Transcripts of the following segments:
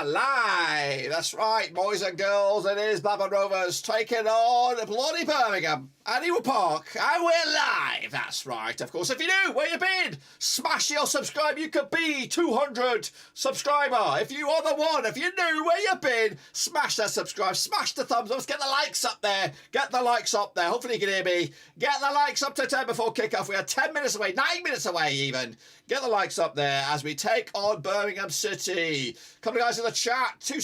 are live. That's right, boys and girls. It is Blackburn Rovers taking on bloody Birmingham at Ewood Park. And we're live. That's right. Of course, if you knew where you've been, smash your subscribe. You could be 200 subscriber. If you are the one, if you knew where you've been, smash that subscribe. Smash the thumbs up. Let's get the likes up there. Get the likes up there. Hopefully you can hear me. Get the likes up to 10 before kickoff. We are 10 minutes away, 9 minutes away even. Get the likes up there as we take on Birmingham City. Couple of guys in the chat. Two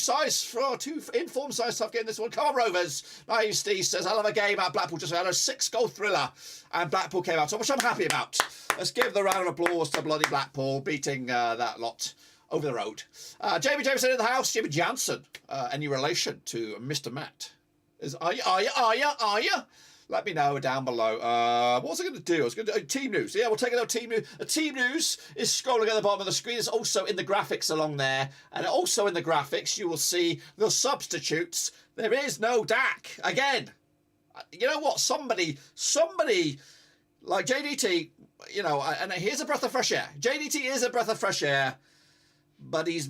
informed sides tough getting this one. Come on, Rovers. Naive Steve says, I love a game at Blackpool. Just had a 6-goal thriller. And Blackpool came out, so which I'm happy about. Let's give the round of applause to bloody Blackpool beating that lot over the road. Jamie Jameson in the house. Jimmy Jansen. Any relation to Mr. Matt? Are you? Let me know down below. What was I going to do? I was going to do team news. Yeah, we'll take it out team news. The team news is scrolling at the bottom of the screen. It's also in the graphics along there. And also in the graphics, you will see the substitutes. There is no Dack. Again, you know what? Somebody like JDT, you know, and here's a breath of fresh air. JDT is a breath of fresh air. But he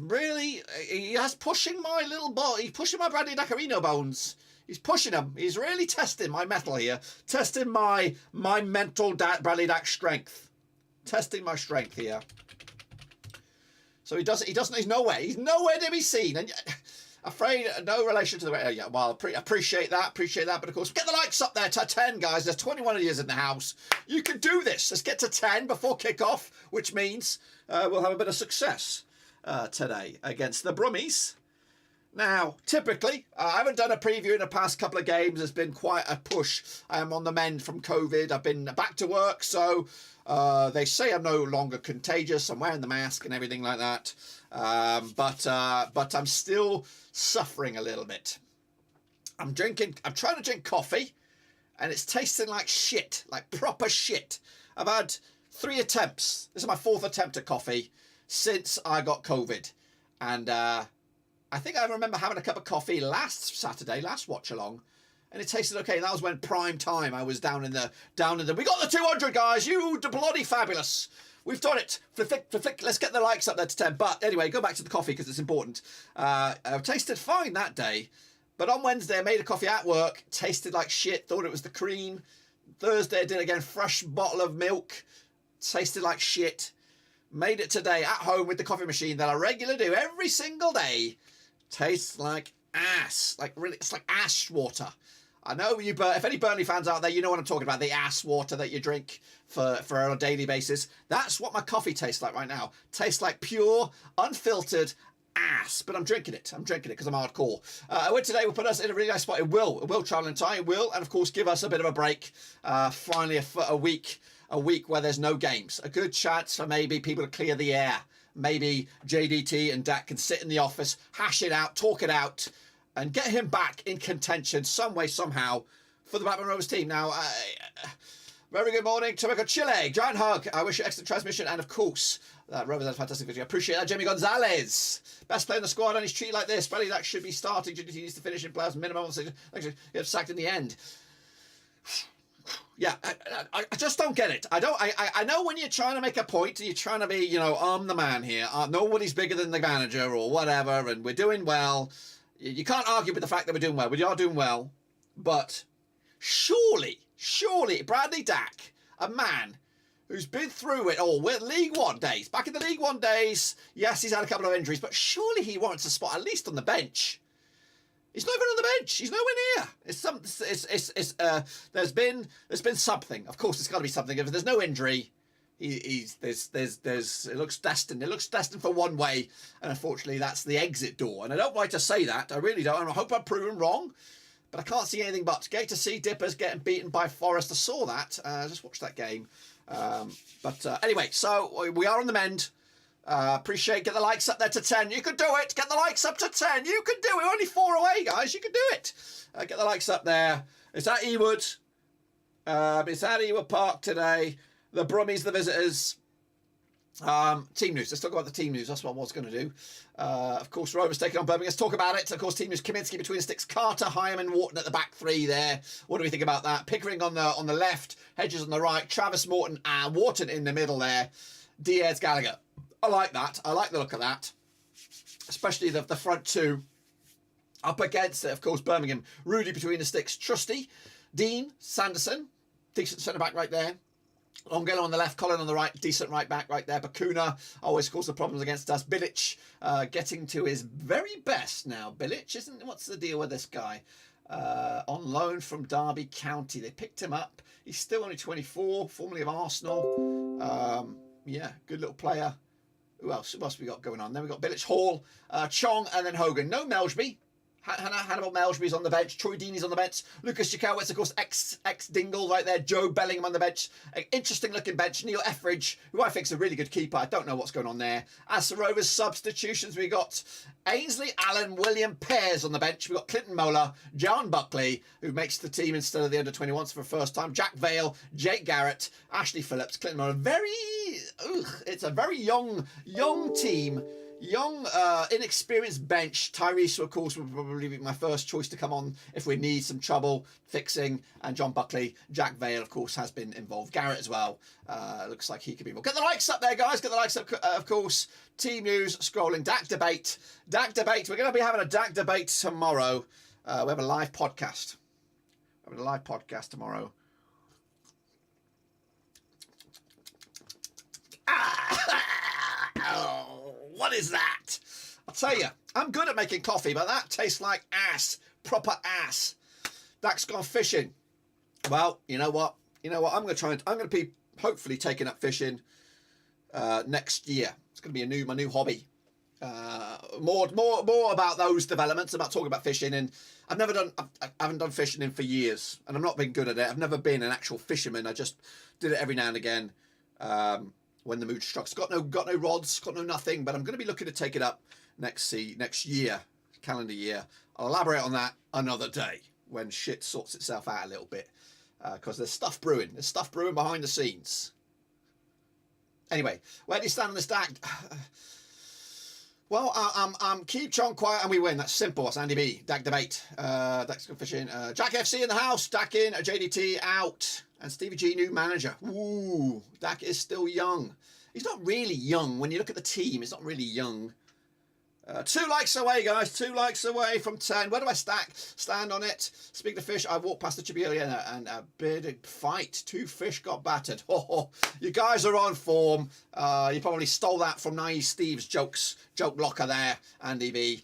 has pushing my little body. He's pushing my Bradley Daccarino bones. He's pushing them. He's really testing my metal here. Testing my mental Bradley Dack strength. Testing my strength here. So he's nowhere. He's nowhere to be seen. And afraid, no relation to the... Yeah, well, appreciate that. But of course, get the likes up there to 10, guys. There's 21 of you in the house. You can do this. Let's get to 10 before kickoff, which means we'll have a bit of success today against the Brummies. Now, typically, I haven't done a preview in the past couple of games. There's been quite a push. I am on the mend from COVID. I've been back to work, so they say I'm no longer contagious. I'm wearing the mask and everything like that. But I'm still suffering a little bit. I'm trying to drink coffee, and it's tasting like shit, like proper shit. I've had 3 attempts. This is my 4th attempt at coffee since I got COVID. And I think I remember having a cup of coffee last Saturday, last watch along, and it tasted okay. That was when prime time. I was down in the. We got the 200, guys. You bloody fabulous. We've done it. Flick. Let's get the likes up there to 10. But anyway, go back to the coffee because it's important. I tasted fine that day, but on Wednesday I made a coffee at work. Tasted like shit. Thought it was the cream. Thursday I did it again. Fresh bottle of milk. Tasted like shit. Made it today at home with the coffee machine that I regularly do every single day. Tastes like ass. Like really, it's like ash water. I know you, but if any Burnley fans out there, you know what I'm talking about. The ass water that you drink for on a daily basis. That's what my coffee tastes like right now. Tastes like pure, unfiltered ass. But I'm drinking it. Because I'm hardcore. Today will put us in a really nice spot. It will travel in time. It will, and of course, give us a bit of a break. Finally, a week where there's no games. A good chance for maybe people to clear the air. Maybe JDT and Dack can sit in the office, hash it out, talk it out, and get him back in contention some way, somehow, for the Blackburn Rovers team. Now, very good morning to Chile. Giant hug. I wish you excellent transmission. And, of course, Rovers had a fantastic video. I appreciate that. Jamie Gonzalez. Best player in the squad, and he's treated like this. Bradley Dack should be starting. JDT needs to finish in players minimum. Actually, get sacked in the end. Yeah, I just don't get it. I know when you're trying to make a point and you're trying to be, you know, I'm the man here. Nobody's bigger than the manager or whatever, and we're doing well. You can't argue with the fact that we're doing well. We are doing well. But surely, Bradley Dack, a man who's been through it all with League One days. Back in the League One days, yes, he's had a couple of injuries, but surely he warrants a spot at least on the bench. He's not even on the bench. He's nowhere near. There's been something. Of course, there's got to be something. If there's no injury, it looks destined. It looks destined for one way, and unfortunately, that's the exit door. And I don't like to say that. I really don't. And I hope I'm proven wrong, but I can't see anything but. Great to see Dippers getting beaten by Forest. I saw that. I just watched that game. Anyway, so we are on the mend. Appreciate. Get the likes up there to 10. You can do it. Get the likes up to 10. You can do it. We're only 4 away, guys. You can do it. Get the likes up there. It's at Ewood. It's at Ewood Park today. The Brummies, the visitors. Team news. Let's talk about the team news. That's what I was going to do. Of course, Rovers taking on Birmingham. Let's talk about it. Of course, team news. Kaminsky between the sticks. Carter, Hyam and Wharton at the back 3 there. What do we think about that? Pickering on the left. Hedges on the right. Travis Morton and Wharton in the middle there. Diaz Gallagher. I like that. I like the look of that. especially the front two. Up against it, of course, Birmingham. Rudy between the sticks. Trusty, Dean, Sanderson, decent centre-back right there. Longelo on the left, Colin on the right, decent right back right there. Bakuna always caused the problems against us. Bilic getting to his very best now. Bilic, what's the deal with this guy? On loan from Derby County. They picked him up. He's still only 24, formerly of Arsenal. Yeah, good little player. Who else? Who else we got going on? Then we got Bilic, Hall, Chong, and then Hogan. No Melsby. Hannibal Melsby's on the bench. Troy Deeney's on the bench. Lucas Jakowitz, of course, ex-Dingle right there. Joe Bellingham on the bench. Interesting looking bench. Neil Etheridge, who I think is a really good keeper. I don't know what's going on there. As for Rovers substitutions, we got Ainsley, Allen, William Pears on the bench. We got Clinton Mola, John Buckley, who makes the team instead of the under-21s for the first time. Jack Vale, Jake Garrett, Ashley Phillips, Clinton Mola. It's a very young team. Young, inexperienced bench. Tyrese, of course, would probably be my first choice to come on if we need some trouble fixing. And John Buckley. Jack Vale, of course, has been involved. Garrett as well. Looks like he could be involved. Get the likes up there, guys. Get the likes up, of course. Team news, scrolling. Dack debate. Dack debate. We're going to be having a Dack debate tomorrow. We have a live podcast. We're having a live podcast tomorrow. What is that? I'll tell you, I'm good at making coffee, but that tastes like ass. Proper ass. Dack's gone fishing. Well, you know what? I'm going to be hopefully taking up fishing next year. It's going to be my new hobby. More about those developments, about talking about fishing. And I haven't done fishing for years, and I've not been good at it. I've never been an actual fisherman. I just did it every now and again. When the mood struck. Got no rods, got no nothing, but I'm going to be looking to take it up next year, calendar year. I'll elaborate on that another day when shit sorts itself out a little bit, because there's stuff brewing. There's stuff brewing behind the scenes. Anyway, where do you stand on this Dack? Well, I'm keep Chong quiet and we win. That's simple. That's Andy B. Dack debate. Dack's good fishing. Jack FC in the house. Dack in. JDT out. And Stevie G, new manager. Ooh, Dack is still young. He's not really young. When you look at the team, he's not really young. 2 likes away, guys. 2 likes away from 10. Where do I stand on it? Speaking of fish, I walked past the Chibilia and a big fight. 2 fish got battered. Oh, you guys are on form. You probably stole that from Naive Steve's joke locker there, Andy V.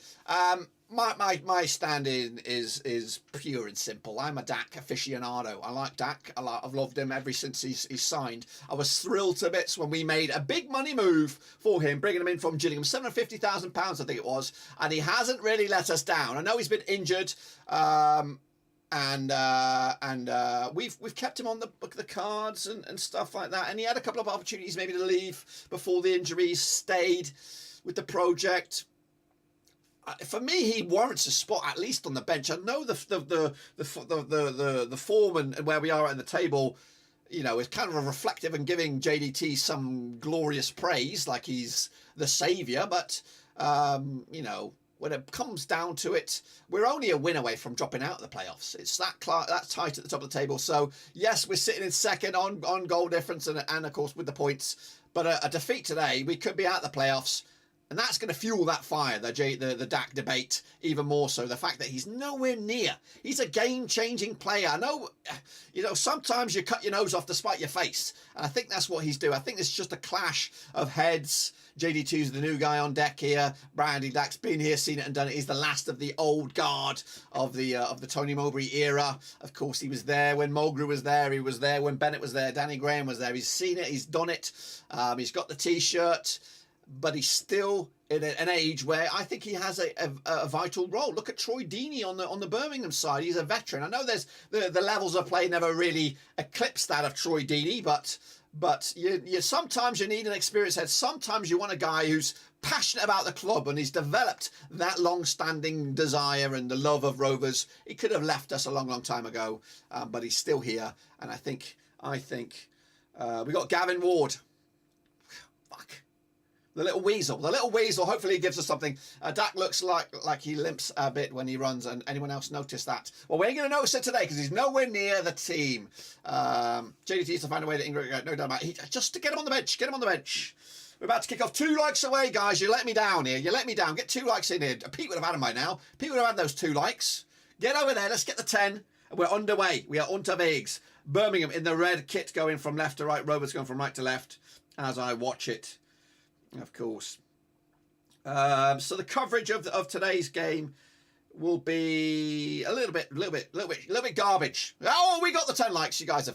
My stand-in is pure and simple. I'm a Dack aficionado. I like Dack. I've loved him ever since he's signed. I was thrilled to bits when we made a big money move for him, bringing him in from Gillingham, £750,000, I think it was, and he hasn't really let us down. I know he's been injured, and we've kept him on the cards and stuff like that. And he had a couple of opportunities maybe to leave before the injuries. Stayed with the project. For me, he warrants a spot at least on the bench. I know the form and where we are in the table, is kind of reflective and giving JDT some glorious praise, like he's the saviour. But when it comes down to it, we're only a win away from dropping out of the playoffs. It's that tight at the top of the table. So yes, we're sitting in second on goal difference and of course with the points. But a defeat today, we could be out of the playoffs. And that's going to fuel that fire, the Dack debate, even more so. The fact that he's nowhere near. He's a game-changing player. I know, sometimes you cut your nose off to spite your face. And I think that's what he's doing. I think it's just a clash of heads. JD2's the new guy on deck here. Brandy Dack's been here, seen it and done it. He's the last of the old guard of the Tony Mowbray era. Of course, he was there when Mulgrew was there. He was there when Bennett was there. Danny Graham was there. He's seen it. He's done it. He's got the T-shirt. But he's still in an age where I think he has a vital role. Look at Troy Deeney on the Birmingham side. He's a veteran. I know there's the levels of play never really eclipse that of Troy Deeney, but you sometimes you need an experienced head. Sometimes you want a guy who's passionate about the club and he's developed that long-standing desire and the love of Rovers. He could have left us a long, long time ago, but he's still here. And I think we got Gavin Ward. Fuck. The little weasel. Hopefully he gives us something. Dack looks like he limps a bit when he runs. And anyone else notice that? Well, we ain't going to notice it today because he's nowhere near the team. JDT needs to find a way to Ingrid. No doubt about it. Just to get him on the bench. Get him on the bench. We're about to kick off. 2 likes away, guys. You let me down here. You let me down. Get 2 likes in here. Pete would have had them by now. Pete would have had those 2 likes. Get over there. Let's get the 10. We're underway. We are unterwegs. Birmingham in the red kit going from left to right. Rovers going from right to left as I watch it, of course. So the coverage of today's game will be a little bit garbage. Oh, we got the 10 likes. You guys are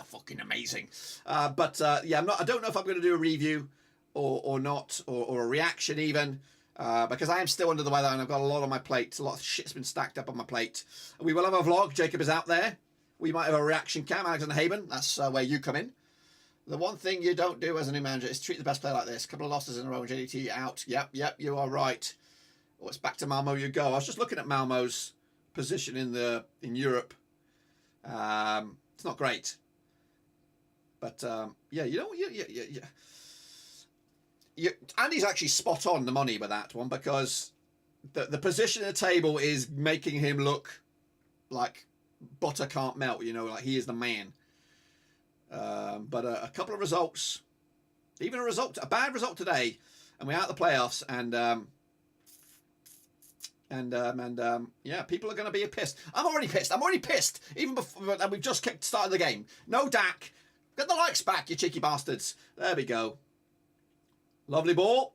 fucking amazing. Yeah, I don't know if I'm going to do a review or not, or a reaction even, because I am still under the weather and I've got a lot on my plate. A lot of shit's been stacked up on my plate. We will have a vlog. Jacob is out there. We might have a reaction cam. Alexander Haben. That's where you come in. The one thing you don't do as a new manager is treat the best player like this. A couple of losses in a row and JDT out. Yep, you are right. Oh, it's back to Malmo you go. I was just looking at Malmo's position in Europe. It's not great. But yeah, you know, Andy's actually spot on the money with that one, because the position in the table is making him look like butter can't melt, you know, like he is the man. But a couple of results, even a bad result today, and we're out of the playoffs, and yeah, people are going to be pissed. I'm already pissed. Even before, and we've just started the game. No Dack. Get the likes back, you cheeky bastards. There we go. Lovely ball.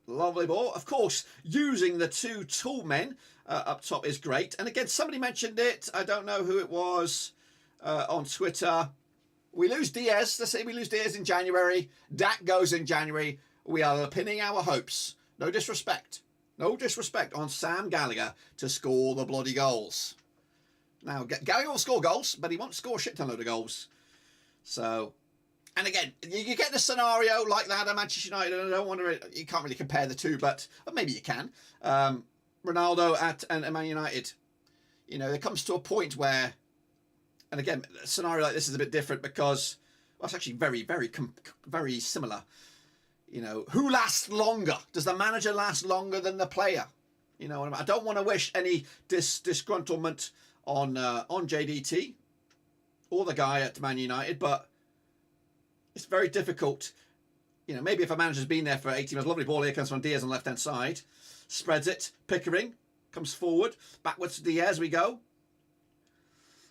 Of course, using the 2 tall men up top is great. And again, somebody mentioned it. I don't know who it was on Twitter. We lose Diaz. Let's say we lose Diaz in January. Dack goes in January. We are pinning our hopes. No disrespect on Sam Gallagher to score the bloody goals. Now, Gallagher will score goals, but he won't score a shit ton load of goals. So, and again, you get a scenario like that at Manchester United, and I don't want to, you can't really compare the two, but maybe you can. Ronaldo at Man United. You know, there comes to a point where, and again, a scenario like this is a bit different because, well, it's actually very similar. You know, who lasts longer? Does the manager last longer than the player? You know, I don't want to wish any disgruntlement on JDT or the guy at Man United, but it's very difficult. You know, maybe if a manager's been there for 18 months, lovely ball here comes from Diaz on the left-hand side, spreads it, Pickering comes forward, backwards to Diaz we go,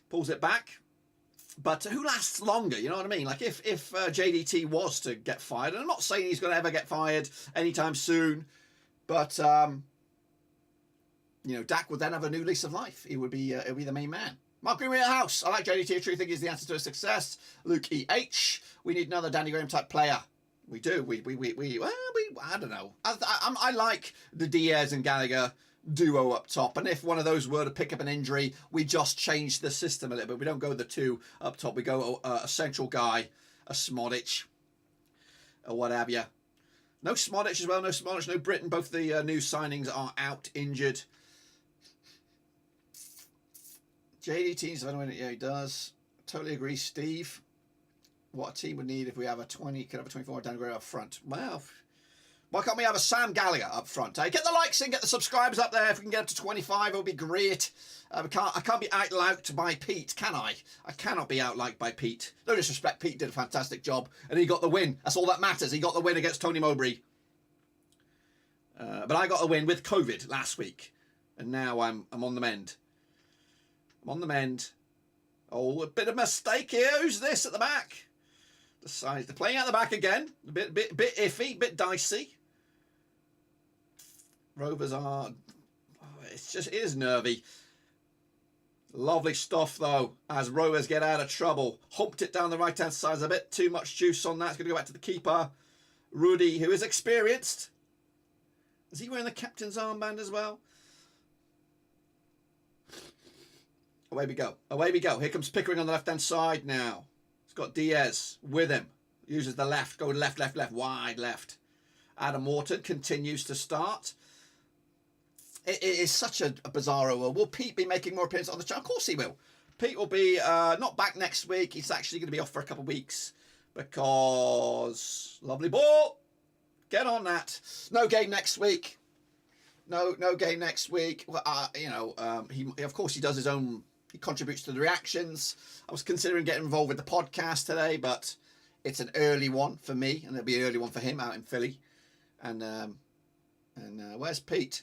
pulls it back. But who lasts longer? You know what I mean? Like if JDT was to get fired, and I'm not saying he's going to ever get fired anytime soon, but you know, Dack would then have a new lease of life. He would be the main man. Mark Greenwood House. I like JDT. I truly think he's the answer to his success. Luke E.H. We need another Danny Graham type player. We do. I don't know. I like the Diaz and Gallagher duo up top, and if one of those were to pick up an injury, we just change the system a little bit. We don't go the 2 up top. We go a central guy, a Smodic, or what have you. No Smodic as well. No Smodic. No Britain. Both the new signings are out injured. JDT's I don't know. Yeah, he does. Totally agree, Steve. What a team would need if we have a 24 down grade up front. Well, why can't we have a Sam Gallagher up front? Get the likes in, get the subscribers up there. If we can get up to 25, it would be great. I can't be outliked by Pete, can I? I cannot be outliked by Pete. No disrespect, Pete did a fantastic job, and he got the win. That's all that matters. He got the win against Tony Mowbray. But I got a win with COVID last week, and now I'm on the mend. I'm on the mend. Oh, a bit of mistake here. Who's this at the back? The size. They're playing out the back again. A bit iffy, bit dicey. Rovers are. It is nervy. Lovely stuff though. As Rovers get out of trouble, humped it down the right hand side. There's a bit too much juice on that. It's going to go back to the keeper, Rudy, who is experienced. Is he wearing the captain's armband as well? Away we go. Away we go. Here comes Pickering on the left-hand side now. He's got Diaz with him. Uses the left. Go left, wide left. Adam Wharton continues to start. It is such a bizarro world. Will Pete be making more appearances on the channel? Of course he will. Pete will be not back next week. He's actually going to be off for a couple of weeks because... Lovely ball. Get on that. No game next week. No game next week. Well, you know, he of course he does his own. He contributes to the reactions. I was considering getting involved with the podcast today, but It's an early one for me, and it'll be an early one for him out in Philly. And where's Pete?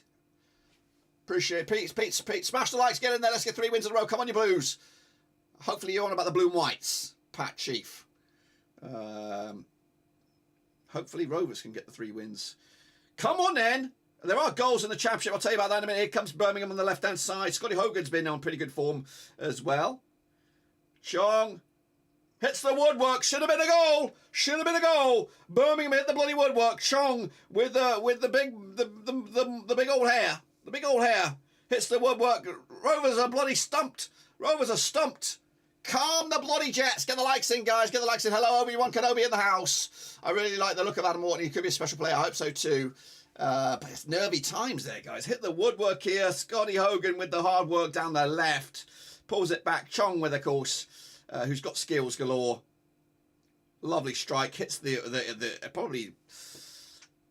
Appreciate it. Pete. Smash the likes, get in there. Let's get 3 wins in a row. Come on, you Blues. Hopefully you're on about the Blue and Whites, Pat Chief. Hopefully Rovers can get the 3 wins. Come on then. There are goals in the Championship. I'll tell you about that in a minute. Here comes Birmingham on the left-hand side. Scotty Hogan's been on pretty good form as well. Chong hits the woodwork. Should have been a goal. Should have been a goal. Birmingham hit the bloody woodwork. Chong with the big old hair. The big old hair hits the woodwork. Rovers are bloody stumped. Rovers are stumped. Calm the bloody Jets. Get the likes in, guys. Get the likes in. Hello, Obi-Wan Kenobi in the house. I really like the look of Adam Wharton. He could be a special player. I hope so too. But it's nervy times there, guys. Hit the woodwork here. Scotty Hogan with the hard work down the left. Pulls it back. Chong with, of course, who's got skills galore. Lovely strike. Hits the probably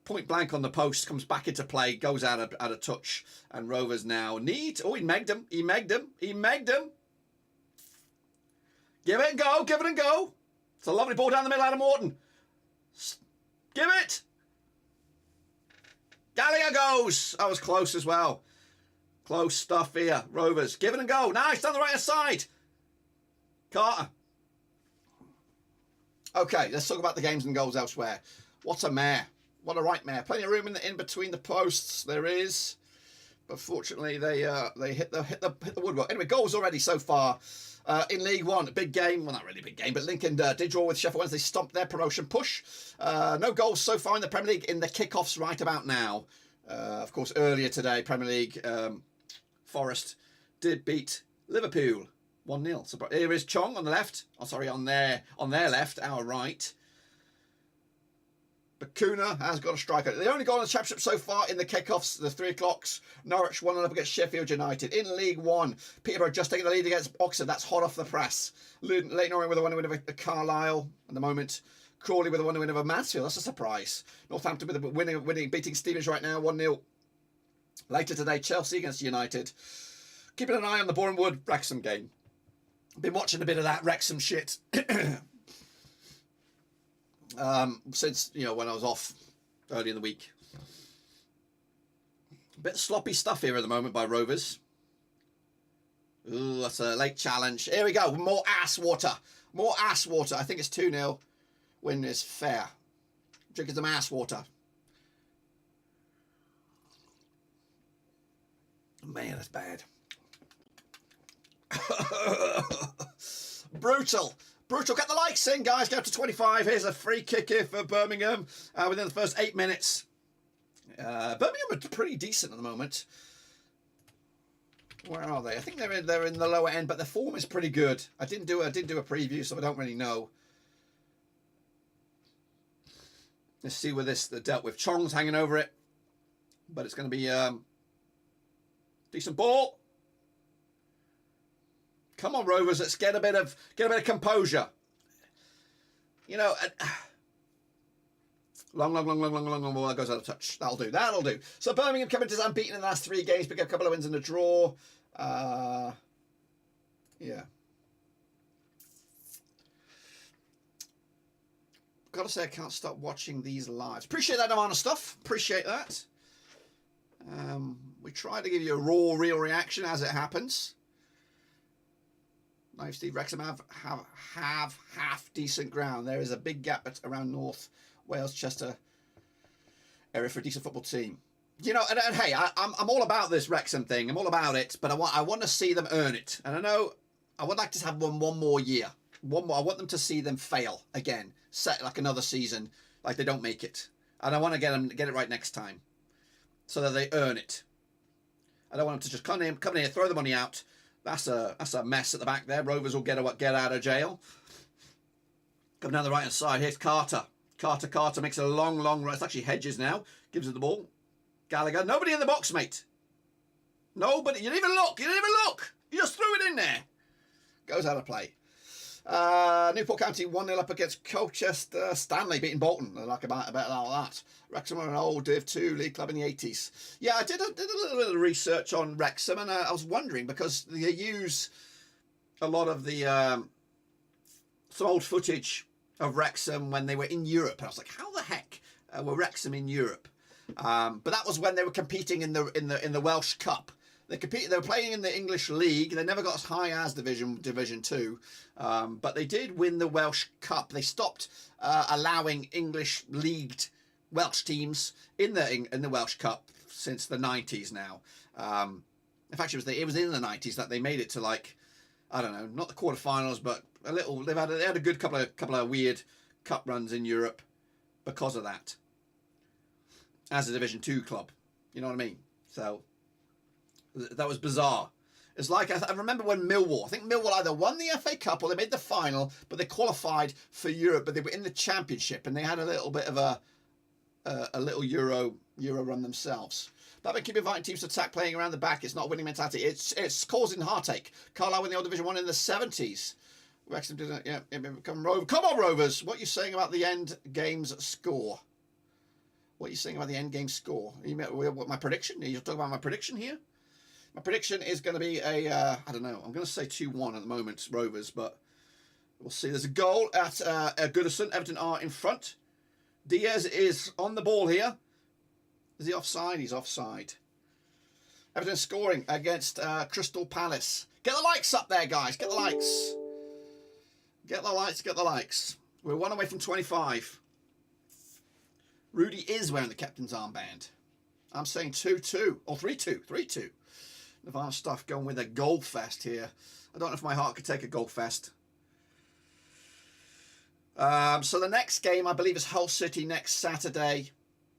point blank on the post. Comes back into play. Goes out of touch. And Rovers now need... Oh, he megged him. He megged him. He megged him. Give it and go. Give it and go. It's a lovely ball down the middle, Adam Wharton. Give it. Gallagher goes. That was close as well. Close stuff here. Rovers. Give it and go. Nice. Down the right side. Carter. Okay, let's talk about the games and goals elsewhere. What a mare. What a right mare. Plenty of room in between the posts. There is. But fortunately, they hit the woodwork. Anyway, goals already so far. In League One, a big game. Well, not really a big game, but Lincoln did draw with Sheffield Wednesday, stomped their promotion push. No goals so far in the Premier League in the kickoffs right about now. Of course, earlier today, Premier League, Forest did beat Liverpool 1-0. So here is Chong on the left. Oh, sorry, on their left, our right. Bakuna has got a striker. The only goal in the Championship so far in the kickoffs, the 3 o'clocks. Norwich 1-0 up against Sheffield United. In League One, Peterborough just taking the lead against Oxford. That's hot off the press. Leighton Orient with a 1-win over Carlisle at the moment. Crawley with a 1-win over Mansfield. That's a surprise. Northampton with a beating Stevenage right now, 1-0. Later today, Chelsea against United. Keeping an eye on the Boreham Wood Wrexham game. Been watching a bit of that Wrexham shit. Since, when I was off early in the week. A bit sloppy stuff here at the moment by Rovers. Ooh, that's a late challenge. Here we go. More ass water. More ass water. I think it's 2-0. Win is fair. Drinking some ass water. Man, that's bad. Brutal. Get the likes in, guys. Go up to 25. Here's a free kick here for Birmingham within the first 8 minutes. Birmingham are pretty decent at the moment. Where are they? I think they're in the lower end, but the form is pretty good. I didn't do a preview, so I don't really know. Let's see where this dealt with. Chong's hanging over it, but it's going to be decent ball. Come on, Rovers. Let's get a bit of composure. Long ball that goes out of touch. That'll do. So Birmingham coming to unbeaten in the last 3 games, pick up a couple of wins and a draw. Yeah. Gotta say, I can't stop watching these lives. Appreciate that amount of stuff. Appreciate that. We try to give you a raw, real reaction as it happens. Nice, Steve. Wrexham have half decent ground. There is a big gap around North Wales, Chester area for a decent football team. And hey, I'm all about this Wrexham thing. I'm all about it, but I want to see them earn it. And I know I would like to have one more year. One more. I want them to see them fail again, set like another season, like they don't make it. And I want to get them to get it right next time, so that they earn it. I don't want them to just come in here, throw the money out. That's a mess at the back there. Rovers will get out of jail. Coming down the right hand side. Here's Carter. Carter makes a long run. It's actually Hedges now. Gives it the ball. Gallagher. Nobody in the box, mate. Nobody. You didn't even look. You just threw it in there. Goes out of play. Newport County 1-0 up against Colchester. Stanley beating Bolton. I like about that. Wrexham are an old Div 2 league club in the 80s. Yeah, I did a little bit of research on Wrexham, and I was wondering because they use a lot of the some old footage of Wrexham when they were in Europe. And I was like, how the heck were Wrexham in Europe? But that was when they were competing in the Welsh Cup. They were playing in the English League. They never got as high as Division 2, but they did win the Welsh Cup. They stopped allowing English leagued Welsh teams in the Welsh Cup since the 90s now. In fact, it was in the 90s that they made it to, like, I don't know, not the quarterfinals, but a little. They had a good couple of weird cup runs in Europe because of that. As a Division 2 club, you know what I mean? So that was bizarre. It's like, I remember when I think Millwall either won the FA Cup or they made the final, but they qualified for Europe, but they were in the Championship and they had a little bit of a little Euro run themselves. But keep inviting teams to attack, playing around the back. It's not a winning mentality. It's causing heartache. Carlisle won the old Division 1 in the 70s. Wrexham didn't. Yeah, come on, Rovers. What are you saying about the end game's score? What are you saying about the end game score? My prediction? Are you talking about my prediction here? My prediction is going to be I don't know. I'm going to say 2-1 at the moment, Rovers, but we'll see. There's a goal at Goodison. Everton are in front. Diaz is on the ball here. Is he offside? He's offside. Everton scoring against Crystal Palace. Get the likes up there, guys. Get the likes. Get the likes. We're 1 away from 25. Rudy is wearing the captain's armband. I'm saying 2-2 or 3-2. 3-2. Nirvana stuff going with a goal fest here. I don't know if my heart could take a goal fest. So the next game, I believe, is Hull City next Saturday.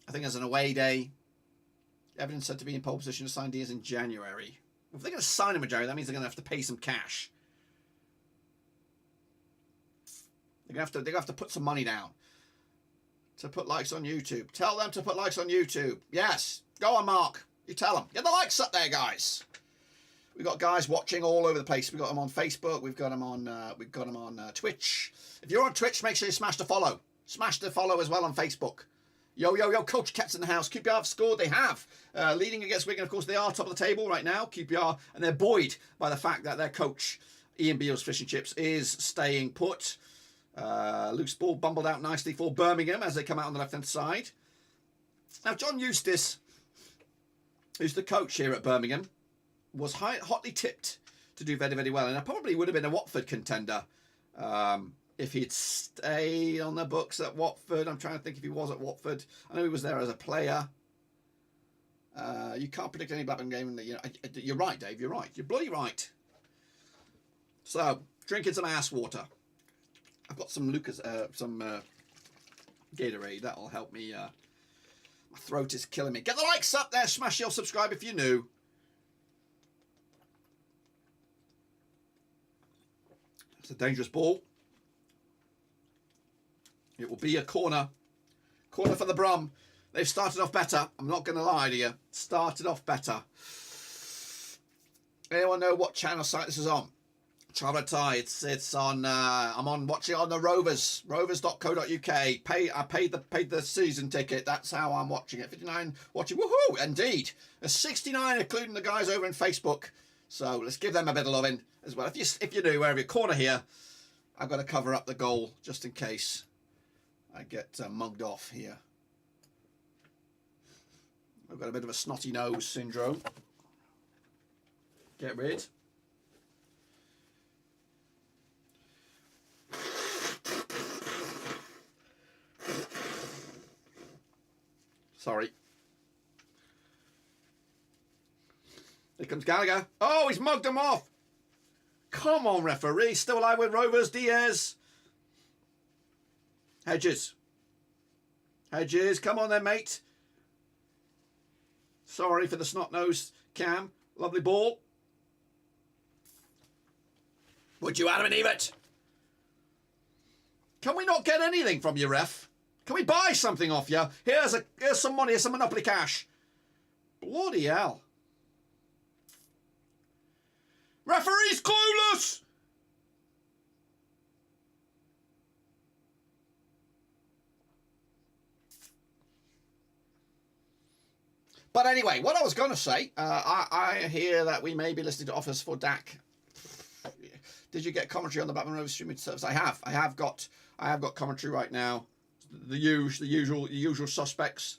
I think as an away day. Everton said to be in pole position to sign Diaz in January. If they're going to sign him in January, that means they're going to have to pay some cash. They're going to have to put some money down to put likes on YouTube. Tell them to put likes on YouTube. Yes. Go on, Mark. You tell them. Get the likes up there, guys. We've got guys watching all over the place. We've got them on Facebook. We've got them on Twitch. If you're on Twitch, make sure you smash the follow. Smash the follow as well on Facebook. Yo, Coach Cat's in the house. QPR have scored. They have. Leading against Wigan, of course, they are top of the table right now, QPR, and they're buoyed by the fact that their coach, Ian Beale's Fish and Chips, is staying put. Loose ball bumbled out nicely for Birmingham as they come out on the left-hand side. Now, John Eustace, who's the coach here at Birmingham, was hotly tipped to do very, very well, and I probably would have been a Watford contender if he'd stayed on the books at Watford. I'm trying to think if he was at Watford. I know he was there as a player. You can't predict any Blackburn game. You're right, Dave. You're right. You're bloody right. So, drinking some ass water. I've got some Gatorade. That'll help me. My throat is killing me. Get the likes up there. Smash your subscribe if you're new. It's a dangerous ball. It will be a corner. Corner for the Brum. They've started off better. I'm not going to lie to you. Started off better. Anyone know what channel site this is on? Traveller Tie. It's on. I'm watching it on the Rovers. Rovers.co.uk. I paid the season ticket. That's how I'm watching it. 59 watching. Woohoo! Indeed. There's 69, including the guys over in Facebook. So let's give them a bit of loving as well. If you're new, wherever your corner here, I've got to cover up the goal just in case I get mugged off here. I've got a bit of a snotty nose syndrome. Get rid. Sorry. Here comes Gallagher. Oh, he's mugged him off. Come on, referee. Still alive with Rovers. Diaz. Hedges. Come on then, mate. Sorry for the snot-nosed Cam. Lovely ball. Would you, Adam and Eve? Can we not get anything from you, ref? Can we buy something off you? Here's some money. Here's some Monopoly cash. Bloody hell. Referee's clueless! But anyway, what I was going to say, I hear that we may be listening to offers for Dack. Did you get commentary on the Blackburn Rovers streaming service? I have got commentary right now. The usual suspects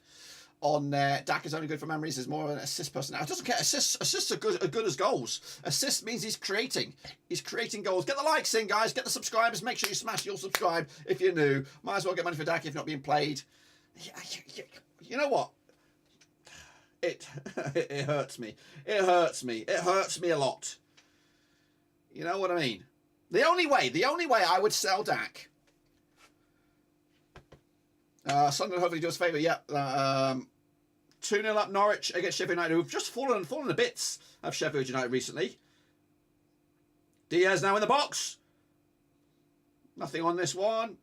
on there. Dack is only good for memories. He's more of an assist person. Now, it doesn't care. Assists are good as goals. Assists means he's creating. He's creating goals. Get the likes in, guys. Get the subscribers. Make sure you smash your subscribe if you're new. Might as well get money for Dack if not being played. You know what? It hurts me. It hurts me. It hurts me a lot. You know what I mean? The only way I would sell Dack. Sunderland hopefully do us a favour. Yeah. 2-0 up Norwich against Sheffield United, who've just fallen to bits of Sheffield United recently. Diaz now in the box. Nothing on this one.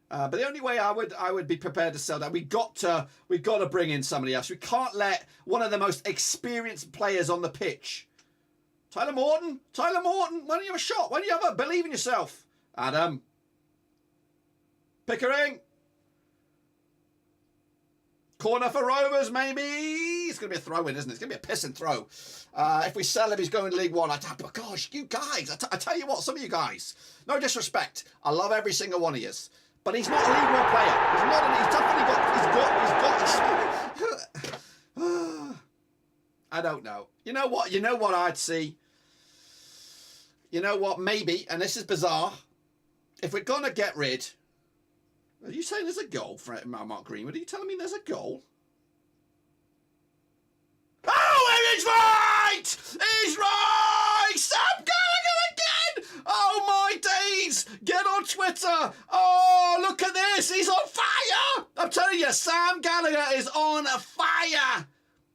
But the only way I would be prepared to sell that, we've got to bring in somebody else. We can't let one of the most experienced players on the pitch. Tyler Why don't you have a shot? Why don't you believe in yourself? Adam. Pickering. Corner for Rovers, maybe. It's going to be a throw-in, isn't it? It's going to be a pissing throw. If we sell him, he's going to League One. But gosh, you guys, I tell you what, some of you guys, no disrespect. I love every single one of you. But he's not a League One player. He's got. I don't know. You know what I'd see? You know what? Maybe, and this is bizarre, if we're going to get rid... Are you saying there's a goal for Mark Greenwood? Are you telling me there's a goal? Oh, he's right! He's right! Sam Gallagher again! Oh, my days! Get on Twitter! Oh, look at this! He's on fire! I'm telling you, Sam Gallagher is on fire!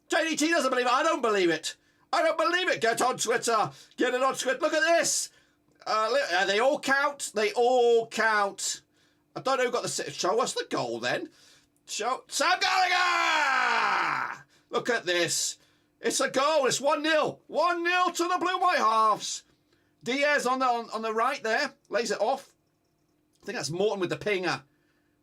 JDT doesn't believe it. I don't believe it. I don't believe it. Get on Twitter. Get it on Twitter. Look at this. They all count. They all count. I don't know who got the... Show us the goal then. Show... Sam Gallagher! Look at this. It's a goal. It's 1-0. 1-0 to the Blue and White Halves. Diaz on the right there. Lays it off. I think that's Wharton with the pinger.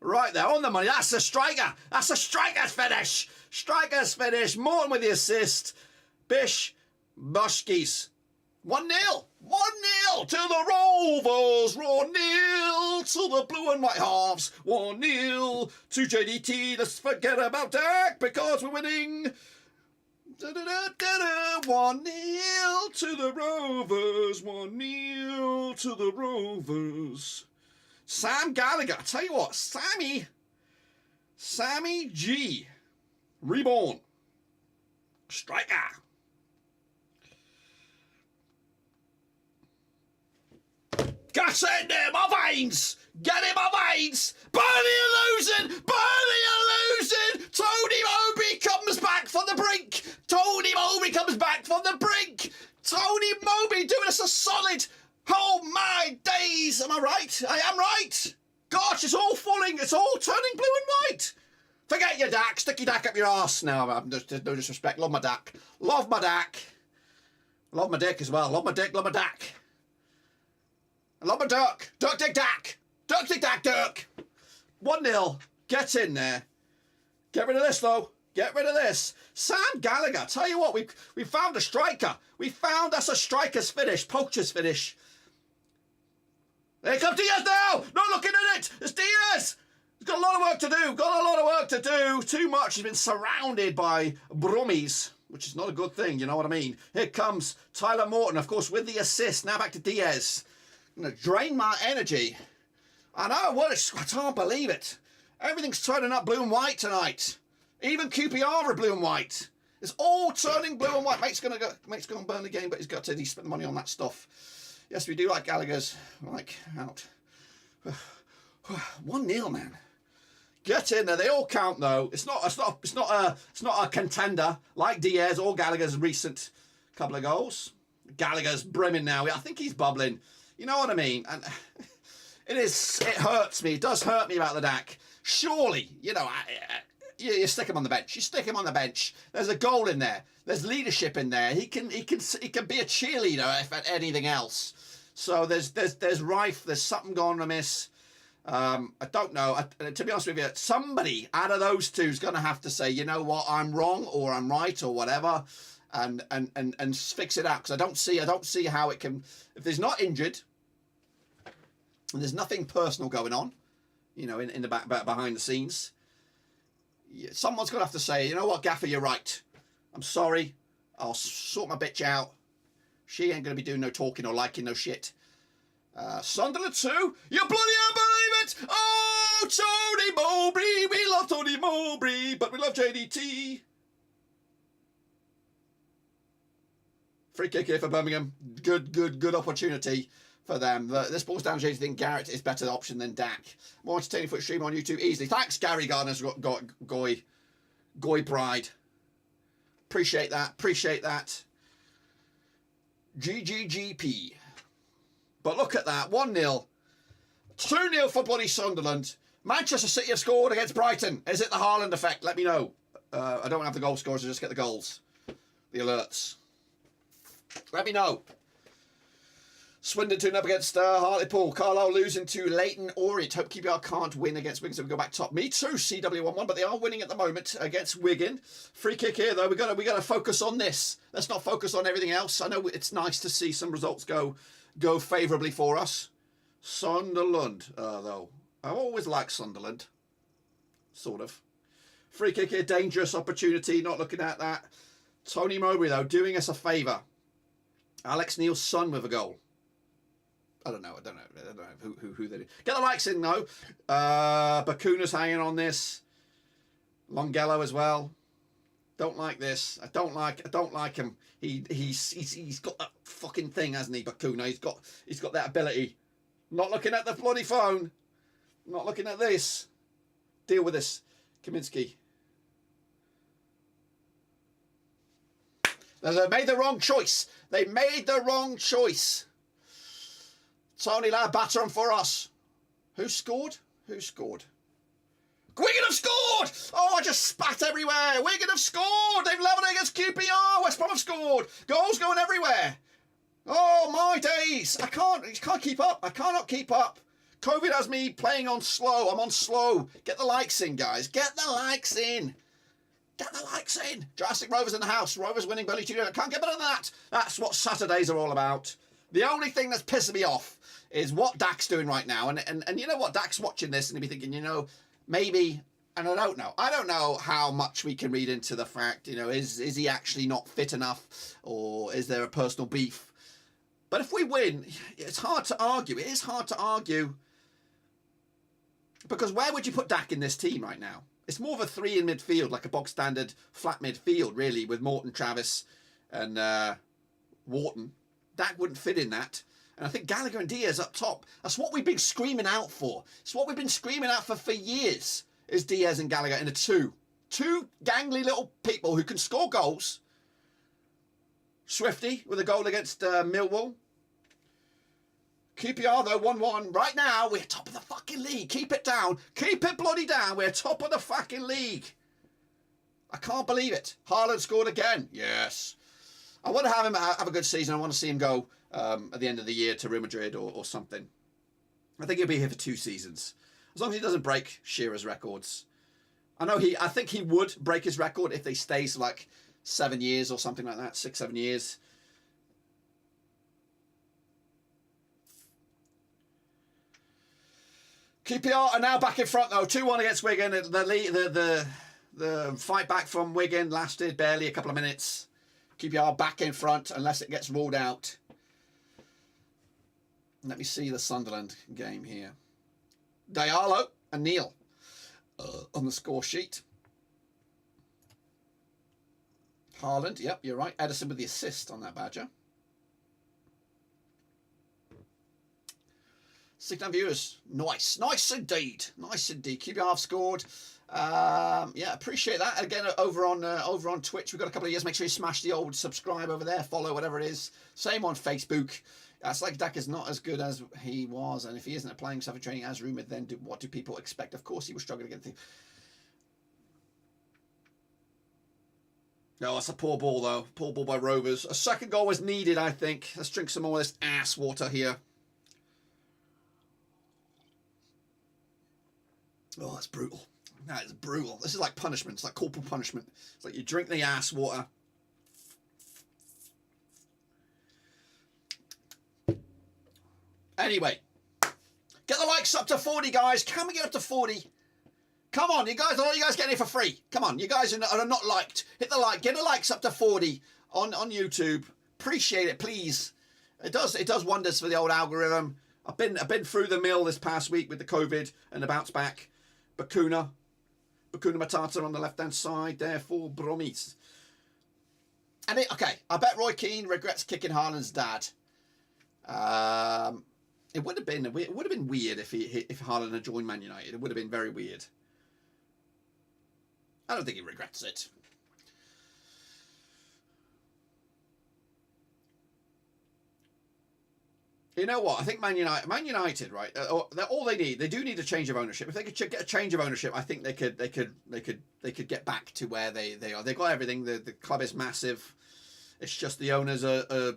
Right there, on the money. That's a striker. That's a striker's finish. Striker's finish. Wharton with the assist. Bish. Bushkies. 1-0. 1-0 to the Rovers. 1-0 to the Blue and White Halves. 1-0 to JDT. Let's forget about Dack because we're winning. 1-0 to the Rovers. 1-0 to the Rovers. Sam Gallagher. I tell you what, Sammy G. Reborn. Striker. Get in there, my veins! Get in my veins! Burnley are losing! Burnley are losing! Tony Moby comes back from the brink! Tony Moby comes back from the brink! Tony Moby doing us a solid... Oh my days! Am I right? I am right! Gosh, it's all falling. It's all turning blue and white. Forget your Dack. Stick your Dack up your arse. No, there's no disrespect. Love my Dack. Love my Dack. Love my dick as well. Love my dick. Love my Dack. I love my Dirk. Dirk, Dick, Dack. Dirk, Dick, Dack, Dirk. 1-0. Get in there. Get rid of this, though. Get rid of this. Sam Gallagher. Tell you what, we found a striker. We found us a striker's finish. Poacher's finish. Here comes Diaz now! Not looking at it! It's Diaz! He's got a lot of work to do. Got a lot of work to do. Too much. He's been surrounded by brummies, which is not a good thing, you know what I mean? Here comes Tyler Wharton, of course, with the assist. Now back to Diaz. I'm going to drain my energy. I know, well, I can't believe it. Everything's turning up blue and white tonight. Even QPR are blue and white. It's all turning blue and white. Mate's going to burn the game, but he's got to spend the money on that stuff. Yes, we do like Gallagher's. Like, out. 1-0, man. Get in there. They all count, though. It's not a contender like Diaz or Gallagher's recent couple of goals. Gallagher's brimming now. I think he's bubbling. You know what I mean? And it hurts me. It does hurt me about the Dack. Surely, you know, you stick him on the bench. You stick him on the bench. There's a goal in there. There's leadership in there. He can be a cheerleader if anything else. So there's rife. There's something gone amiss. I don't know. To be honest with you, somebody out of those two is going to have to say, you know what, I'm wrong or I'm right or whatever, and fix it out. Because I don't see how it can. If there's not injured and there's nothing personal going on, you know, in the back behind the scenes, someone's going to have to say, you know what, Gaffer, you're right. I'm sorry. I'll sort my bitch out. She ain't going to be doing no talking or liking no shit. Sunderland 2? You bloody unbelieve it! Oh, Tony Mowbray! We love Tony Mowbray, but we love JDT. Free kick here for Birmingham. Good opportunity for them. This ball's down. JDT think Garrett is better option than Dack. More entertaining foot stream on YouTube easily. Thanks, Gary Gardner's got Goy Pride. Appreciate that. GGGP. But look at that. 1-0. 2-0 for bloody Sunderland. Manchester City have scored against Brighton. Is it the Haaland effect? Let me know. I don't have the goal scorers. I just get the goals. The alerts. Let me know. Swindon 2-0 up against Hartlepool. Carlisle losing to Leyton Orient. Hope QPR can't win against Wigan so we go back top. Me too, CW11, but they are winning at the moment against Wigan. Free kick here though. We got to focus on this. Let's not focus on everything else. I know it's nice to see some results go favourably for us. Sunderland, though. I always like Sunderland. Sort of. Free kick here, dangerous opportunity. Not looking at that. Tony Mowbray, though, doing us a favour. Alex Neil's son with a goal. I don't know who they do. Get the likes in, though. Bakuna's hanging on this. Longello as well. Don't like this. I don't like him. He's got that fucking thing, hasn't he, Bakuna? He's got that ability. Not looking at the bloody phone. Not looking at this. Deal with this, Kaminsky. They made the wrong choice. They made the wrong choice. Tony Ladd, batter on for us. Who scored? Wigan have scored! Oh, I just spat everywhere. Wigan have scored. They've levelled against QPR. West Brom have scored. Goals going everywhere. Oh, my days. I can't keep up. I cannot keep up. COVID has me playing on slow. I'm on slow. Get the likes in, guys. Get the likes in. Get the likes in. Jurassic Rovers in the house. Rovers winning Burnley 2-0. Can't get better than that. That's what Saturdays are all about. The only thing that's pissing me off is what Dack's doing right now. And you know what? Dack's watching this and he'll be thinking, you know, maybe, and I don't know how much we can read into the fact, you know, is he actually not fit enough or is there a personal beef? But if we win, it's hard to argue. It is hard to argue because where would you put Dack in this team right now? It's more of a 3 in midfield, like a box standard flat midfield, really, with Morton, Travis and Wharton. Dack wouldn't fit in that. And I think Gallagher and Diaz up top. That's what we've been screaming out for. It's what we've been screaming out for years, is Diaz and Gallagher in a 2. 2 gangly little people who can score goals. Swifty with a goal against Millwall. QPR, though, 1-1. Right now, we're top of the fucking league. Keep it down. Keep it bloody down. We're top of the fucking league. I can't believe it. Haaland scored again. Yes. I want to have him have a good season. I want to see him go at the end of the year to Real Madrid or something. I think he'll be here for 2 seasons. As long as he doesn't break Shearer's records. I think he would break his record if they stays like 7 years or something like that. 6, 7 years. QPR are now back in front though. 2-1 against Wigan. The fight back from Wigan lasted barely a couple of minutes. QPR back in front unless it gets ruled out. Let me see the Sunderland game here. Diallo and Neil on the score sheet. Haaland, yep, you're right. Edison with the assist on that badger. 69 viewers. Nice. Nice indeed. Nice indeed. QPR have scored. Yeah, appreciate that. Again, over on Twitch, we've got a couple of years. Make sure you smash the old subscribe over there, follow, whatever it is. Same on Facebook. It's like Dack is not as good as he was, and if he isn't playing suffer training as rumoured, then what do people expect? Of course, he was struggling against the... No, that's a poor ball, though. Poor ball by Rovers. A second goal was needed, I think. Let's drink some more of this ass water here. Oh, that's brutal. That is brutal. This is like punishment. It's like corporal punishment. It's like you drink the ass water. Anyway, get the likes up to 40, guys. Can we get up to 40? Come on, you guys. Are you guys getting it for free? Come on, you guys are not liked. Hit the like. Get the likes up to 40 on YouTube. Appreciate it, please. It does wonders for the old algorithm. I've been through the mill this past week with the COVID and the bounce back. Bakuna Matata on the left-hand side there for Brummies. And okay, I bet Roy Keane regrets kicking Haaland's dad. It would have been weird if Haaland had joined Man United. It would have been very weird. I don't think he regrets it. You know what? I think Man United, right? All they do need a change of ownership. If they could get a change of ownership, I think they could get back to where they are. They've got everything. The club is massive. It's just the owners are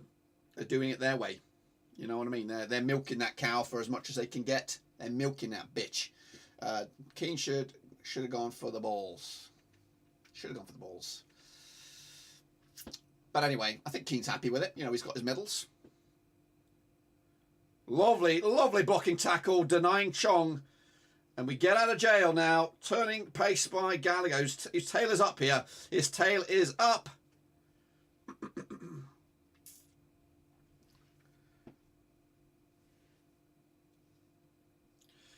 doing it their way. You know what I mean? They're milking that cow for as much as they can get. They're milking that bitch. Keane should have gone for the balls. Should have gone for the balls. But anyway, I think Keane's happy with it. You know, he's got his medals. Lovely, lovely blocking tackle, denying Chong. And we get out of jail now. Turning pace by Gallagher. His tail is up here. His tail is up.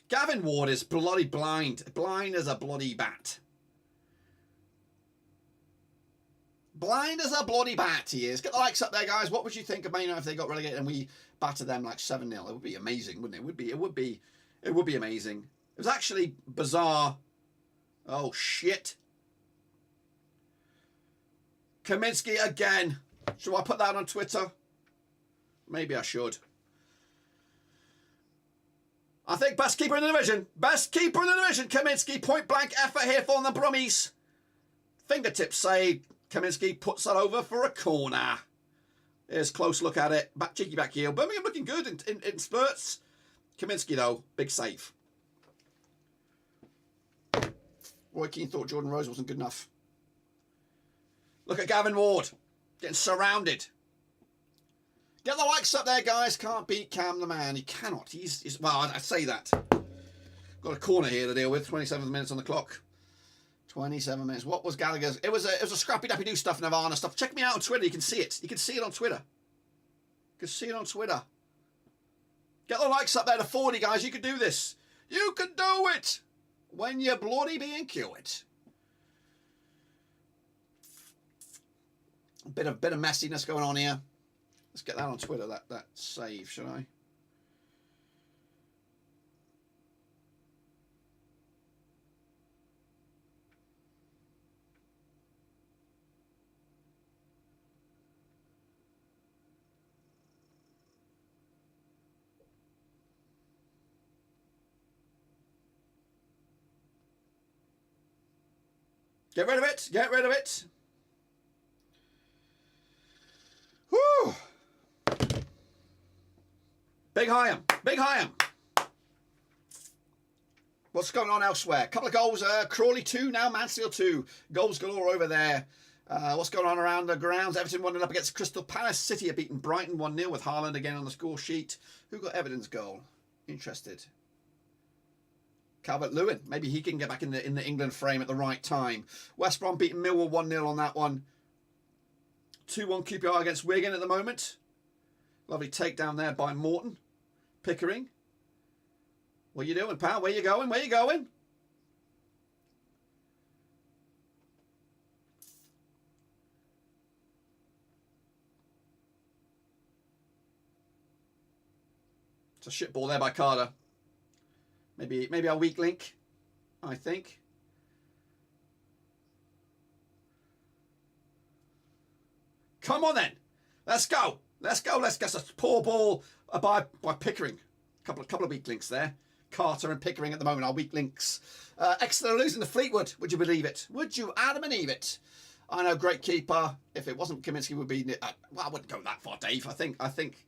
Gavin Ward is bloody blind. Blind as a bloody bat. Blind as a bloody bat he is. Get the likes up there, guys. What would you think of Man United if they got relegated and we battered them like 7-0? It would be amazing, wouldn't it? It would be amazing. It was actually bizarre. Oh shit. Kaminsky again. Should I put that on Twitter? Maybe I should. I think best keeper in the division. Best keeper in the division. Kaminsky, point blank effort here for the Brummies. Fingertip save. Kaminsky puts that over for a corner. Here's a close look at it. Cheeky back heel. Birmingham looking good in spurts. Kaminsky, though, big save. Roy Keane thought Jordan Rose wasn't good enough. Look at Gavin Ward. Getting surrounded. Get the likes up there, guys. Can't beat Cam the man. He cannot. He's well, I say that. Got a corner here to deal with. 27 minutes on the clock. 27 minutes. What was Gallagher's? It was a scrappy dappy do stuff, Nirvana stuff. Check me out on Twitter. You can see it. You can see it on Twitter. You can see it on Twitter. Get the likes up there to 40, guys. You can do this. You can do it when you're bloody being cured. A bit of messiness going on here. Let's get that on Twitter. That save, should I? Get rid of it. Get rid of it. Whew. Big Hyam. Big Hyam. What's going on elsewhere? A couple of goals. Crawley 2 now. Mansfield 2. Goals galore over there. What's going on around the grounds? Everton 1-0 up against Crystal Palace. City have beaten Brighton 1-0 with Haaland again on the score sheet. Who got Everton's goal? Interested. Calvert-Lewin. Maybe he can get back in the England frame at the right time. West Brom beating Millwall 1-0 on that one. 2-1 QPR against Wigan at the moment. Lovely takedown there by Morton. Pickering. What are you doing, pal? Where you going? Where you going? It's a shit ball there by Carter. Maybe our weak link, I think. Come on then. Let's go. Let's go. Let's get a poor ball by Pickering. Couple of weak links there. Carter and Pickering at the moment are weak links. Exeter losing to Fleetwood. Would you believe it? Would you Adam and Eve it? I know, great keeper. If it wasn't Kaminsky, would be. Well, I wouldn't go that far, Dave. I think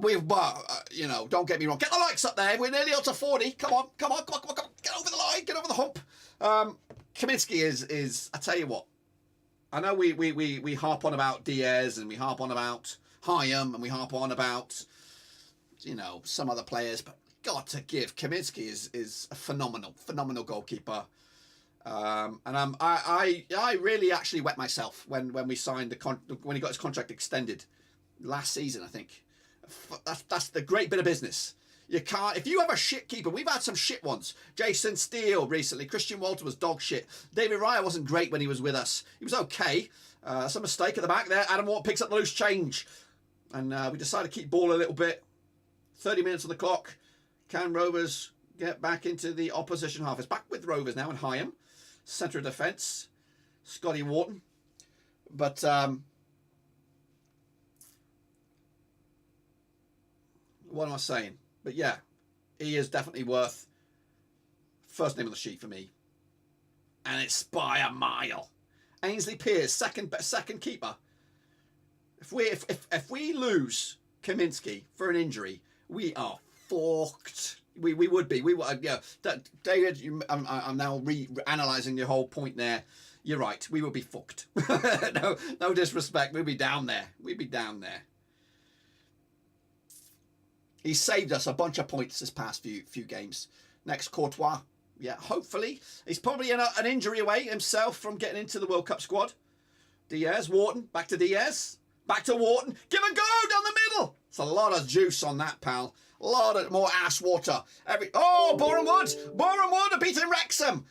You know, don't get me wrong. Get the likes up there. We're nearly up to 40. Come on. Get over the line. Get over the hump. Kaminsky is. I tell you what. I know we harp on about Diaz and we harp on about Hyam and we harp on about, you know, some other players, but got to give Kaminsky is a phenomenal goalkeeper. And I really actually wet myself when we signed when he got his contract extended last season. I think that's the great bit of business. You can't, if you have a shit keeper. We've had some shit ones. Jason Steele recently. Christian Walter was dog shit. David Raya wasn't great when he was with us. He was okay. Some mistake at the back there. Adam Wharton picks up the loose change, and we decided to keep ball a little bit. 30 minutes on the clock. Can Rovers get back into the opposition half? It's back with Rovers now and Hyam. Centre of defence. Scotty Wharton. But what am I saying? But yeah, he is definitely worth first name on the sheet for me. And it's by a mile. Ainsley Pearce, second keeper. If we lose Kaminsky for an injury, we are fucked. We would be. We would. Yeah. David, I'm now analysing your whole point there. You're right. We would be fucked. No disrespect. We'd be down there. We'd be down there. He's saved us a bunch of points this past few games. Next, Courtois. Yeah, hopefully. He's probably an injury away himself from getting into the World Cup squad. Diaz, Wharton. Back to Diaz. Back to Wharton. Give and go down the middle. It's a lot of juice on that, pal. A lot of more ash water. Boreham Wood. Boreham Wood are beating Wrexham.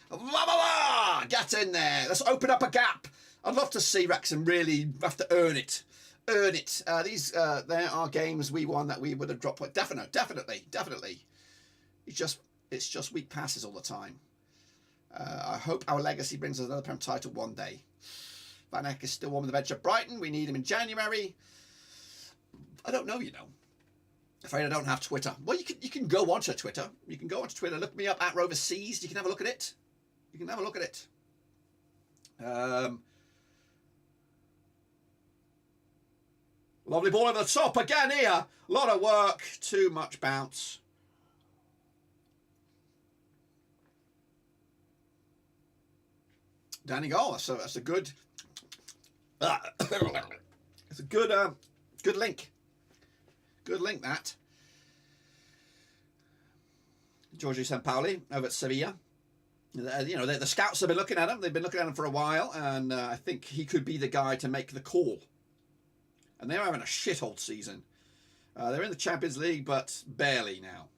Get in there. Let's open up a gap. I'd love to see Wrexham really have to earn it. There are games we won that we would have dropped. Definitely. It's just weak passes all the time. I hope our legacy brings us another Prem title one day. Van Eyck is still on the bench at Brighton. We need him in January. I don't know, you know. Afraid I don't have Twitter. Well, you can go onto Twitter. You can go onto Twitter. Look me up at Rovers Seized. You can have a look at it. Lovely ball over the top again here. A lot of work. Too much bounce. Danny goal. That's a good. It's a good link. Good link, that. Giorgio Sampaoli over at Sevilla. You know, the scouts have been looking at him. They've been looking at him for a while, and I think he could be the guy to make the call. And they're having a shithole season. They're in the Champions League, but barely now.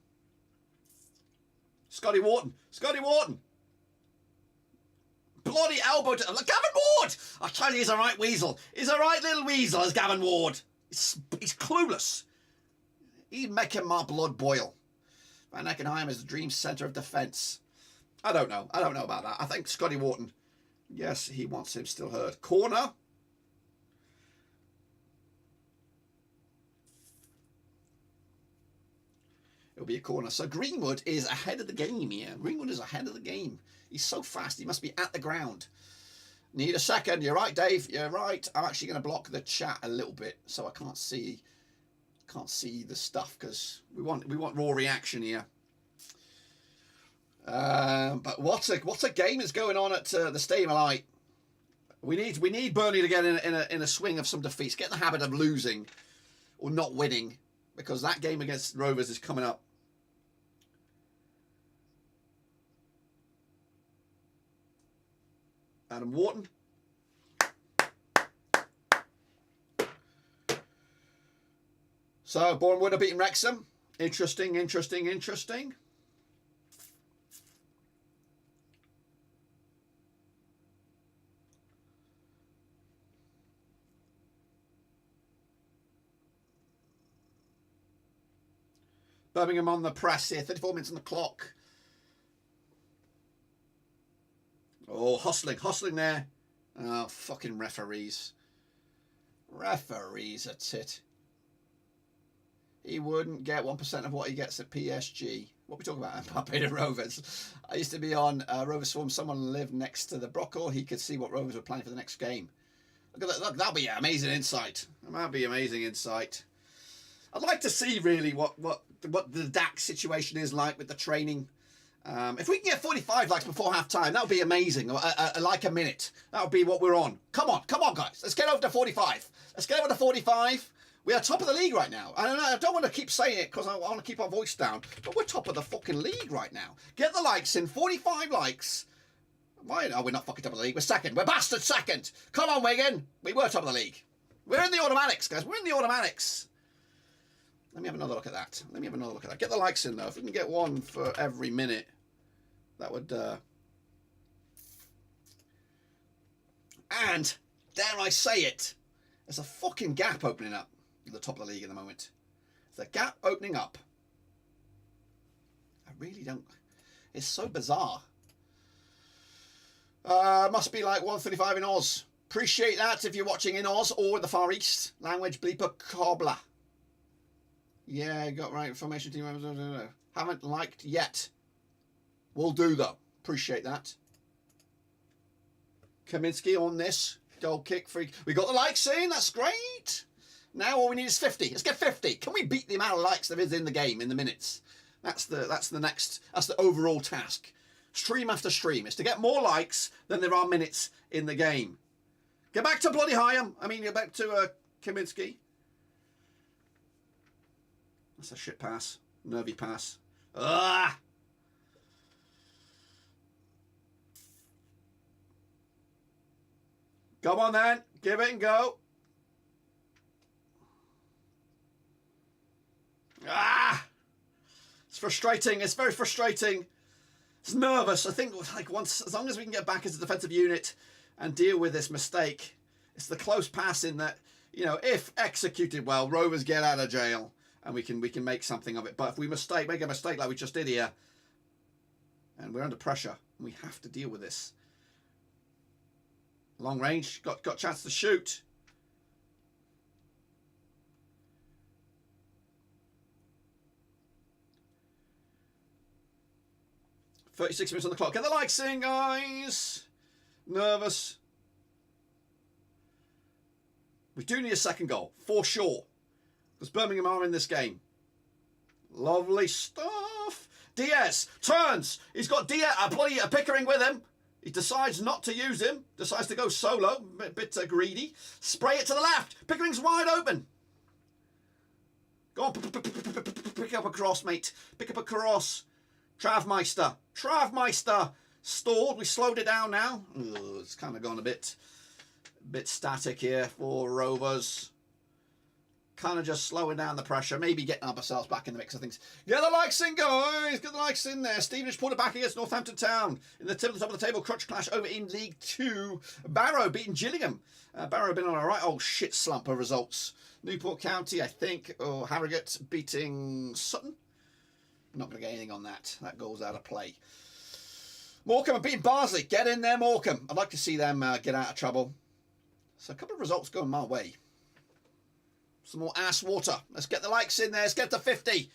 Scotty Wharton. Bloody elbow to Gavin Ward! I tell you, he's a right weasel. He's a right little weasel, is Gavin Ward. He's clueless. He's making my blood boil. Van Eckenheim is the dream centre of defence. I don't know about that. I think Scotty Wharton, yes, he wants him still hurt. Corner. It'll be a corner. So Greenwood is ahead of the game here. Greenwood is ahead of the game. He's so fast. He must be at the ground. Need a second. You're right, Dave. You're right. I'm actually going to block the chat a little bit so I can't see the stuff, because we want raw reaction here. But what a game is going on at the Stadium of Light. We need Burnley to get in a swing of some defeats. Get in the habit of losing or not winning, because that game against Rovers is coming up. Adam Wharton. So, Boreham Wood are beating Wrexham. Interesting. Birmingham on the press here. 34 minutes on the clock. Oh, hustling there. Oh, fucking referees. Referees are tit. He wouldn't get 1% of what he gets at PSG. What are we talking about? Mbappe to Rovers. I used to be on Rovers Forum. Someone lived next to the Brockle. He could see what Rovers were planning for the next game. Look at that. Look, that'll be amazing insight. That'll be amazing insight. I'd like to see really what the Dack situation is like with the training. If we can get 45 likes before half time, that would be amazing. Like a minute. That would be what we're on. Come on, guys. Let's get over to 45. Let's get over to 45. We are top of the league right now. I don't want to keep saying it because I want to keep our voice down. But we're top of the fucking league right now. Get the likes in. 45 likes. Why? No, we're not fucking top of the league. We're second. We're bastard second. Come on, Wigan. We were top of the league. We're in the automatics, guys. We're in the automatics. Let me have another look at that. Get the likes in, though. If we can get one for every minute, that would... And, dare I say it, there's a fucking gap opening up at the top of the league at the moment. There's a gap opening up. I really don't... It's so bizarre. Must be like 135 in Oz. Appreciate that if you're watching in Oz or the Far East. Language bleeper cobbler. Yeah, got right information team members. Haven't liked yet. Will do though. Appreciate that. Kaminsky on this. Goal kick free. We got the likes in. That's great. Now all we need is 50. Let's get 50. Can we beat the amount of likes there is in the game in the minutes? That's the overall task. Stream after stream is to get more likes than there are minutes in the game. Get back to bloody Hyam. I mean, get back to Kaminsky. That's a shit pass. Nervy pass. Ah! Come on then. Give it and go. Ah! It's frustrating. It's very frustrating. It's nervous. I think like as long as we can get back as a defensive unit and deal with this mistake, it's the close passing that, you know, if executed well, Rovers get out of jail. And we can make something of it. But if we make a mistake like we just did here, and we're under pressure, and we have to deal with this. Long range, got a chance to shoot. "36 minutes on the clock. Get the likes in, guys. Nervous. We do need a second goal, for sure. Because Birmingham are in this game. Lovely stuff. Diaz turns. He's got Diaz, a Pickering with him. He decides not to use him. Decides to go solo. Bit greedy. Spray it to the left. Pickering's wide open. Go on. Pick up a cross, mate. Pick up a cross. Travmeister. Stalled. We slowed it down now. Ugh, it's kind of gone a bit static here for Rovers. Kind of just slowing down the pressure, maybe getting ourselves back in the mix of things. Get the likes in, guys! Get the likes in there. Stevenage pulled it back against Northampton Town. In the top of the table, crutch clash over in League 2. Barrow beating Gillingham. Barrow been on a right old shit slump of results. Newport County, I think, or Harrogate beating Sutton. Not going to get anything on that. That goal's out of play. Morecambe beating Barnsley. Get in there, Morecambe. I'd like to see them get out of trouble. So a couple of results going my way. Some more ass water. Let's get the likes in there. Let's get to 50.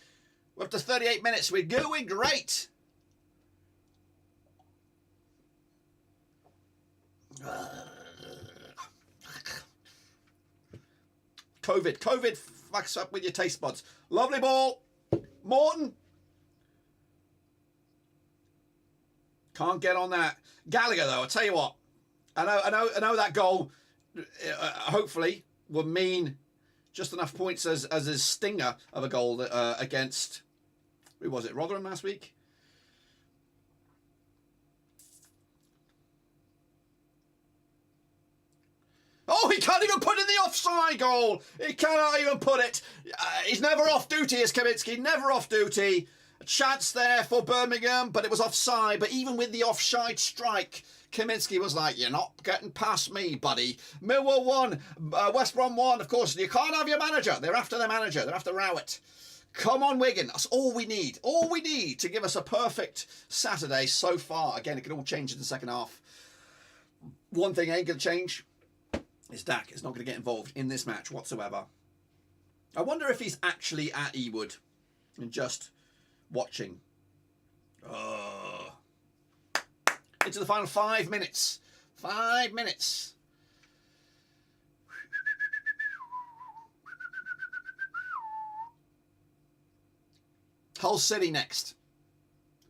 We're up to 38 minutes. We're going great. COVID fucks up with your taste buds. Lovely ball. Wharton. Can't get on that. Gallagher, though, I'll tell you what. I know that goal, hopefully, will mean just enough points as his stinger of a goal against, who was it, Rotherham last week? Oh, he can't even put in the offside goal. He cannot even put it. He's never off duty, is Kaminsky. Never off duty. A chance there for Birmingham, but it was offside. But even with the offside strike, Kaminsky was like, you're not getting past me, buddy. Millwall 1, West Brom 1. Of course, you can't have your manager. They're after their manager. They're after Rowett. Come on, Wigan. That's all we need. All we need to give us a perfect Saturday so far. Again, it could all change in the second half. One thing ain't going to change is Dack is not going to get involved in this match whatsoever. I wonder if he's actually at Ewood and just watching. Into the final 5 minutes. 5 minutes. Hull City next.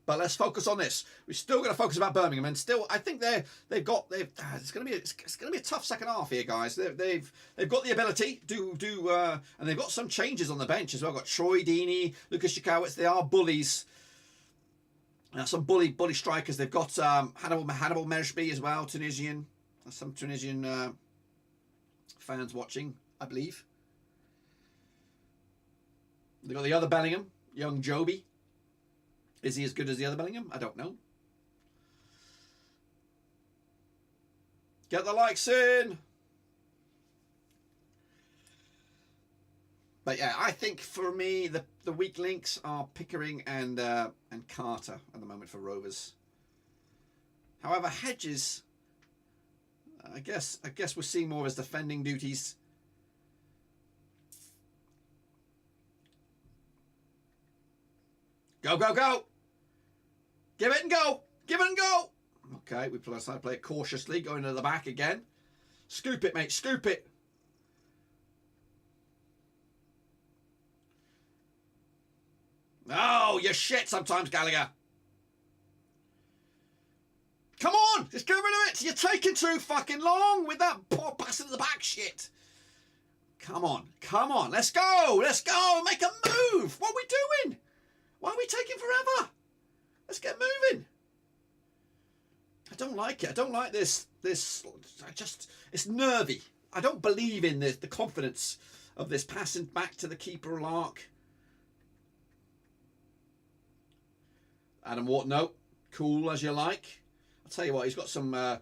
But let's focus on this. We're still going to focus about Birmingham, and still, I think it's going to be a tough second half here, guys. They've got the ability and they've got some changes on the bench as well. Got Troy Deeney, Lucas Jakowicz. They are bullies. Some bully strikers. They've got Hannibal Mejbri as well, Tunisian. Some Tunisian fans watching, I believe. They've got the other Bellingham, young Joby. Is he as good as the other Bellingham? I don't know. Get the likes in. But yeah, I think for me the weak links are Pickering and Carter at the moment for Rovers. However, Hedges, I guess we're seeing more of his defending duties. Go, go, go. Give it and go. Give it and go. Okay, we play it cautiously, going to the back again. Scoop it, mate. Scoop it. Oh, you're shit sometimes, Gallagher. Come on. Just get rid of it. You're taking too fucking long with that poor pass into the back shit. Come on. Come on. Let's go. Let's go. Make a move. What are we doing? Why are we taking forever? Let's get moving. I don't like it. I don't like this. It's nervy. I don't believe in the confidence of this passing back to the keeper Lark. Adam Wharton, no. Cool as you like. I'll tell you what, he's got some... the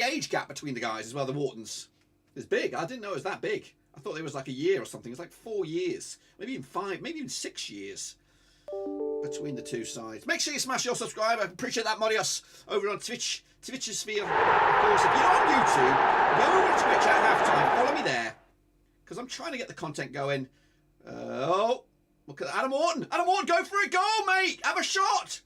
age gap between the guys as well, the Whartons, is big. I didn't know it was that big. I thought it was like a year or something. It's like 4 years. Maybe even 5, maybe even 6 years between the two sides. Make sure you smash your subscribe. I appreciate that, Marius, over on Twitch. Twitch's sphere. Of course, if you're on YouTube, go over to Twitch at halftime. Follow me there, because I'm trying to get the content going. Oh, look at Adam Wharton. Adam Wharton, go for it. Go, mate. Have a shot.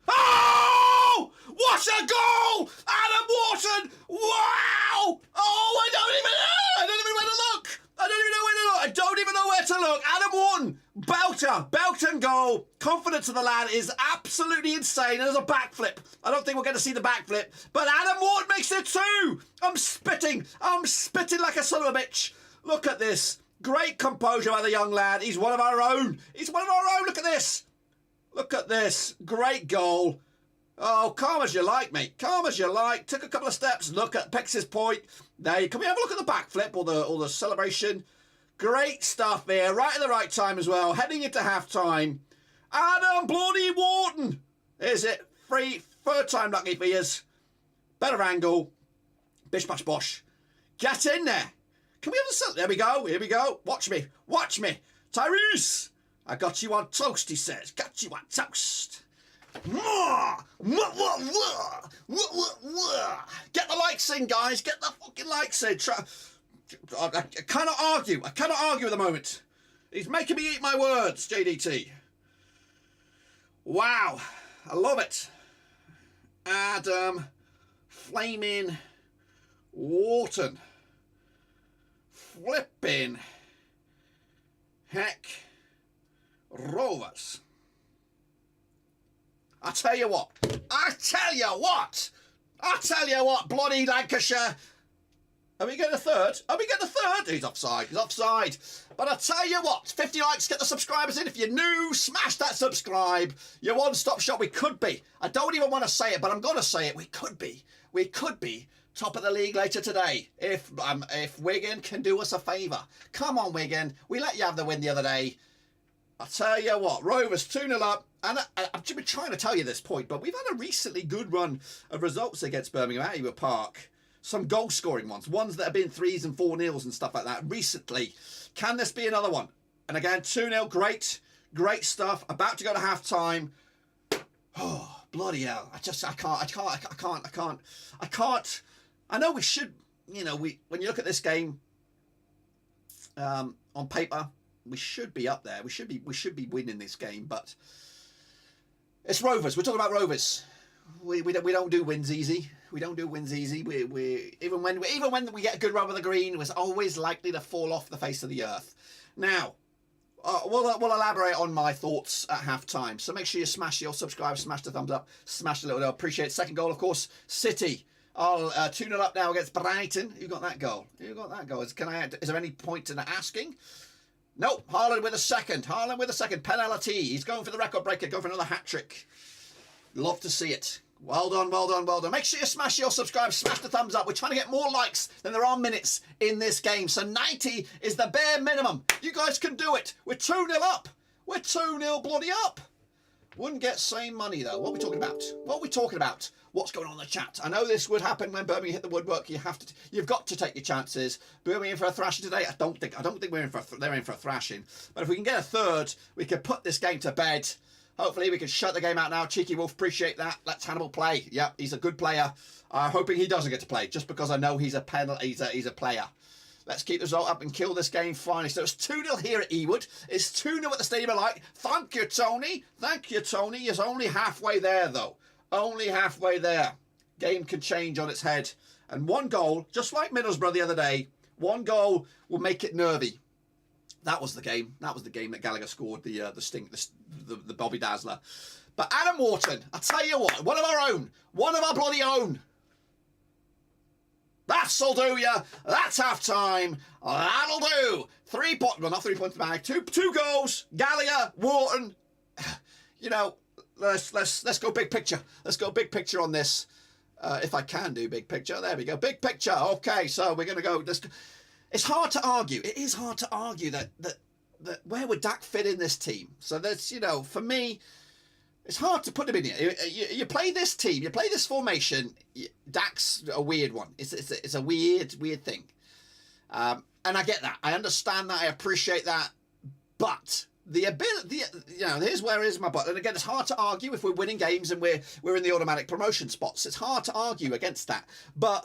Oh! What a goal! Adam Wharton! Wow! Oh, I don't even know where to look. I don't even know where to look. Adam Wharton, belter goal. Confidence of the lad is absolutely insane. There's a backflip. I don't think we're going to see the backflip, but Adam Wharton makes it 2. I'm spitting like a son of a bitch. Look at this. Great composure by the young lad. He's one of our own. Look at this. Look at this. Great goal. Oh, calm as you like, mate. Calm as you like. Took a couple of steps. Look at Pex's point. There. Can we have a look at the backflip or the celebration? Great stuff here. Right at the right time as well. Heading into half-time. Adam bloody Wharton. Is it? Third time lucky for yous. Better angle. Bish bash bosh. Get in there. Can we have a cell? There we go. Here we go. Watch me. Watch me. Tyrese. I got you on toast, he says. Got you on toast. Get the likes in, guys. Get the fucking likes in. I cannot argue. I cannot argue at the moment. He's making me eat my words, JDT. Wow. I love it. Adam Flaming Wharton. Flipping heck Rovers. I tell you what, bloody Lancashire. Are we getting a third? He's offside. But I tell you what, 50 likes, get the subscribers in. If you're new, smash that subscribe. Your one-stop shop. We could be. I don't even want to say it, but I'm going to say it. We could be top of the league later today if Wigan can do us a favour. Come on, Wigan. We let you have the win the other day. I tell you what, Rovers 2-0 up. And I've been trying to tell you this point, but we've had a recently good run of results against Birmingham at Ewood Park. Some goal-scoring ones that have been 3s and 4-0s and stuff like that recently. Can this be another one? And again, 2-0, great stuff. About to go to half-time. Oh, bloody hell. I can't. I know we should, when you look at this game on paper, we should be up there. We should be winning this game, but it's Rovers. We're talking about Rovers. We don't do wins easy. We don't do wins easy. We even when we get a good run with the green, it was always likely to fall off the face of the earth. Now, we'll elaborate on my thoughts at half time. So make sure you smash your subscribe, smash the thumbs up, smash the little bell. Appreciate it. Second goal, of course, City. 2-0 up now against Brighton. Who got that goal? Who got that goal? Is there any point in asking? Nope. Haaland with a second. Haaland with a second. Penalty. He's going for the record breaker. Going for another hat-trick. Love to see it. Well done, well done, well done. Make sure you smash your subscribe, smash the thumbs up. We're trying to get more likes than there are minutes in this game. So 90 is the bare minimum. You guys can do it. We're 2-0 up. We're 2-0 bloody up. Wouldn't get same money, though. What are we talking about? What are we talking about? What's going on in the chat? I know this would happen when Birmingham hit the woodwork. You've got to take your chances. Birmingham in for a thrashing today? I don't think they're in for a thrashing. But if we can get a third, we can put this game to bed. Hopefully we can shut the game out now. Cheeky Wolf, appreciate that. Let's Hannibal play. Yep, he's a good player. I'm hoping he doesn't get to play, just because I know he's a player. Let's keep the result up and kill this game finally. So it's 2-0 here at Ewood. It's 2-0 at the Stadium of Light. Thank you, Tony. Thank you, Tony. It's only halfway there, though. Only halfway there. Game can change on its head. And one goal, just like Middlesbrough the other day, one goal will make it nervy. That was the game. That was the game that Gallagher scored the Bobby Dazzler. But Adam Wharton, I tell you what, one of our own, one of our bloody own. That'll do ya. That's half time. That'll do. 3 points. Well, not 3 points back. Two goals. Gallagher, Wharton. You know, let's go big picture. Let's go big picture on this. If I can do big picture, there we go. Big picture. Okay, so we're gonna go. It's hard to argue. It is hard to argue that where would Dack fit in this team? So that's, you know, for me, it's hard to put him in here. You play this team, you play this formation. Dack's a weird one. It's a weird thing. And I get that. I understand that. I appreciate that. But the ability, you know, here's my but. And again, it's hard to argue if we're winning games and we're in the automatic promotion spots. It's hard to argue against that. But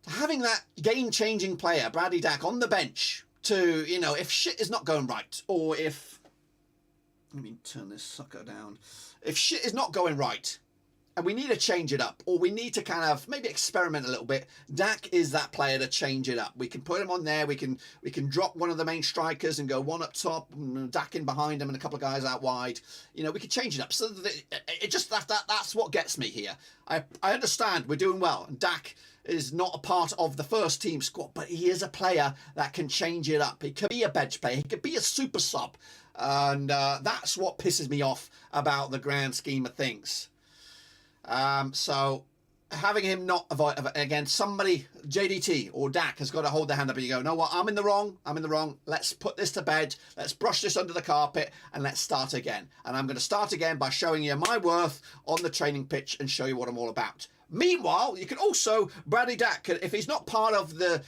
having that game-changing player, Bradley Dack, on the bench to, you know, if shit is not going right, or if... Let me turn this sucker down. If shit is not going right, and we need to change it up, or we need to kind of maybe experiment a little bit, Dack is that player to change it up. We can put him on there, we can drop one of the main strikers and go one up top, and Dack in behind him and a couple of guys out wide. You know, we can change it up. So it just that's what gets me here. I understand we're doing well, and Dack is not a part of the first team squad, but he is a player that can change it up. He could be a bench player, he could be a super sub, and that's what pisses me off about the grand scheme of things. So having him not avoid again, somebody, JDT or Dack, has got to hold their hand up and you go, no, what, I'm in the wrong. Let's put this to bed. Let's brush this under the carpet and let's start again. And I'm going to start again by showing you my worth on the training pitch and show you what I'm all about. Meanwhile, you can also, Bradley Dack, if he's not part of the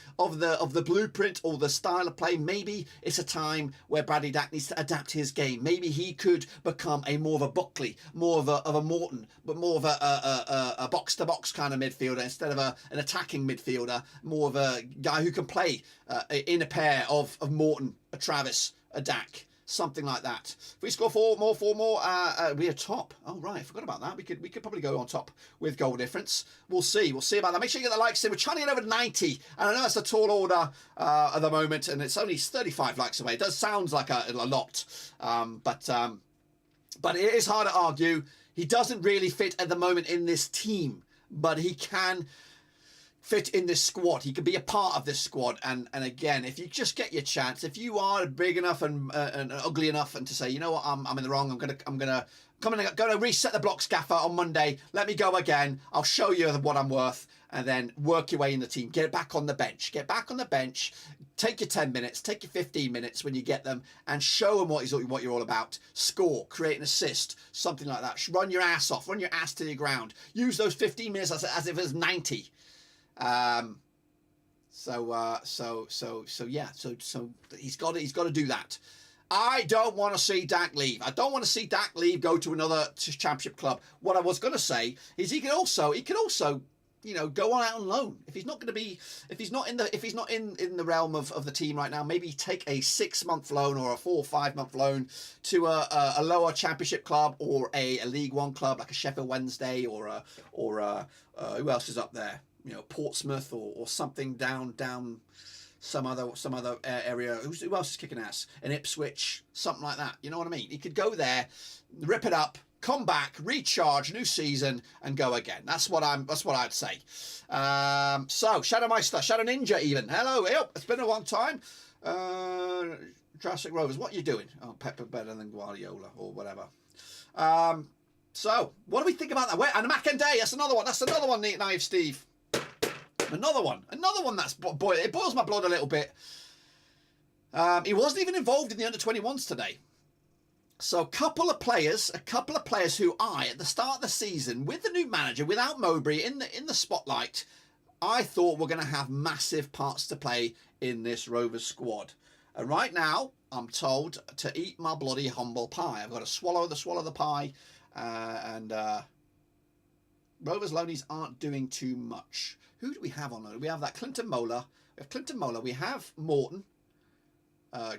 blueprint or the style of play, maybe it's a time where Bradley Dack needs to adapt his game. Maybe he could become more of a Buckley, more of a Wharton, but more of a box-to-box kind of midfielder instead of an attacking midfielder, more of a guy who can play in a pair of Morton, a Travis, a Dack. Something like that. If we score four more, we're top. Oh right, I forgot about that. We could probably go on top with goal difference. We'll see about that. Make sure you get the likes in. We're trying to get over 90, and I know that's a tall order at the moment, and it's only 35 likes away. It does sound like a lot, but it is hard to argue. He doesn't really fit at the moment in this team, but he can fit in this squad. He could be a part of this squad, and again, if you just get your chance, if you are big enough and ugly enough, and to say, you know what, I'm in the wrong, I'm gonna reset the block scaffer on Monday. Let me go again. I'll show you what I'm worth, and then work your way in the team. Get back on the bench. Get back on the bench. Take your 10 minutes. Take your 15 minutes when you get them, and show them what you're all about. Score, create an assist, something like that. Run your ass off. Run your ass to the ground. Use those 15 minutes as if it was 90. So he's got to do that. I don't want to see Dack leave. I don't want to see Dack leave, go to another championship club. What I was going to say is he could also, you know, go on out on loan. If he's not in the realm of the team right now, maybe take a 6-month loan or a 4 or 5 month loan to a lower championship club, or a League One club like a Sheffield Wednesday, or who else is up there? You know, Portsmouth or something down some other area. Who else is kicking ass? In Ipswich, something like that. You know what I mean? He could go there, rip it up, come back, recharge, new season, and go again. That's what I'd say. So Shadow Meister, Shadow Ninja, even. Hello, it's been a long time. Jurassic Rovers, what are you doing? Oh, Pepper better than Guardiola or whatever. So what do we think about that? And Mackenday, that's another one. That's another one, Naive Steve. Another one that's it boils my blood a little bit. He wasn't even involved in the under-21s today. So a couple of players who at the start of the season, with the new manager, without Mowbray in the spotlight, I thought were going to have massive parts to play in this Rovers squad. And right now, I'm told to eat my bloody humble pie. I've got to swallow the pie, and Rovers loanies aren't doing too much. Who do we have on loan? We have that Clinton Mola. We have Wharton.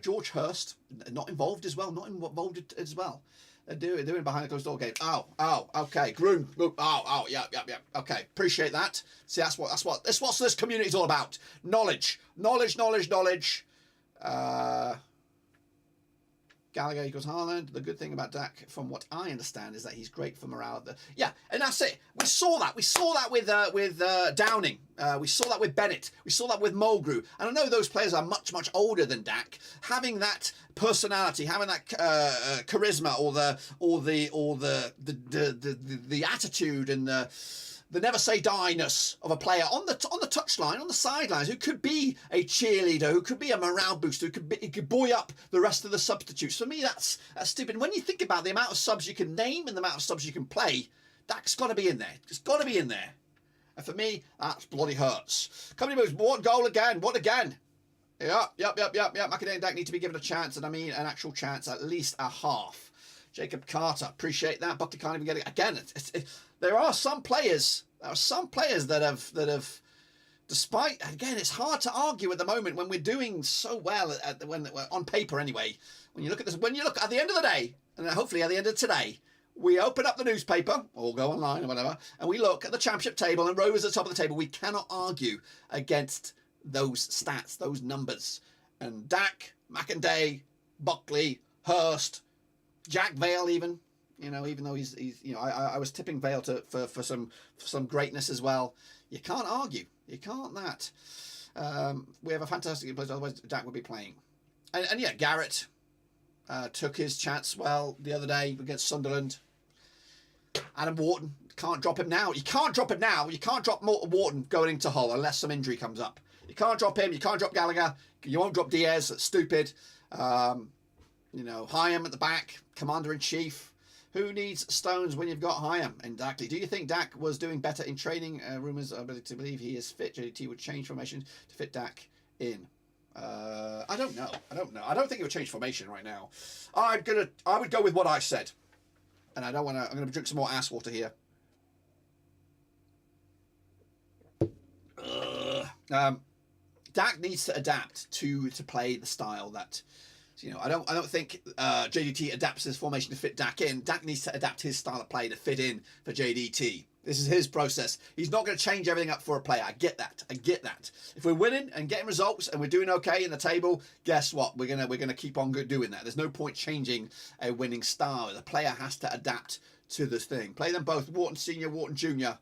George Hurst, not involved as well. They're doing behind the closed door game. Oh, okay. Groom. Yeah. Okay, appreciate that. See, that's what this community's all about. Knowledge. Gallagher equals Haaland. The good thing about Dack, from what I understand, is that he's great for morale. And that's it. We saw that. We saw that with Downing. We saw that with Bennett. We saw that with Mulgrew. And I know those players are much older than Dack. Having that personality, having that charisma, or the attitude and the never say die-ness of a player on the touchline, on the sidelines, who could be a cheerleader, who could be a morale booster, he could buoy up the rest of the substitutes. For me, that's stupid. When you think about the amount of subs you can name and the amount of subs you can play, Dack's got to be in there. It's got to be in there. And for me, that bloody hurts. Company moves. What goal again? What again? Yep. McAdee and Dack need to be given a chance, and I mean an actual chance, at least a half. Jacob Carter, appreciate that. Buckley can't even get it again. There are some players that have, despite, again, it's hard to argue at the moment when we're doing so well on paper anyway. When you look at this, when you look at the end of the day, and hopefully at the end of today, we open up the newspaper or go online or whatever, and we look at the championship table and Rovers at the top of the table. We cannot argue against those stats, those numbers. And Dack, McInday, Buckley, Hurst, Jack Vale, even though he's I was tipping Vale for some greatness as well. You can't argue. You can't that. We have a fantastic place. Otherwise, Dack would be playing. And yeah, Garrett took his chance well the other day against Sunderland. Adam Wharton, can't drop him now. You can't drop him now. You can't drop Wharton going into Hull unless some injury comes up. You can't drop him. You can't drop Gallagher. You won't drop Diaz. That's stupid. Hyam at the back, commander-in-chief. Who needs Stones when you've got Hyam? Exactly. Do you think Dack was doing better in training? Rumours are to believe he is fit. JDT would change formation to fit Dack in. I don't know. I don't think he would change formation right now. I would go with what I said. And I'm going to drink some more ass water here. Dack needs to adapt to play the style that, I don't think JDT adapts his formation to fit Dack in. Dack needs to adapt his style of play to fit in for JDT. This is his process. He's not going to change everything up for a player. I get that. If we're winning and getting results and we're doing okay in the table, guess what? We're gonna keep on doing that. There's no point changing a winning style. The player has to adapt to this thing. Play them both. Wharton Senior, Wharton Junior.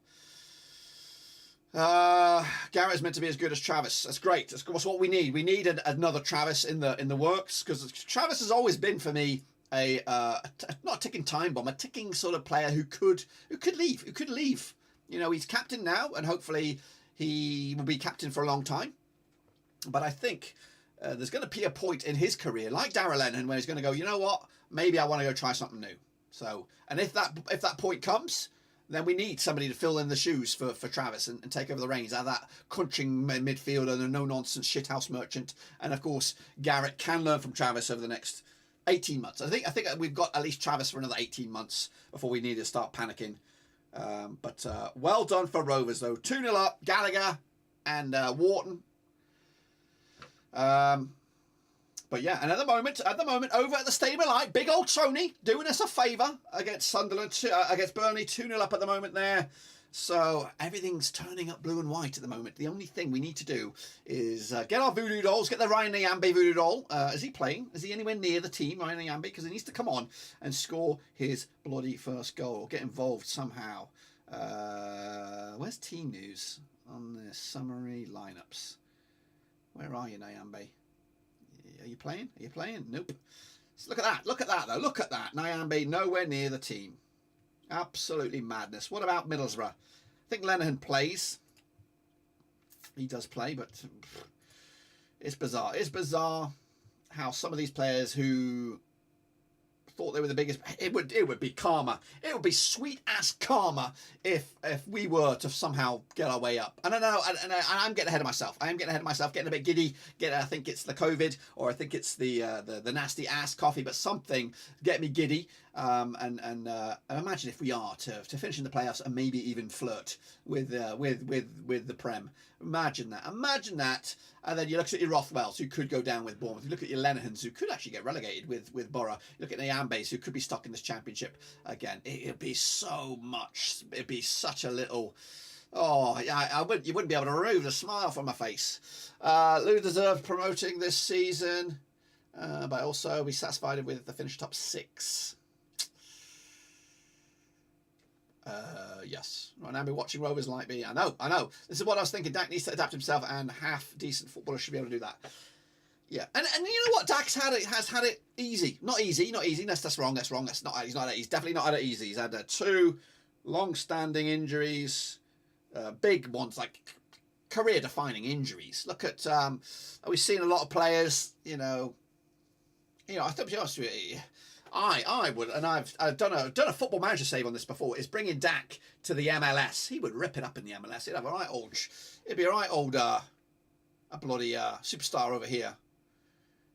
Garrett is meant to be as good as Travis. That's great. That's what we need. We need another Travis in the works, because Travis has always been for me not a ticking time bomb, a ticking sort of player who could leave. He's captain now, and hopefully he will be captain for a long time. But I think there's going to be a point in his career, like Darrell Lennon, where he's going to go, you know what? Maybe I want to go try something new. So, and if that point comes, then we need somebody to fill in the shoes for Travis and take over the reins. Out of that crunching midfielder and a no-nonsense shithouse merchant. And, of course, Garrett can learn from Travis over the next 18 months. I think we've got at least Travis for another 18 months before we need to start panicking. But well done for Rovers, though. 2-0 up, Gallagher and Wharton. But yeah, and at the moment, over at the Stadium of Light, big old Tony doing us a favour against Sunderland, against Burnley, 2-0 up at the moment there. So everything's turning up blue and white at the moment. The only thing we need to do is get our voodoo dolls, get the Ryan Nyambe voodoo doll. Is he playing? Is he anywhere near the team, Ryan Nyambe? Because he needs to come on and score his bloody first goal. Get involved somehow. Where's team news on the summary lineups? Where are you, Nyambe? Are you playing? Are you playing? Nope. So look at that. Look at that, though. Look at that. Nyambe nowhere near the team. Absolutely madness. What about Middlesbrough? I think Lenihan plays. He does play, but it's bizarre. It's bizarre how some of these players who thought they were the biggest, it would be karma. It would be sweet ass karma if we were to somehow get our way up. And I know, and I'm getting ahead of myself. I am getting ahead of myself, getting a bit giddy. I think it's the COVID, or I think it's the nasty ass coffee, but something get me giddy. And imagine if we are to finish in the playoffs and maybe even flirt with the Prem. Imagine that. And then you look at your Rothwells, who could go down with Bournemouth. You look at your Lenihans, who could actually get relegated with Borough. You look at the Ambes, who could be stuck in this championship again. It'd be so much. It'd be such a little. Oh, yeah, you wouldn't be able to remove the smile from my face. Lou deserved promoting this season, but also be satisfied with the finish top 6. Yes. Right now, be watching Rovers like me. I know. This is what I was thinking. Dack needs to adapt himself, and half decent footballers should be able to do that. Yeah, and you know what? Dack's has had it easy. Not easy. That's wrong. He's not. He's definitely not had it easy. He's had 2 long-standing injuries, big ones, like career-defining injuries. Look at we've seen a lot of players. I think, to be honest with you, I would, and I've done a Football Manager save on this before, is bringing Dack to the MLS. He would rip it up in the MLS. It'd be a right old a bloody superstar over here.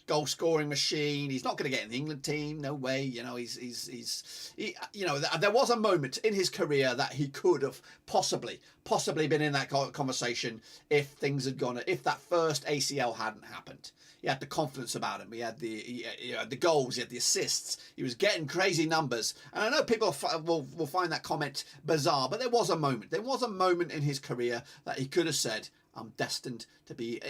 Goal scoring machine. He's not going to get in the England team. No way. There was a moment in his career that he could have possibly been in that conversation if if that first ACL hadn't happened. He had the confidence about him. He had the goals. He had the assists. He was getting crazy numbers. And I know people will find that comment bizarre, but there was a moment. There was a moment in his career that he could have said, I'm destined to be,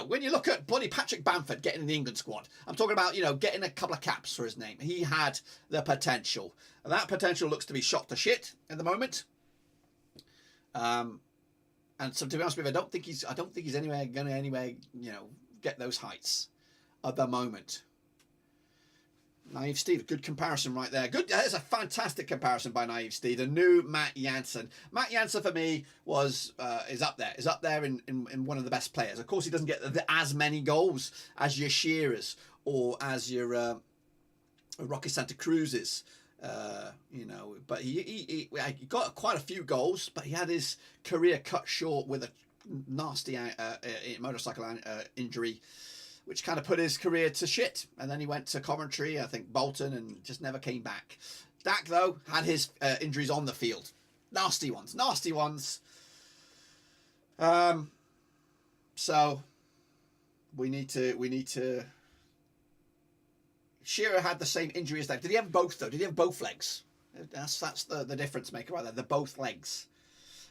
when you look at bloody Patrick Bamford getting in the England squad, I'm talking about, getting a couple of caps for his name. He had the potential. And that potential looks to be shot to shit at the moment. And so, to be honest with you, I don't think he's going to anywhere, get those heights at the moment. Naive Steve, good comparison right there. Good, that's a fantastic comparison by Naive Steve. The new Matt Jansen. Matt Jansen for me is up there in one of the best players. Of course, he doesn't get as many goals as your Shearers or as your Rocky Santa Cruzes. But he got quite a few goals, but he had his career cut short with a nasty motorcycle injury, which kind of put his career to shit. And then he went to Coventry, I think Bolton, and just never came back. Dack, though, had his injuries on the field. Nasty ones. So we need to. Shearer had the same injury as Dack. Did he have both, though? Did he have both legs? That's the difference maker right there. The both legs.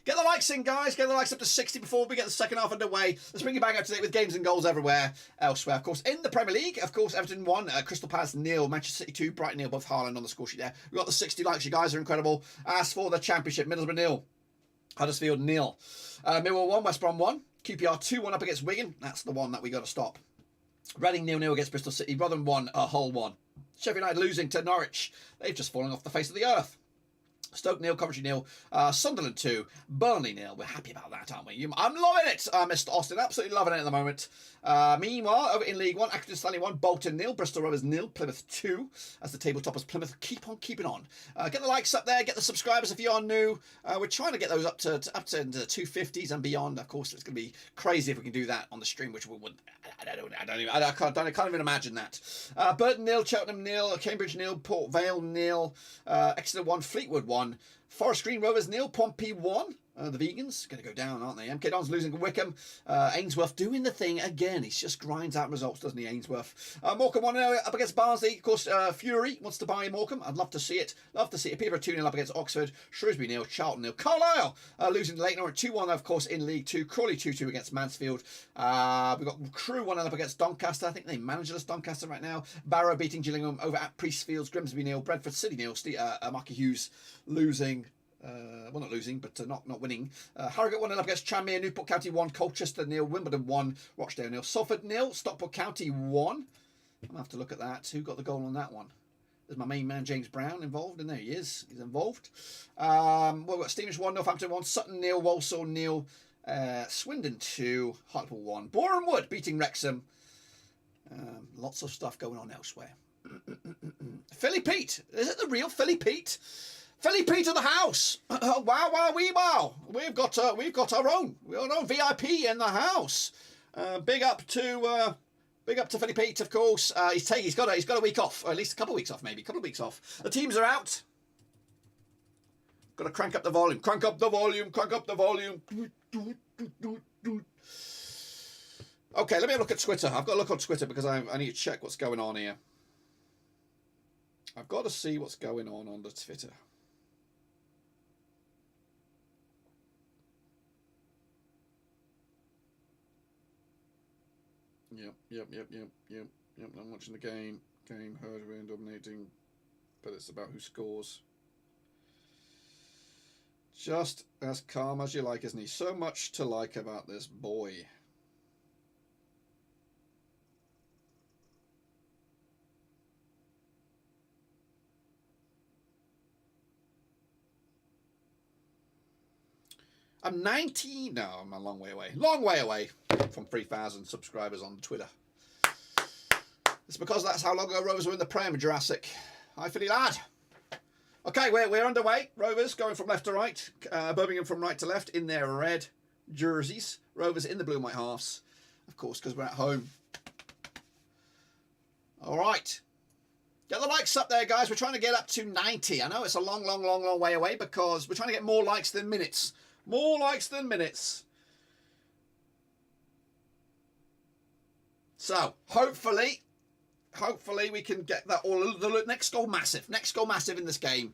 Get the likes in, guys. Get the likes up to 60 before we get the second half underway. Let's bring you back up to date with games and goals everywhere elsewhere. Of course, in the Premier League, Everton 1, Crystal Palace 0, Manchester City 2, Brighton 0, both Haaland on the score sheet there. We've got the 60 likes. You guys are incredible. As for the Championship, Middlesbrough 0, Huddersfield 0. Millwall 1, West Brom 1, QPR 2-1 up against Wigan. That's the one that we got to stop. Reading 0-0 against Bristol City. Rotherham 1, Hull 1. Sheffield United losing to Norwich. They've just fallen off the face of the earth. Stoke 0, Coventry 0, Sunderland 2, Burnley 0. We're happy about that, aren't we? I'm loving it, Mr. Austin. Absolutely loving it at the moment. Meanwhile, over in League 1, Accrington Stanley 1, Bolton 0, Bristol Rovers 0, Plymouth 2. As the table toppers, Plymouth keep on keeping on. Get the likes up there. Get the subscribers if you are new. We're trying to get those up to the 250s and beyond. Of course, it's going to be crazy if we can do that on the stream, which we wouldn't. I can't even imagine that. Burton 0, Cheltenham 0, Cambridge 0, Port Vale 0, Exeter 1, Fleetwood 1, Forest Green Rovers 0, Pompey 1. The Vegans going to go down, aren't they? MK Dons losing to Wickham. Ainsworth doing the thing again. He just grinds out results, doesn't he, Ainsworth? Morecambe 1-0 up against Barnsley. Of course, Fury wants to buy Morecambe. I'd love to see it. Love to see it. Peterborough 2-0 up against Oxford. Shrewsbury 0, Charlton 0. Carlisle losing to Leighton Orient 2-1, of course, in League 2. Crawley 2-2 against Mansfield. We've got Crewe 1-0 up against Doncaster. I think they managerless Doncaster right now. Barrow beating Gillingham over at Priestfields. Grimsby 0. Brentford City 0. Marky Hughes losing. Well, not losing, but not winning. Harrogate 1-0 up against Tranmere. Newport County 1, Colchester 0, Wimbledon 1, Rochdale 0, Salford 0, Stockport County 1. I'm going to have to look at that. Who got the goal on that one? There's my main man, James Brown, involved, and there he is. He's involved. Well, we've got Stevenage 1, Northampton 1, Sutton 0, Walsall 0, Swindon 2, Hartlepool 1. Boreham Wood beating Wrexham. Lots of stuff going on elsewhere. Philly Pete. Is it the real Philly Pete? Philly Pete of the house. Wow. We've got our own VIP in the house. Big up to Philly Pete, of course. He's got a week off, or at least a couple of weeks off, maybe a couple of weeks off. The teams are out. Got to crank up the volume. Crank up the volume. Okay, let me have a look at Twitter. I've got to look on Twitter because I need to check what's going on here. I've got to see what's going on the Twitter. Yep. I'm watching the game. Heard we're dominating, but it's about who scores. Just as calm as you like, isn't he? So much to like about this boy. I'm 19. No, I'm a long way away. Long way away from 3,000 subscribers on Twitter. It's because that's how long ago Rovers were in the Prem, Jurassic. Hi, Philly lad. Okay, we're underway. Rovers going from left to right. Birmingham from right to left in their red jerseys. Rovers in the blue and white halves. Of course, because we're at home. All right. Get the likes up there, guys. We're trying to get up to 90. I know it's a long way away because we're trying to get more likes than minutes. More likes than minutes. So, hopefully we can get that all. The next goal massive. Next goal massive in this game.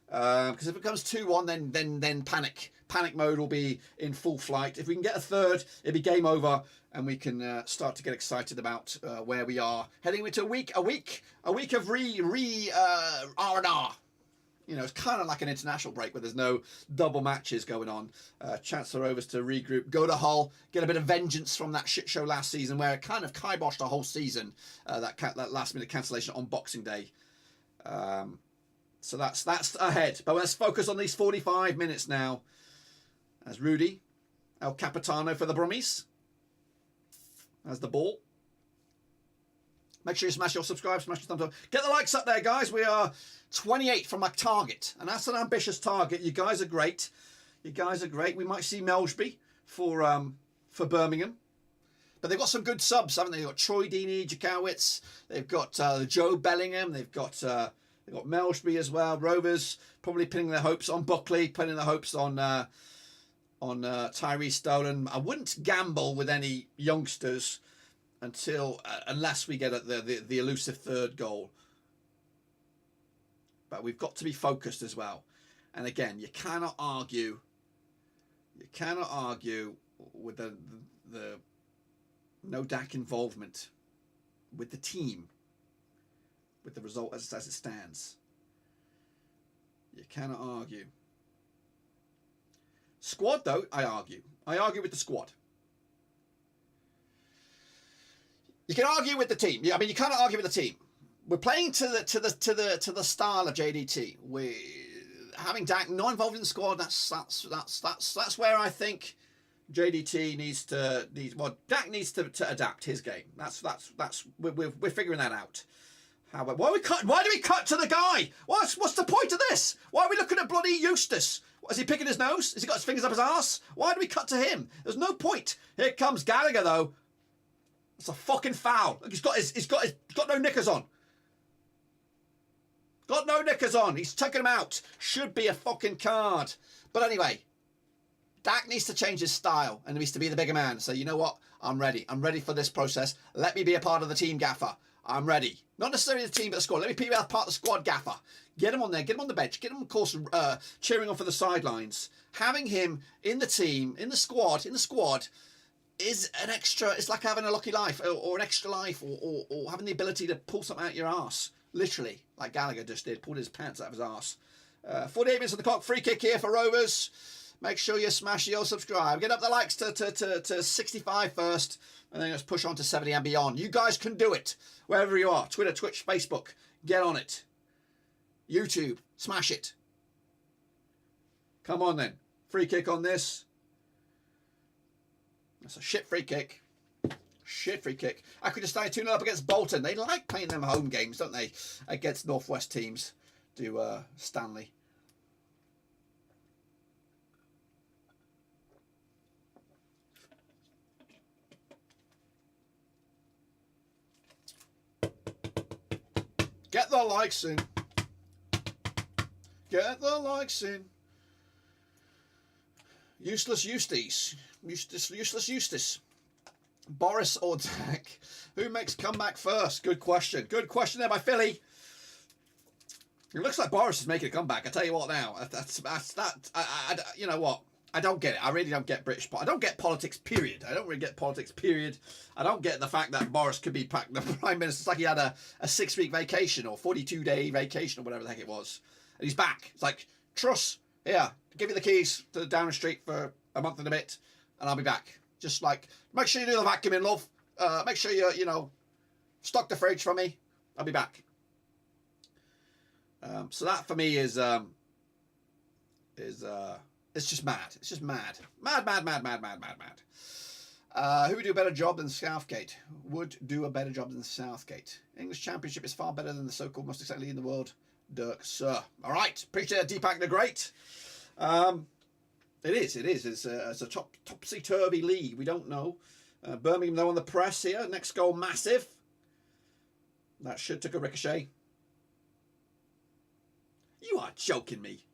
Because if it becomes 2-1, then panic mode will be in full flight. If we can get a third, it'll be game over, and we can start to get excited about where we are heading into a week of R&R. You know, it's kind of like an international break where there's no double matches going on. Chance for Rovers to regroup, go to Hull, get a bit of vengeance from that shit show last season where it kind of kiboshed the whole season. That last minute cancellation on Boxing Day. So that's ahead. But let's focus on these 45 minutes now. As Rudy, El Capitano for the Brummies. As the ball. Make sure you smash your subscribe, smash your thumbs up. Get the likes up there, guys. We are 28 from my target. And that's an ambitious target. You guys are great. We might see Melsby for Birmingham. But they've got some good subs, haven't they? They've got Troy Deeney, Jakowitz. They've got Joe Bellingham. They've got Melsby as well. Rovers probably pinning their hopes on Buckley, pinning their hopes on Tyree Stolen. I wouldn't gamble with any youngsters unless we get the elusive third goal. But we've got to be focused as well. And again, you cannot argue with the no Dack involvement with the team, with the result as it stands. You cannot argue. Squad, though, I argue with the squad. You can argue with the team. Yeah, I mean, you cannot argue with the team. We're playing to the style of JDT. We having Dack not involved in the squad. That's where I think JDT needs to Dack needs to adapt his game. We're figuring that out. However, why do we cut to the guy? What's the point of this? Why are we looking at bloody Eustace? Is he picking his nose? Has he got his fingers up his arse? Why do we cut to him? There's no point. Here comes Gallagher though. It's a fucking foul. Look, he's got no knickers on. Got no knickers on. He's taken him out. Should be a fucking card. But anyway, Dack needs to change his style and needs to be the bigger man. So you know what? I'm ready. I'm ready for this process. Let me be a part of the team, Gaffer. I'm ready. Not necessarily the team, but the squad. Let me be a part of the squad, Gaffer. Get him on there. Get him on the bench. Get him, of course, cheering on for the sidelines. Having him in the team, in the squad, is an extra. It's like having a lucky life or an extra life or having the ability to pull something out your arse. Literally, like Gallagher just did. Pulled his pants out of his arse. 48 minutes on the clock. Free kick here for Rovers. Make sure you smash your subscribe. Get up the likes to 65 first. And then let's push on to 70 and beyond. You guys can do it. Wherever you are. Twitter, Twitch, Facebook. Get on it. YouTube. Smash it. Come on then. Free kick on this. That's a shit free kick. Shit free kick. I could just stay 2-0 up against Bolton. They like playing them home games, don't they? Against Northwest teams. Do Stanley. Get the likes in. Get the likes in. Useless Eustace. Useless Eustace. Boris or Dack? Who makes comeback first? Good question. Good question there by Philly. It looks like Boris is making a comeback. I tell you what now. You know what? I don't get it. I really don't get British. I don't get politics, period. I don't really get politics, period. I don't get the fact that Boris could be the Prime Minister. It's like he had a 6-week vacation or 42-day vacation or whatever the heck it was. And he's back. It's like, Truss, here, give you the keys to the Downing Street for a month and a bit, and I'll be back. Just like, make sure you do the vacuuming, love. Make sure you know, stock the fridge for me. I'll be back. So that for me is it's just mad. It's just mad. Mad. Who would do a better job than Southgate? Would do a better job than Southgate. English Championship is far better than the so-called most exciting league in the world. Dirk, sir. All right. Appreciate that, Deepak the Great. It is. It's a topsy-turvy league. We don't know. Birmingham, though, on the press here. Next goal, massive. That should took a ricochet. You are joking me.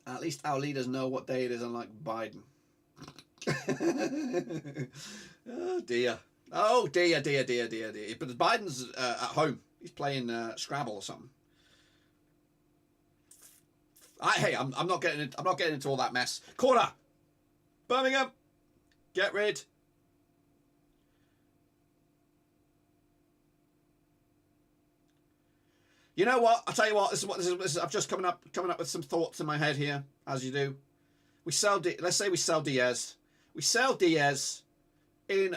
At least our leaders know what day it is, unlike Biden. Oh, dear. Oh, dear. But Biden's at home. He's playing Scrabble or something. Hey, I'm not getting into all that mess. Corner. Birmingham. Get rid. You know what? I'll tell you what. This is. I'm just coming up with some thoughts in my head here, as you do. Let's say we sell Diaz. We sell Diaz in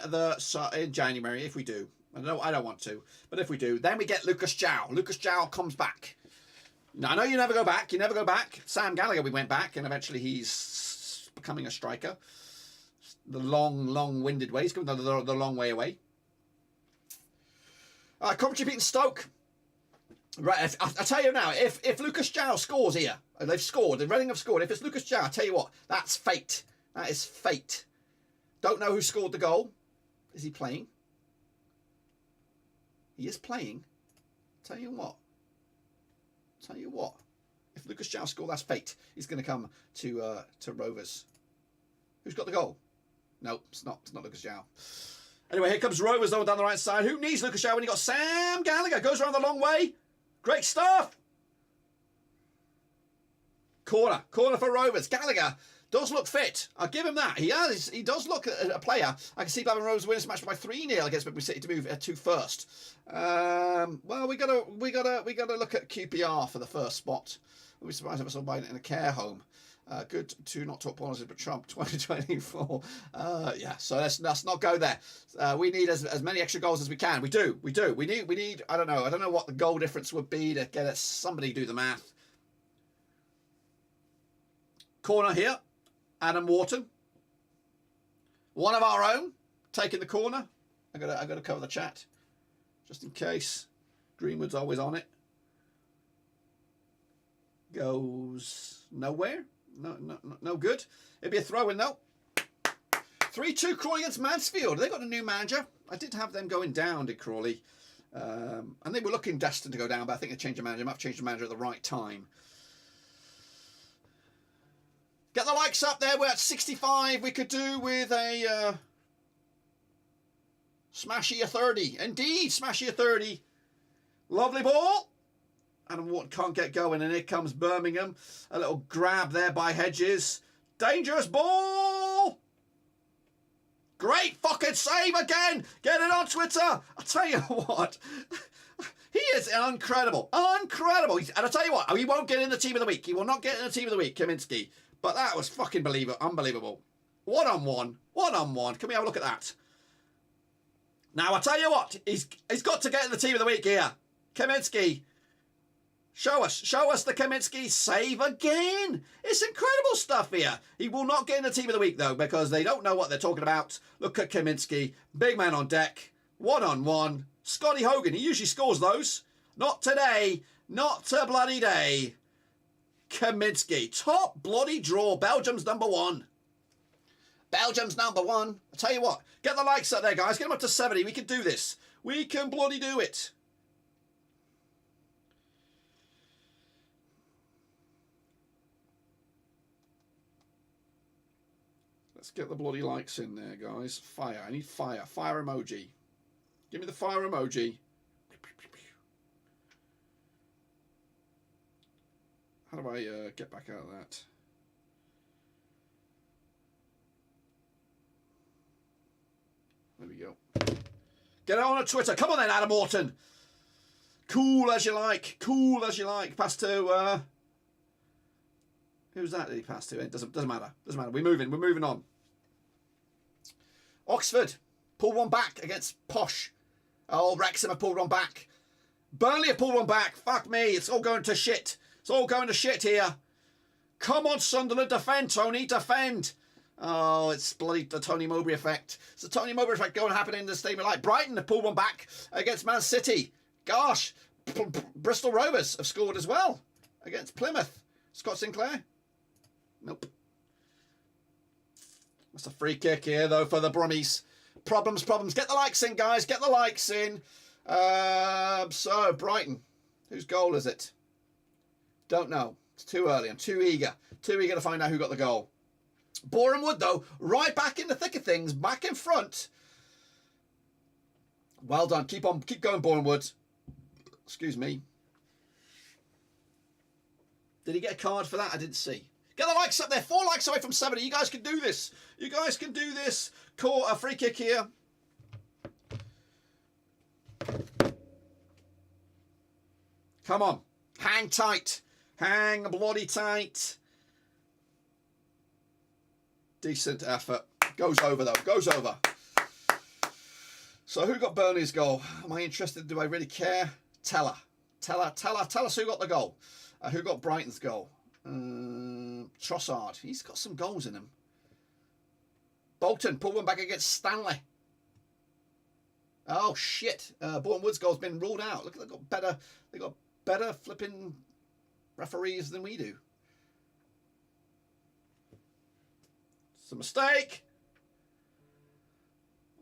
January if we do. I don't want to, but if we do, then we get Lucas João. Lucas João comes back. Now, I know you never go back. You never go back. Sam Gallagher, we went back, and eventually he's becoming a striker. The long-winded way. He's going the long way away. Coventry beating Stoke. Right, I tell you now, if Lucas João scores here, and they've scored, and Reading have scored, if it's Lucas João, I tell you what, that's fate. That is fate. Don't know who scored the goal. Is he playing? He is playing. Tell you what. If Lucas João scored, that's fate. He's going to come to Rovers. Who's got the goal? No, it's not Lucas João. Anyway, here comes Rovers though down the right side. Who needs Lucas João when you got Sam Gallagher? Goes around the long way. Great stuff. Corner for Rovers. Gallagher does look fit. I'll give him that. He does look a player. I can see Blackburn Rovers win this match by 3-0 against Birmingham City to move to first. Well, we gotta look at QPR for the first spot. I'll be surprised if I saw Biden in a care home. Good to not talk politics, but Trump 2024. Yeah, so let's not go there. We need as many extra goals as we can. We do. We need. I don't know what the goal difference would be to get it. Somebody do the math. Corner here. Adam Wharton. One of our own taking the corner. I gotta cover the chat just in case. Greenwood's always on it. Goes nowhere. No good. It'd be a throw in though. 3-2 Crawley against Mansfield. They got a new manager. I did have them going down, did Crawley. And they were looking destined to go down, but I think they changed the manager. They might have changed the manager at the right time. Get the likes up there. We're at 65. We could do with a smashy a 30. Indeed, smashy a 30. Lovely ball. And Wharton can't get going. And here comes Birmingham. A little grab there by Hedges. Dangerous ball. Great fucking save again. Get it on Twitter. I'll tell you what. He is incredible. Incredible. And I'll tell you what. He won't get in the team of the week. He will not get in the team of the week, Kaminski. But that was fucking unbelievable. One-on-one. One-on-one. Can we have a look at that? Now, I'll tell you what. He's got to get in the team of the week here. Kaminski. Show us the Kaminski save again. It's incredible stuff here. He will not get in the team of the week, though, because they don't know what they're talking about. Look at Kaminski. Big man on deck. One-on-one. Scotty Hogan. He usually scores those. Not today. Not to bloody day. Kaminski. Top bloody draw. Belgium's number one. Belgium's number one. I'll tell you what. Get the likes up there, guys. Get them up to 70. We can do this. We can bloody do it. Let's get the bloody likes in there, guys. Fire. I need fire. Fire emoji. Give me the fire emoji. How do I get back out of that? There we go. Get it on a Twitter. Come on then, Adam Wharton. Cool as you like. Cool as you like. Pass to... who's that he passed to? It doesn't matter. Doesn't matter. We're moving. We're moving on. Oxford pulled one back against Posh. Oh, Wrexham have pulled one back. Burnley have pulled one back. Fuck me. It's all going to shit. It's all going to shit here. Come on, Sunderland. Defend, Tony. Defend. Oh, it's bloody the Tony Mowbray effect. It's the Tony Mowbray effect going to happen in the stadium. Like Brighton have pulled one back against Man City. Gosh. Bristol Rovers have scored as well against Plymouth. Scott Sinclair. Nope. That's a free kick here, though, for the Brummies. Problems. Get the likes in, guys. Get the likes in. So, Brighton. Whose goal is it? Don't know. It's too early. I'm too eager. Too eager to find out who got the goal. Boreham Wood, though, right back in the thick of things. Back in front. Well done. Keep going, Boreham Wood. Excuse me. Did he get a card for that? I didn't see. Get the likes up there. 4 likes away from 70. You guys can do this. You guys can do this. Caught a free kick here. Come on. Hang tight. Hang bloody tight. Decent effort. Goes over, though. Goes over. So who got Burnley's goal? Am I interested? Do I really care? Tell us who got the goal. Who got Brighton's goal? Trossard. He's got some goals in him. Bolton pulled one back against Stanley. Oh shit! Boreham Wood's goal's been ruled out. Look, they got better flipping referees than we do. It's a mistake.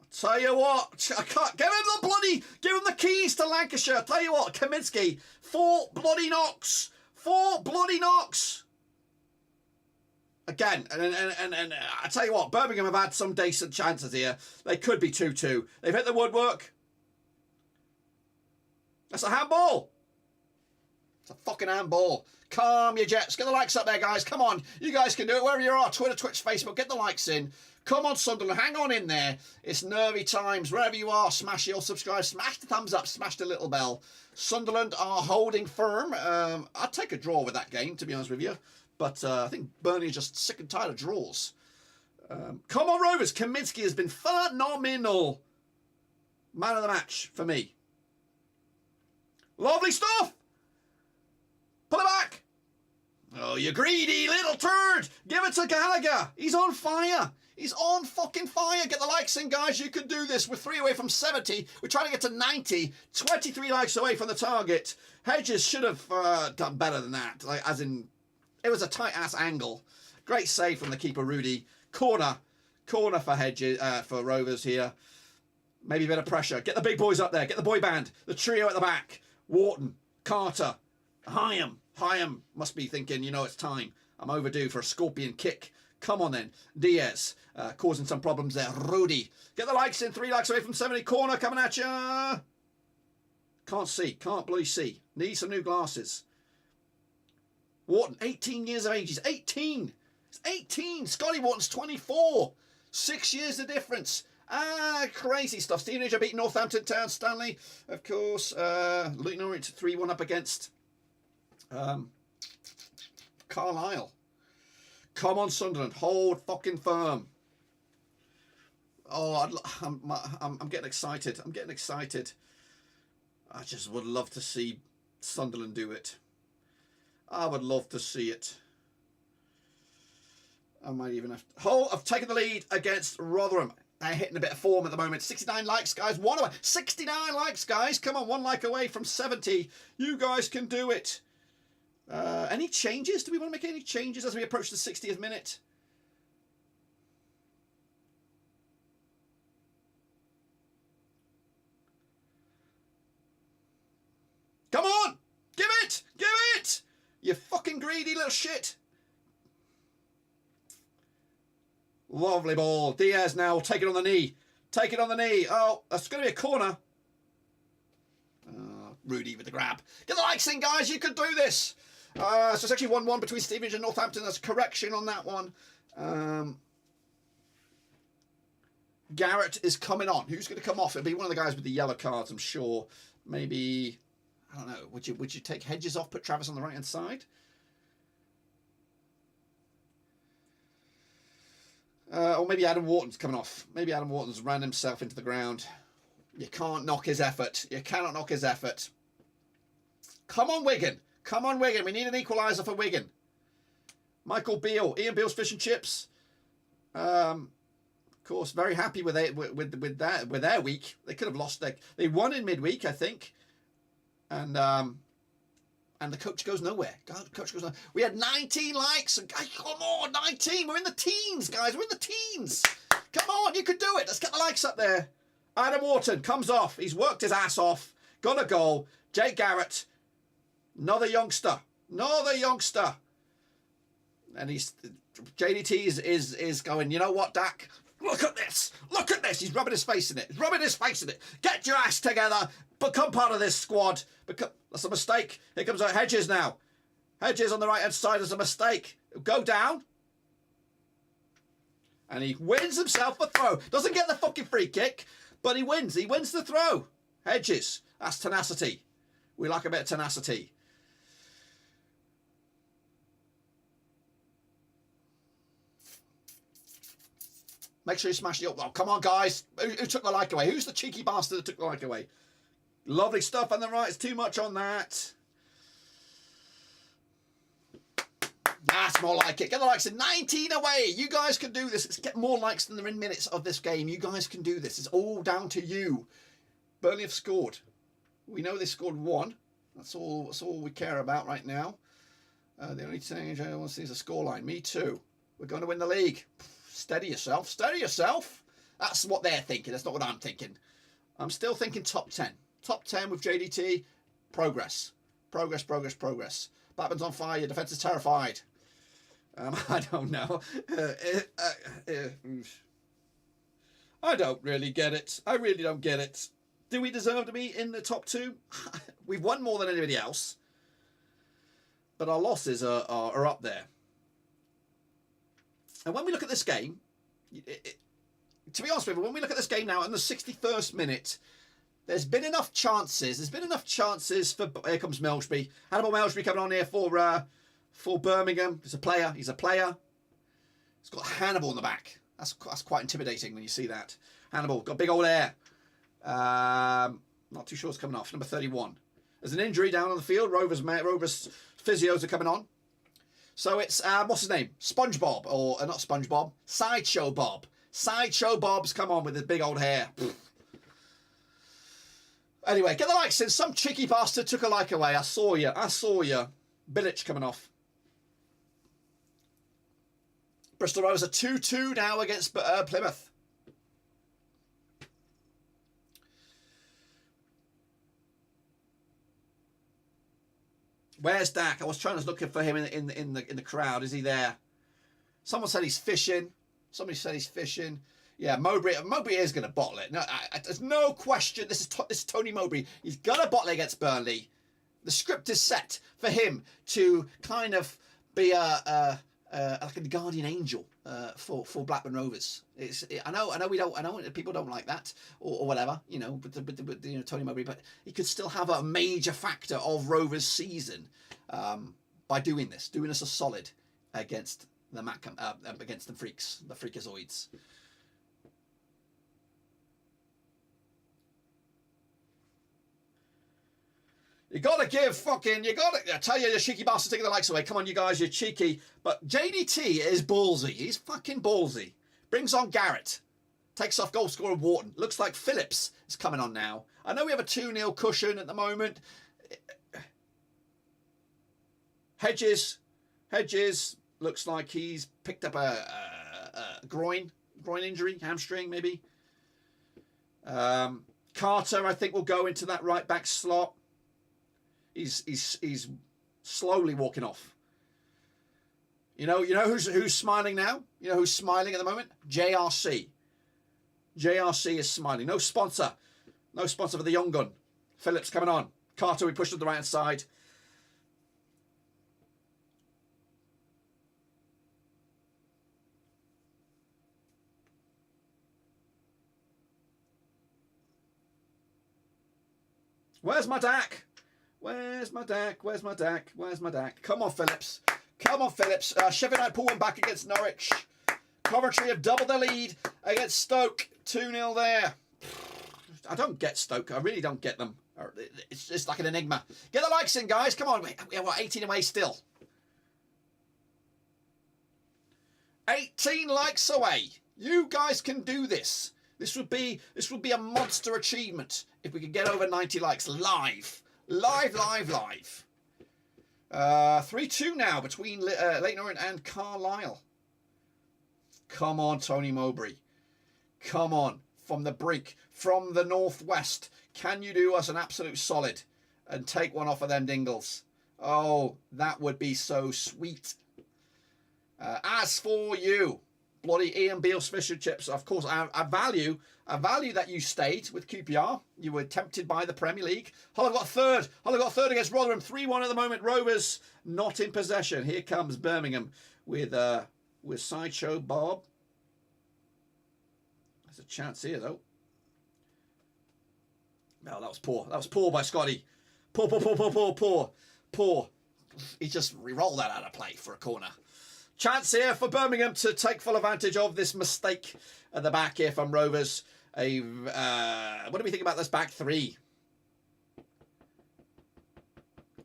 I'll tell you what, I can't give him the keys to Lancashire. I'll tell you what, Kaminski, 4 bloody knocks. 4 bloody knocks. Again, and I tell you what, Birmingham have had some decent chances here. They could be 2-2. They've hit the woodwork. That's a handball. It's a fucking handball. Calm your jets. Get the likes up there, guys. Come on. You guys can do it wherever you are. Twitter, Twitch, Facebook. Get the likes in. Come on, Sunderland. Hang on in there. It's nervy times. Wherever you are, smash your subscribe. Smash the thumbs up. Smash the little bell. Sunderland are holding firm. I'd take a draw with that game, to be honest with you. But I think Burnley are just sick and tired of draws. Come on, Rovers. Kaminski has been phenomenal. Man of the match for me. Lovely stuff. Pull it back. Oh, you greedy little turd. Give it to Gallagher. He's on fire. He's on fucking fire. Get the likes in, guys. You can do this. We're 3 away from 70. We're trying to get to 90. 23 likes away from the target. Hedges should have done better than that. Like, as in, it was a tight-ass angle. Great save from the keeper, Rudy. Corner for Hedges, for Rovers here. Maybe a bit of pressure. Get the big boys up there. Get the boy band. The trio at the back. Wharton, Carter, Hyam must be thinking, you know, it's time. I'm overdue for a scorpion kick. Come on then. Diaz causing some problems there. Rudy. Get the likes in. 3 likes away from 70. Corner coming at you. Can't see. Can't bloody see. Need some new glasses. Wharton, 18 years of age. He's 18. He's 18. Scotty Wharton's 24. 6 years of difference. Crazy stuff. Stevenage are beating Northampton Town. Stanley, of course. Luton Norwich 3-1 up against Carlisle. Come on, Sunderland. Hold fucking firm. Oh, I'm getting excited. I'm getting excited. I just would love to see Sunderland do it. I would love to see it. I might even have to... Oh, I've taken the lead against Rotherham. They're hitting a bit of form at the moment. 69 likes, guys. 1 away. 69 likes, guys. Come on, 1 like away from 70. You guys can do it. Any changes? Do we want to make any changes as we approach the 60th minute? Come on! Give it! Give it! You fucking greedy little shit. Lovely ball. Diaz now will take it on the knee. Take it on the knee. Oh, that's going to be a corner. Rudy with the grab. Get the likes in, guys. You can do this. So it's actually 1-1 between Stevenage and Northampton. That's a correction on that one. Garrett is coming on. Who's going to come off? It'll be one of the guys with the yellow cards, I'm sure. Maybe, I don't know. Would you take Hedges off, put Travis on the right-hand side? Or maybe Adam Wharton's coming off. Maybe Adam Wharton's ran himself into the ground. You can't knock his effort. You cannot knock his effort. Come on, Wigan. Come on, Wigan. We need an equaliser for Wigan. Michael Beale. Ian Beale's fish and chips. Of course, very happy with their week. They could have lost. They won in midweek, I think. And the coach goes nowhere. God, the coach goes nowhere. We had 19 likes. And, come on, 19. We're in the teens, guys. We're in the teens. Come on, you can do it. Let's get the likes up there. Adam Wharton comes off. He's worked his ass off. Got a goal. Jake Garrett. Another youngster. Another youngster. And JDT is going, you know what, Dack? Look at this. Look at this. He's rubbing his face in it. He's rubbing his face in it. Get your ass together. Become part of this squad. That's a mistake. Here comes Hedges now. Hedges on the right-hand side is a mistake. Go down. And he wins himself a throw. Doesn't get the fucking free kick, but he wins. He wins the throw. Hedges. That's tenacity. We like a bit of tenacity. Make sure you smash it up. Oh, come on, guys. Who took the like away? Who's the cheeky bastard that took the like away? Lovely stuff on the right. It's too much on that. That's more like it. Get the likes in. 19 away. You guys can do this. Let's get more likes than there are in minutes of this game. You guys can do this. It's all down to you. Burnley have scored. We know they scored 1. That's all we care about right now. The only thing I want to see is a scoreline. Me too. We're going to win the league. Steady yourself. Steady yourself. That's what they're thinking. That's not what I'm thinking. I'm still thinking top 10. Top 10 with JDT. Progress. Progress, progress, progress. Blackburn's on fire. Your defence is terrified. I don't know. I don't really get it. I really don't get it. Do we deserve to be in the top 2? We've won more than anybody else. But our losses are up there. And when we look at this game, to be honest with you, when we look at this game now in the 61st minute, there's been enough chances. There's been enough chances for... Here comes Melsby. Hannibal Melsby coming on here for Birmingham. He's a player. He's a player. He's got Hannibal in the back. That's quite intimidating when you see that. Hannibal, got big old hair. Not too sure it's coming off. Number 31. There's an injury down on the field. Rovers physios are coming on. So it's, what's his name? SpongeBob. Or, not SpongeBob. Sideshow Bob. Sideshow Bob's come on with his big old hair. Anyway, get the likes in. Some cheeky bastard took a like away. I saw you. I saw you. Bilic coming off. Bristol Rovers are 2-2 now against Plymouth. Where's Dack? I was trying to look for him in the crowd. Is he there? Someone said he's fishing. Somebody said he's fishing. Yeah, Mowbray is going to bottle it. No, there's no question. This is Tony Mowbray. He's going to bottle it against Burnley. The script is set for him to kind of be like a guardian angel for Blackburn Rovers. I know people don't like that or whatever, you know, but you know, Tony Mowbray, but he could still have a major factor of Rovers' season by doing us a solid against the against the freakazoids. I tell you, you cheeky bastards taking the likes away. Come on, you guys, you're cheeky. But JDT is ballsy. He's fucking ballsy. Brings on Garrett. Takes off goal scorer Wharton. Looks like Phillips is coming on now. I know we have a 2-0 cushion at the moment. Hedges looks like he's picked up a groin injury, hamstring maybe. Carter, I think, will go into that right back slot. He's slowly walking off. You know who's smiling now? You know who's smiling at the moment? JRC. JRC is smiling. No sponsor for the young gun. Phillips coming on. Carter, we pushed to the right hand side. Where's my Dack? Where's my Dack? Where's my Dack? Where's my Dack? Come on, Phillips. Come on, Phillips. Sheffield United pull one back against Norwich. Coventry have doubled their lead against Stoke. 2-0 there. I don't get Stoke. I really don't get them. It's just like an enigma. Get the likes in, guys. Come on. We're 18 away still. 18 likes away. You guys can do this. This would be a monster achievement if we could get over 90 likes live. Live. 3-2 now between Leyton Orient and Carlisle. Come on, Tony Mowbray. Come on. From the brink, from the northwest. Can you do us an absolute solid and take one off of them Dingles? Oh, that would be so sweet. As for you, bloody Ian Beale's fish and chips, of course, I value that you stayed with QPR. You were tempted by the Premier League. Hull got third against Rotherham. 3-1 at the moment. Rovers not in possession. Here comes Birmingham with Sideshow Bob. There's a chance here, though. No, that was poor. That was poor by Scotty. Poor. He just re-rolled that out of play for a corner. Chance here for Birmingham to take full advantage of this mistake at the back here from Rovers. What do we think about this back three?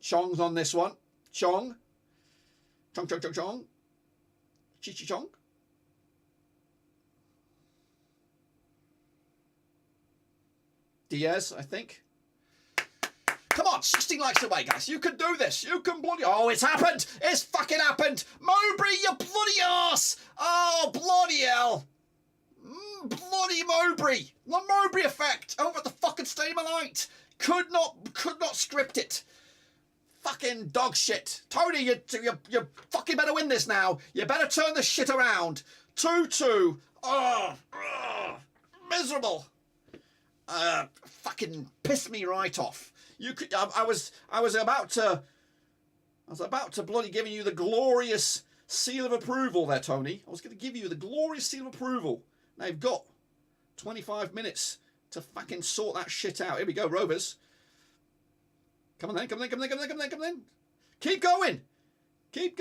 Chong's on this one. Chong. Chong. Diaz, I think. Come on, 16 likes away, guys. You can do this. You can bloody... Oh, it's happened. It's fucking happened. Mowbray, you bloody arse. Oh, bloody hell. Bloody Mowbray. The Mowbray effect over at the fucking Stadium of Light. Could not script it. Fucking dog shit. Tony, you fucking better win this now. You better turn this shit around. 2-2. Oh, miserable. Fucking pissed me right off. You could. I was about to bloody giving you the glorious seal of approval there, Tony. I was going to give you the glorious seal of approval. Now you've got 25 minutes to fucking sort that shit out. Here we go, Rovers. Come on then. Keep going. Keep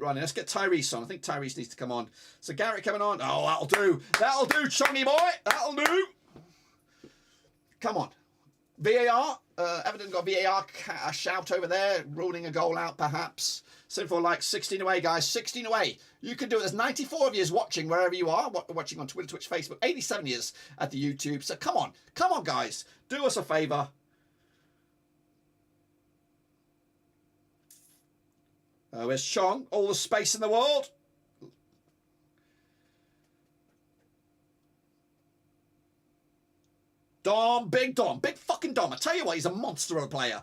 running. Let's get Tyrese on. I think Tyrese needs to come on. So Garrett coming on. Oh, that'll do. That'll do, Chongy boy. That'll do. Come on. VAR. Everton got VAR a shout over there. Ruling a goal out, perhaps. Simple like 16 away, guys. 16 away. You can do it. There's 94 of you watching wherever you are. Watching on Twitter, Twitch, Facebook. 87 years at the YouTube. So come on. Come on, guys. Do us a favour. Where's Chong? All the space in the world. Big fucking Dom. I tell you what, he's a monster of a player.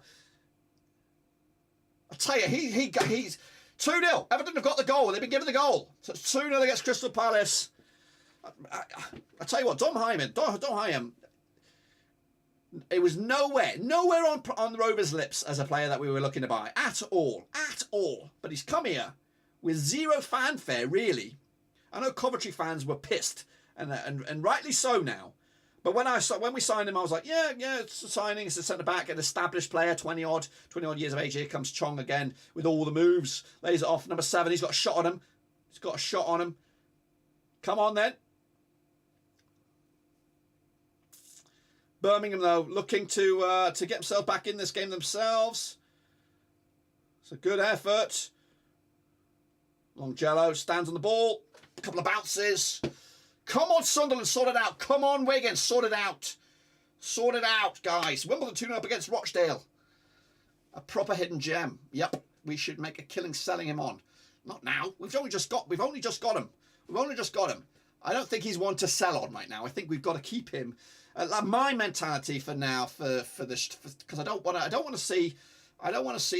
I tell you, he's 2-0. Everton have got the goal. They've been given the goal. So it's 2-0 against Crystal Palace. I tell you what, Dom Hyam, it was nowhere on the Rovers' lips as a player that we were looking to buy at all. But he's come here with zero fanfare, really. I know Coventry fans were pissed, and rightly so now. But when we signed him, I was like, yeah, it's a signing. It's a centre back, an established player, 20 odd years of age. Here comes Chong again with all the moves. Lays it off. Number 7. He's got a shot on him. Come on then. Birmingham though looking to get themselves back in this game themselves. It's a good effort. Longello stands on the ball. A couple of bounces. Come on, Sunderland, sort it out. Come on, Wigan, sort it out. Sort it out, guys. Wimbledon 2-0 up against Rochdale. A proper hidden gem. Yep, we should make a killing selling him on. Not now. We've only just got him. I don't think he's one to sell on right now. I think we've got to keep him. My mentality for now, for this, because I don't want to see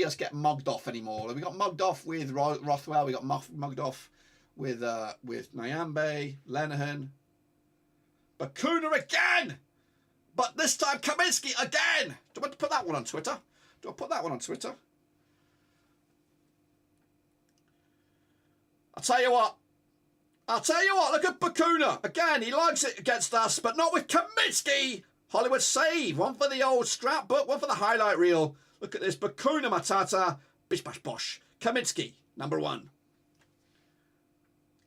us get mugged off anymore. We got mugged off with Rothwell. We got mugged off with Nyambe, Lenihan, Bakuna again, but this time Kaminsky again. Do I want to put that one on Twitter? I'll tell you what. Look at Bakuna again. He likes it against us, but not with Kaminsky. Hollywood save. One for the old scrapbook, one for the highlight reel. Look at this. Bakuna Matata. Bish bash bosh. Kaminsky, number 1.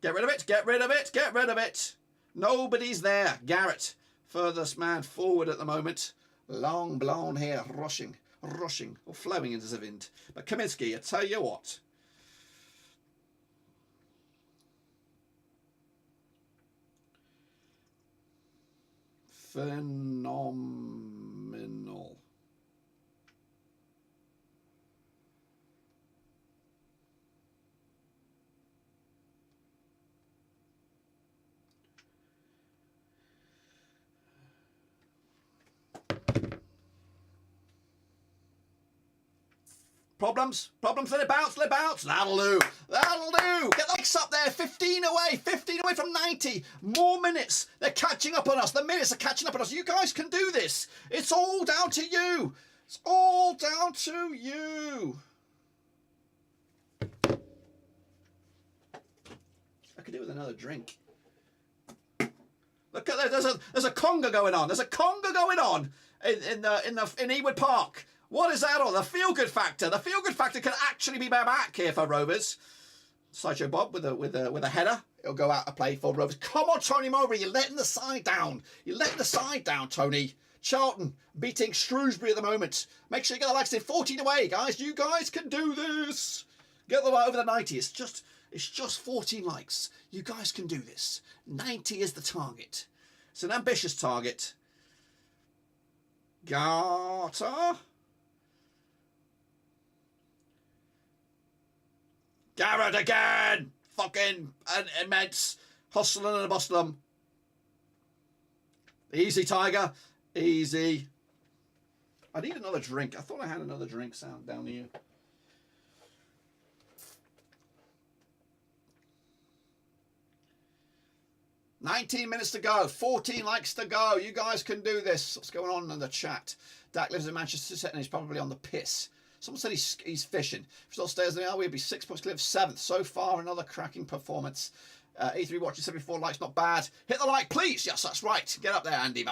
Get rid of it. Nobody's there. Garrett, furthest man forward at the moment. Long blonde hair, rushing, or flowing into the wind. But Kaminsky, I tell you what. Phenomenal. Problems, let it bounce. That'll do. Get the likes up there. 15 away from 90. More minutes. They're catching up on us. The minutes are catching up on us. You guys can do this. It's all down to you. I could do with another drink. Look at that. There's a conga going on. In Ewood Park. What is that on? The feel-good factor. The feel-good factor can actually be back here for Rovers. Sideshow Bob with a header. It'll go out to play for Rovers. Come on, Tony Mowbray. You're letting the side down. Tony. Charlton beating Shrewsbury at the moment. Make sure you get the likes in 14 away, guys. You guys can do this. Get them over the 90. It's just 14 likes. You guys can do this. 90 is the target. It's an ambitious target. Garter. Garrett again! Fucking immense. Hustling and a bustling. Easy, Tiger. Easy. I need another drink. I thought I had another drink sound down here. $19 minutes to go. 14 likes to go. You guys can do this. What's going on in the chat? Dack lives in Manchester City and he's probably on the piss. Someone said he's fishing. If he still stays in the we'll be 6 points clear of 7th. So far, another cracking performance. E3 watching 74 likes, not bad. Hit the like, please. Yes, that's right. Get up there, Andy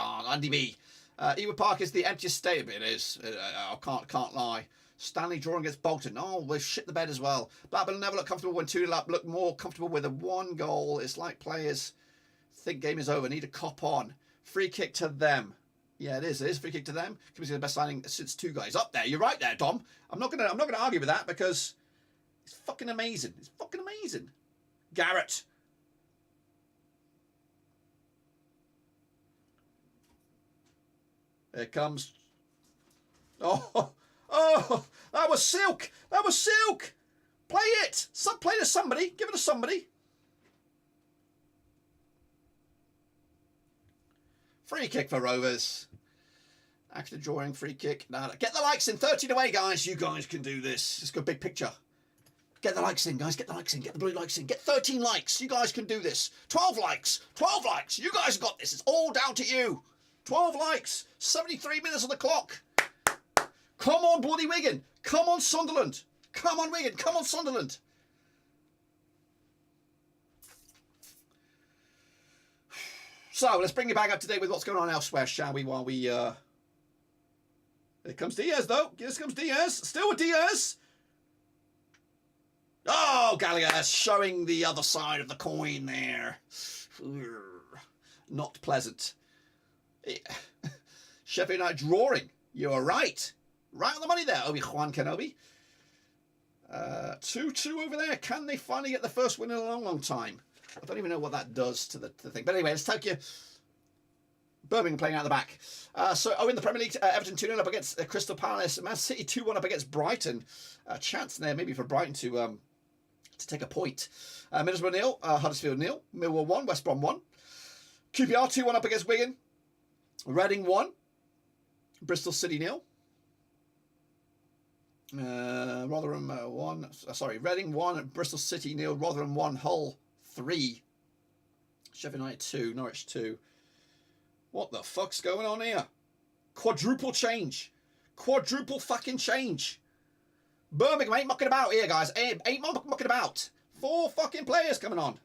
B. Ewood Park is the emptiest stadium. It is. I can't lie. Stanley drawing against Bolton. Oh, we've shit the bed as well. Blackburn never look comfortable when 2-0 up. Look more comfortable with a 1 goal. It's like players think game is over. Need to cop on. Free kick to them. Yeah, it is. It is free kick to them. Could be the best signing since 2 guys up there. You're right there, Dom. I'm not gonna argue with that because it's fucking amazing. Garrett. There comes. Oh, that was silk. Play it. Play to somebody. Give it to somebody. Free kick for Rovers. Active drawing, free kick. Nah, get the likes in. 13 away, guys. You guys can do this. Let's go big picture. Get the likes in, guys. Get the likes in. Get the blue likes in. Get 13 likes. You guys can do this. 12 likes. 12 likes. You guys have got this. It's all down to you. 12 likes. 73 minutes on the clock. Come on, bloody Wigan. Come on, Sunderland. Come on, Wigan. Come on, Sunderland. So, let's bring you back up to date with what's going on elsewhere, shall we, while we... Here comes Diaz, though. Here comes Diaz. Still with Diaz. Oh, Gallagher showing the other side of the coin there. Not pleasant. Sheffield United drawing. You are right. Right on the money there, Obi-Wan Kenobi. 2-2 over there. Can they finally get the first win in a long, long time? I don't even know what that does to the thing. But anyway, let's take you... Birmingham playing out the back. In the Premier League, Everton 2-0 up against Crystal Palace. Man City 2-1 up against Brighton. A chance there maybe for Brighton to take a point. Middlesbrough 0, Huddersfield 0, Millwall 1, West Brom 1. QPR 2-1 up against Wigan. Reading 1, Bristol City 0. Rotherham 1. Reading 1, Bristol City 0, Rotherham 1, Hull 3. Sheffield United 2, Norwich 2. What the fuck's going on here? Quadruple change. Quadruple fucking change. Birmingham ain't mucking about here, guys. Ain't mucking about. 4 fucking players coming on.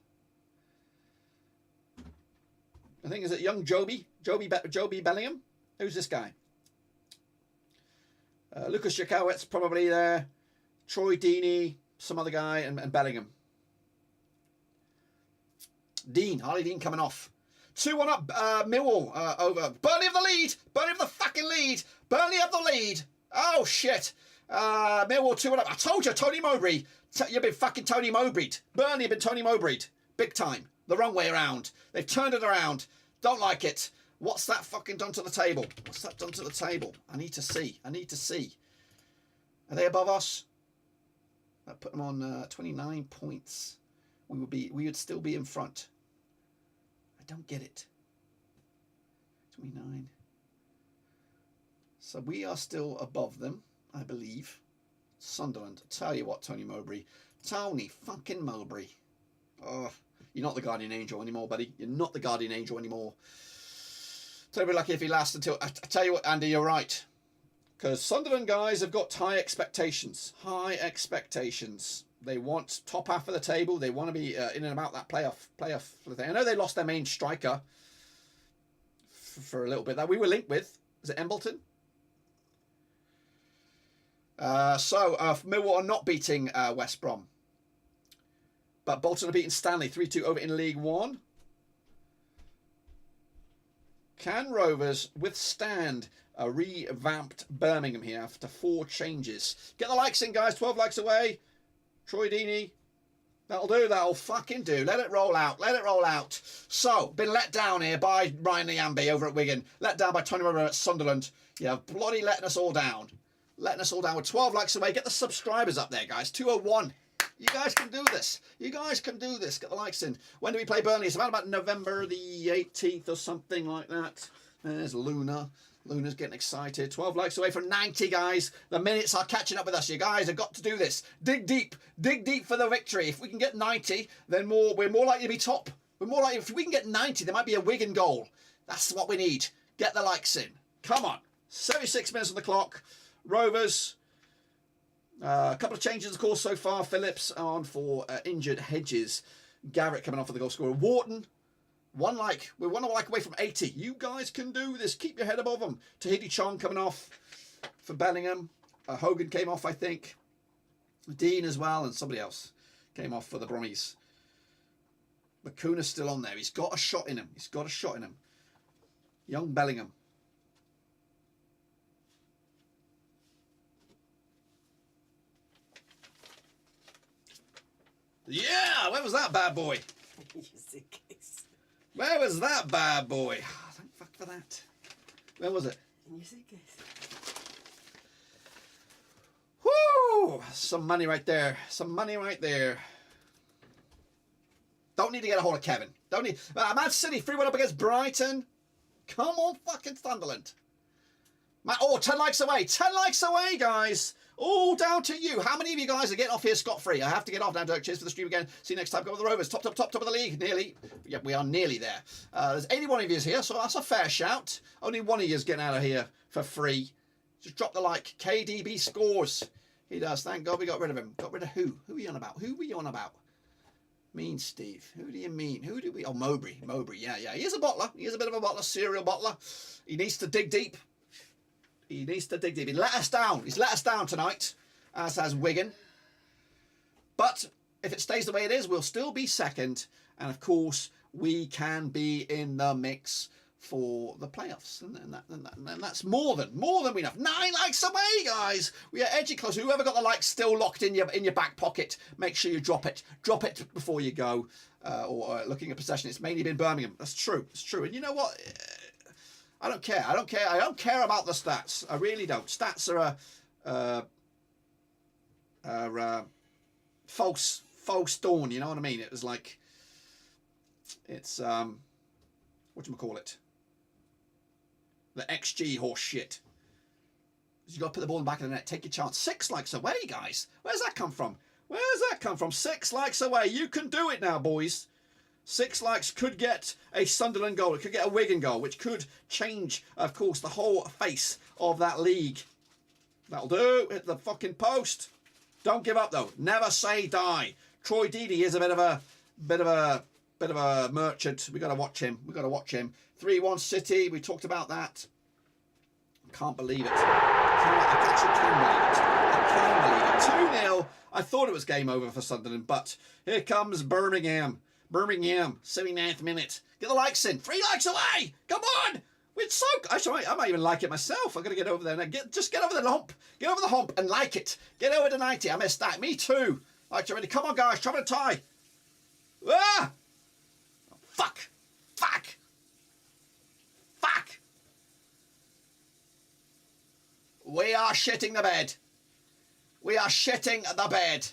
I think, is it young Joby Bellingham? Who's this guy? Lucas Jakowicz probably there. Troy Deeney, some other guy, and Bellingham. Harley Dean coming off. 2-1 up, Millwall over. Burnley have the lead. Burnley have the fucking lead. Burnley have the lead. Oh, shit. Millwall 2-1 up. I told you, Tony Mowbray. You've been fucking Tony Mowbray'd. Burnley have been Tony Mowbray'd. Big time. The wrong way around. They've turned it around. Don't like it. What's that fucking done to the table? What's that done to the table? I need to see. I need to see. Are they above us? That put them on 29 points. We would still be in front. I don't get it. 29. So we are still above them, I believe. Sunderland. Tell you what, Tony Mowbray. Tony fucking Mowbray. Oh, you're not the guardian angel anymore, buddy. You're not the guardian angel anymore. Totally lucky if he lasts until... I tell you what, Andy, you're right. Because Sunderland guys have got high expectations. High expectations. They want top half of the table. They want to be in and about that playoff thing. I know they lost their main striker for a little bit that we were linked with. Is it Embleton? Millwall are not beating West Brom. But Bolton are beating Stanley 3-2 over in League One. Can Rovers withstand a revamped Birmingham here after 4 changes? Get the likes in, guys. 12 likes away. Troy Deeney. That'll do. That'll fucking do. Let it roll out. Let it roll out. So, been let down here by Ryan Nyambe over at Wigan. Let down by Tony Mowbray at Sunderland. Yeah, bloody letting us all down. Letting us all down with 12 likes away. Get the subscribers up there, guys. 201. You guys can do this. You guys can do this. Get the likes in. When do we play Burnley? It's about November the 18th or something like that. There's Luna. Luna's getting excited. 12 likes away from 90, guys. The minutes are catching up with us. You guys have got to do this. Dig deep. Dig deep for the victory. If we can get 90, then we're more likely to be top. We're more likely, if we can get 90, there might be a Wigan goal. That's what we need. Get the likes in. Come on. 76 minutes on the clock. Rovers. A couple of changes, of course, so far. Phillips on for injured Hedges. Garrett coming off for the goal scorer. Wharton. We're 1 like away from 80. You guys can do this. Keep your head above them. Tahiti Chong coming off for Bellingham. Hogan came off, I think. Dean as well, and somebody else came off for the Brummies. Macuna's still on there. He's got a shot in him. He's got a shot in him. Young Bellingham. Yeah, where was that bad boy? Where was that bad boy? Oh, thank fuck for that. Where was it? In your suitcase. Woo! Some money right there. Some money right there. Don't need to get a hold of Kevin. Don't need... Man City 3-1 up against Brighton. Come on, fucking Sunderland. Oh, 10 likes away. 10 likes away, guys. All down to you. How many of you guys are getting off here scot-free? I have to get off now, Dack. Cheers for the stream again. See you next time. Go with the Rovers. Top of the league. Nearly. Yep, we are nearly there. There's 81 of you here, so that's a fair shout. Only one of you is getting out of here for free. Just drop the like. KDB scores. He does. Thank God we got rid of him. Got rid of who? Who are you on about? Who were you on about? Mean Steve. Who do you mean? Who do we... Oh, Mowbray. Mowbray. Yeah. He is a bottler. He is a bit of a bottler. Serial bottler. He needs to dig deep. He needs to dig deep. He let us down. He's let us down tonight, as has Wigan. But if it stays the way it is, we'll still be second. And, of course, we can be in the mix for the playoffs. And that's more than enough. 9 likes away, guys. We are edging close. Whoever got the likes still locked in your back pocket, make sure you drop it. Drop it before you go. Looking at possession, it's mainly been Birmingham. That's true. It's true. And you know what? I don't care. I don't care about the stats. I really don't. Stats are false dawn. You know what I mean? It was like, it's whatchamacallit? The XG horse shit. You got to put the ball in the back of the net. Take your chance. 6 likes away, guys. Where's that come from? Where's that come from? 6 likes away. You can do it now, boys. 6 likes could get a Sunderland goal. It could get a Wigan goal, which could change, of course, the whole face of that league. That'll do. Hit the fucking post. Don't give up, though. Never say die. Troy Deeney is a bit of a merchant. We got to watch him. 3-1 City. We talked about that. Can't believe it. I actually can believe it. I can believe it. 2-0. I thought it was game over for Sunderland, but here comes Birmingham. 79th minute. Get the likes in. 3 likes away. Come on. It's so... Actually, I might even like it myself. I've got to get over there now. Just get over the hump. Get over the hump and like it. Get over to 90. I missed that. Me too. Likes already. Come on, guys. Try to tie. Ah! Oh, fuck. We are shitting the bed. We are shitting the bed.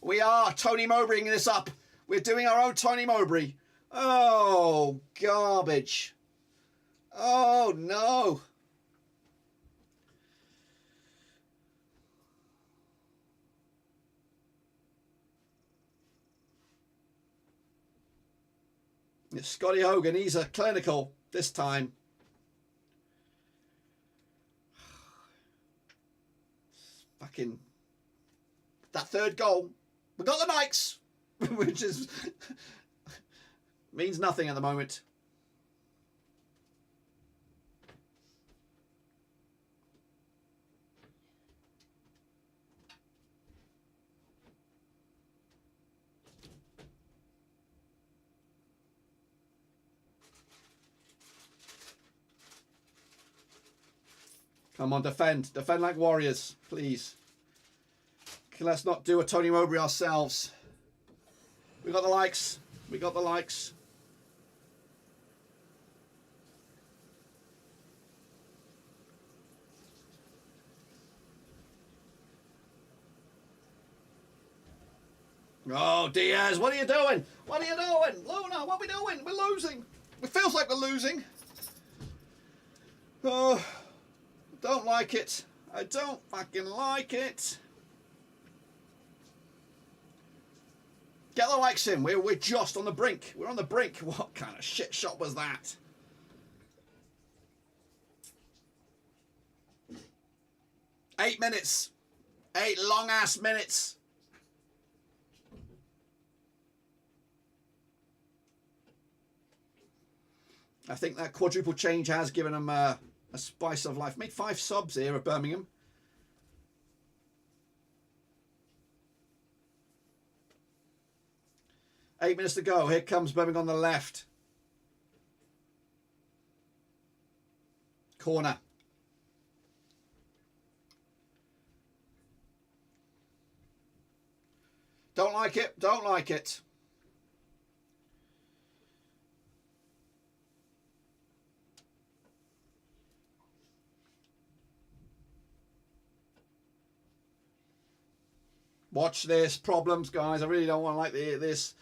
We are Tony Mowbraying this up. We're doing our own Tony Mowbray. Oh, garbage. Oh, no. It's Scotty Hogan. He's a clinical this time. Fucking... That third goal. We got the Nikes. Which is... means nothing at the moment. Come on, defend. Defend like warriors, please. Let's not do a Tony Mowbray ourselves. We got the likes. We got the likes. Oh, Diaz, what are you doing? What are you doing? Luna, what are we doing? We're losing. It feels like we're losing. Oh, don't like it. I don't fucking like it. Get the likes in. We're just on the brink. We're on the brink. What kind of shit shot was that? Eight minutes. 8 long-ass minutes. I think that quadruple change has given them a spice of life. Made 5 subs here at Birmingham. Eight minutes to go. Here comes Birmingham on the left. Corner. Don't like it. Don't like it. Watch this. Problems, guys. I really don't want to like this.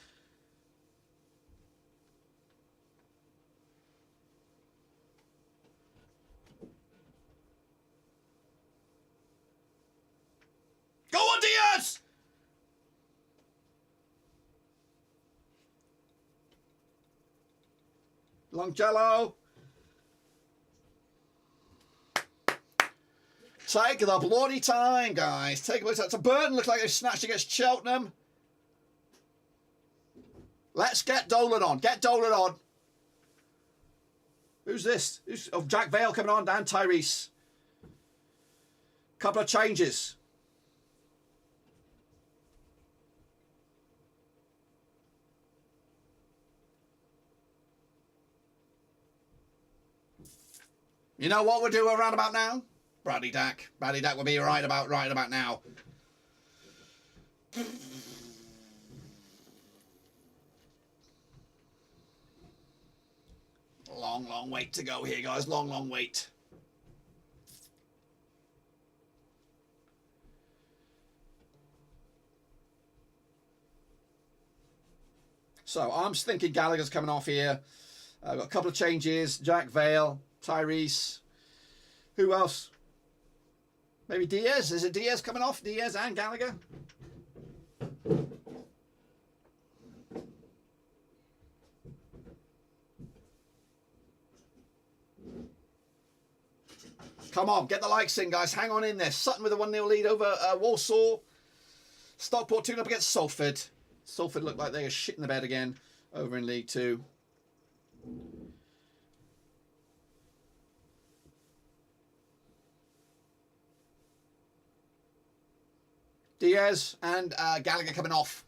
Longcello. Take the bloody time, guys. Take a look at that. Burton looks like they snatched against Cheltenham. Let's get Dolan on. Get Dolan on. Who's this? Oh, Jack Vale coming on. Dan Tyrese. Couple of changes. You know what we'll do around about now? Bradley Dack. Bradley Dack will be right about now. Long wait to go here, guys. Long wait. So I'm thinking Gallagher's coming off here. I've got a couple of changes. Jack Vale, Tyrese. Who else? Maybe Diaz. Is it Diaz coming off? Diaz and Gallagher? Come on, get the likes in, guys. Hang on in there. Sutton with a 1-0 lead over Walsall. Stockport 2 up against Salford. Salford look like they are shit in the bed again over in League 2. Diaz and Gallagher coming off.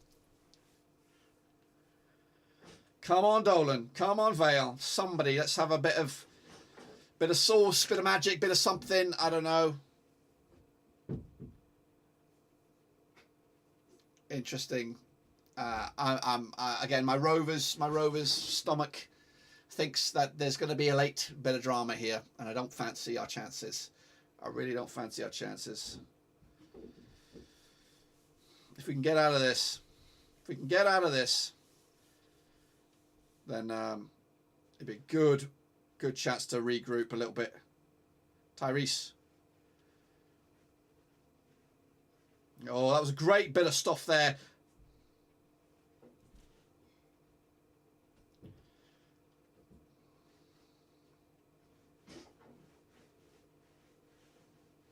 Come on, Dolan. Come on, Vale. Somebody, let's have a bit of sauce, bit of magic, bit of something. I don't know. Interesting. Again, my Rovers stomach thinks that there's going to be a late bit of drama here, and I don't fancy our chances. I really don't fancy our chances. If we can get out of this, then it'd be a good chance to regroup a little bit. Tyrese. Oh, that was a great bit of stuff there.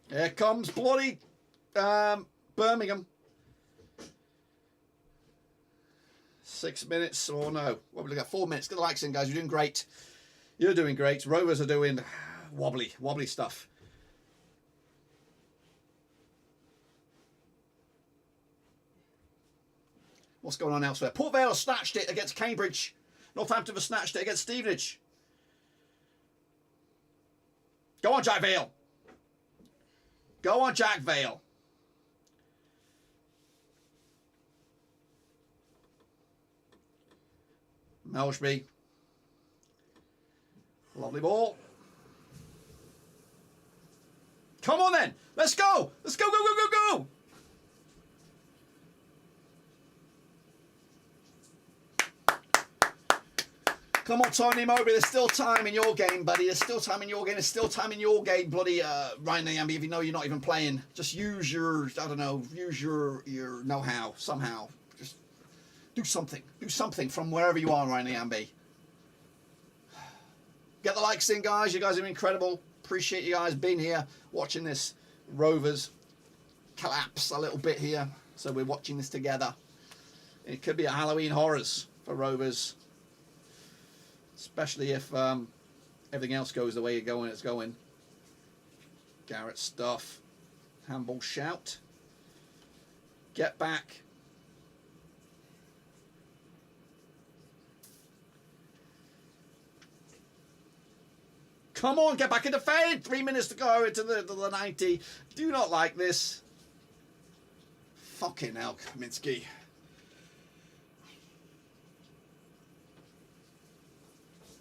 Here comes bloody Birmingham. 6 minutes or no? What have we got? 4 minutes. Get the likes in, guys. You're doing great. You're doing great. Rovers are doing wobbly stuff. What's going on elsewhere? Port Vale snatched it against Cambridge. Northampton have snatched it against Stevenage. Go on, Jack Vale. Go on, Jack Vale. Melsby. Lovely ball. Come on then. Let's go. Let's go, go, go, go, go. Come on, Tony Mowbray. There's still time in your game, buddy. There's still time in your game. There's still time in your game, bloody Ryan Nyambi, if you know you're not even playing. Just use your, I don't know, use your know-how somehow. Just do something. Do something from wherever you are, Ryan Nyambi. Get the likes in, guys. You guys are incredible. Appreciate you guys being here, watching this Rovers collapse a little bit here. So we're watching this together. It could be a Halloween horrors for Rovers. Especially if everything else goes the way it's going. Garrett stuff. Handball shout. Get back. Come on, get back in the defend. 3 minutes to go into the 90. Do not like this. Fucking hell, Kaminsky.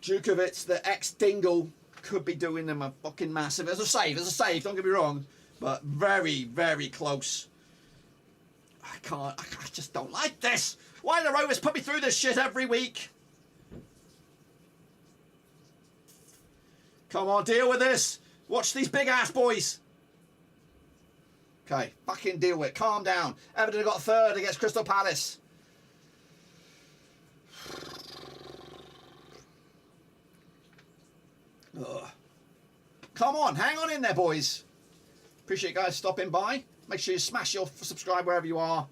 Djukovic, the ex-Dingle, could be doing them a fucking massive. As a save, don't get me wrong. But very, very close. I just don't like this. Why do the Rovers put me through this shit every week? Come on, deal with this. Watch these big ass boys. Okay, fucking deal with it. Calm down. Everton got third against Crystal Palace. Come on, hang on in there, boys. Appreciate you guys stopping by. Make sure you smash your subscribe wherever you are.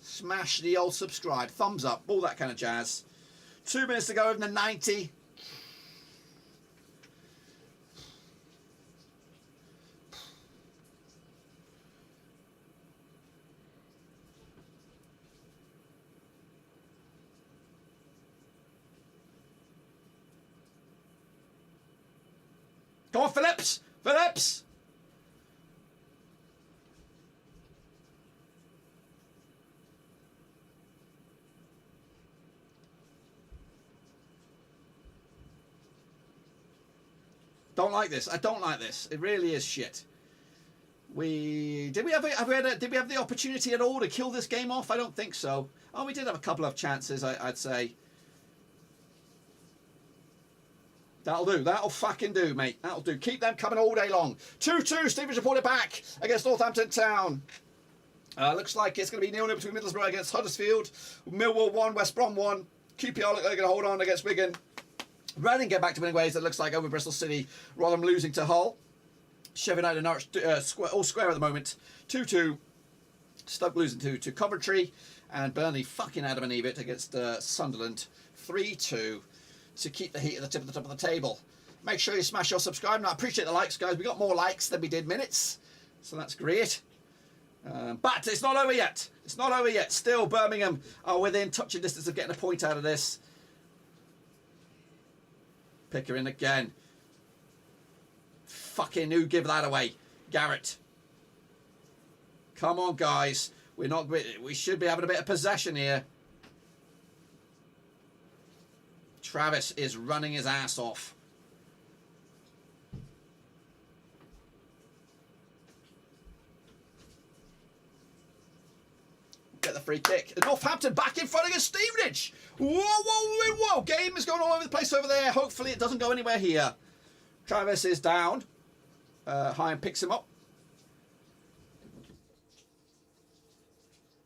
Smash the old subscribe. Thumbs up. All that kind of jazz. 2 minutes to go in the 90. Come on, Phillips! Phillips! Don't like this. I don't like this. It really is shit. Did we have the opportunity at all to kill this game off? I don't think so. Oh, we did have a couple of chances, I'd say. That'll do. That'll fucking do, mate. That'll do. Keep them coming all day long. 2-2. Stevens reported back against Northampton Town. Looks like it's going to be 0-0 between Middlesbrough against Huddersfield. Millwall 1, West Brom 1. QPR look like they're going to hold on against Wigan. Reading get back to winning ways. It looks like over Bristol City. Rotherham losing to Hull. Sheffield United and Norwich all square at the moment. 2-2. Stoke losing to Coventry. And Burnley fucking Adam and Eve it against Sunderland. 3-2. To keep the heat at the top of the table. Make sure you smash your subscribe. And I appreciate the likes, guys. We got more likes than we did minutes. So that's great. But it's not over yet. It's not over yet. Still, Birmingham are within touching distance of getting a point out of this. Pickering again. Fucking who give that away? Garrett. Come on, guys. We should be having a bit of possession here. Travis is running his ass off. Get the free kick. Northampton back in front against Stevenage. Whoa, whoa, whoa. Game is going all over the place over there. Hopefully it doesn't go anywhere here. Travis is down. Hine picks him up.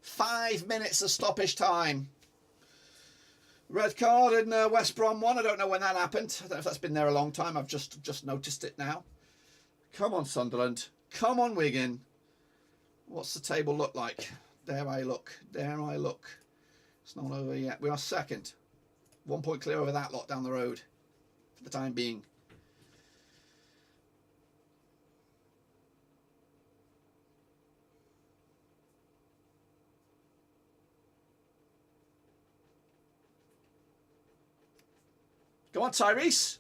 5 minutes of stoppage time. Red card in West Brom 1. I don't know when that happened. I don't know if that's been there a long time. I've just noticed it now. Come on, Sunderland. Come on, Wigan. What's the table look like? There I look. There I look. It's not over yet. We are second. 1 point clear over that lot down the road for the time being. Go on, Tyrese.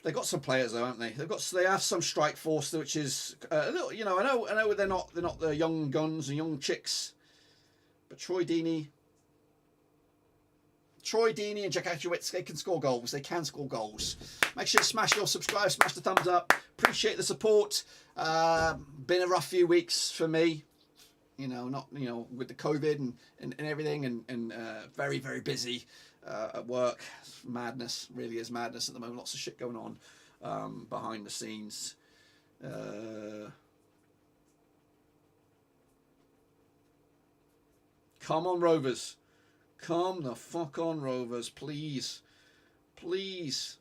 They've got some players though, haven't they? They have some strike force, which is a little. You know, I know they're not the young guns and young chicks, but Troy Deeney and Jack Ashewitz, they can score goals. They can score goals. Make sure you smash your subscribe, smash the thumbs up. Appreciate the support. Been a rough few weeks for me. You know, with the COVID and everything, and very, very busy at work. It's madness, really is madness at the moment. Lots of shit going on behind the scenes. Come on, Rovers. Come the fuck on, Rovers, please. Please.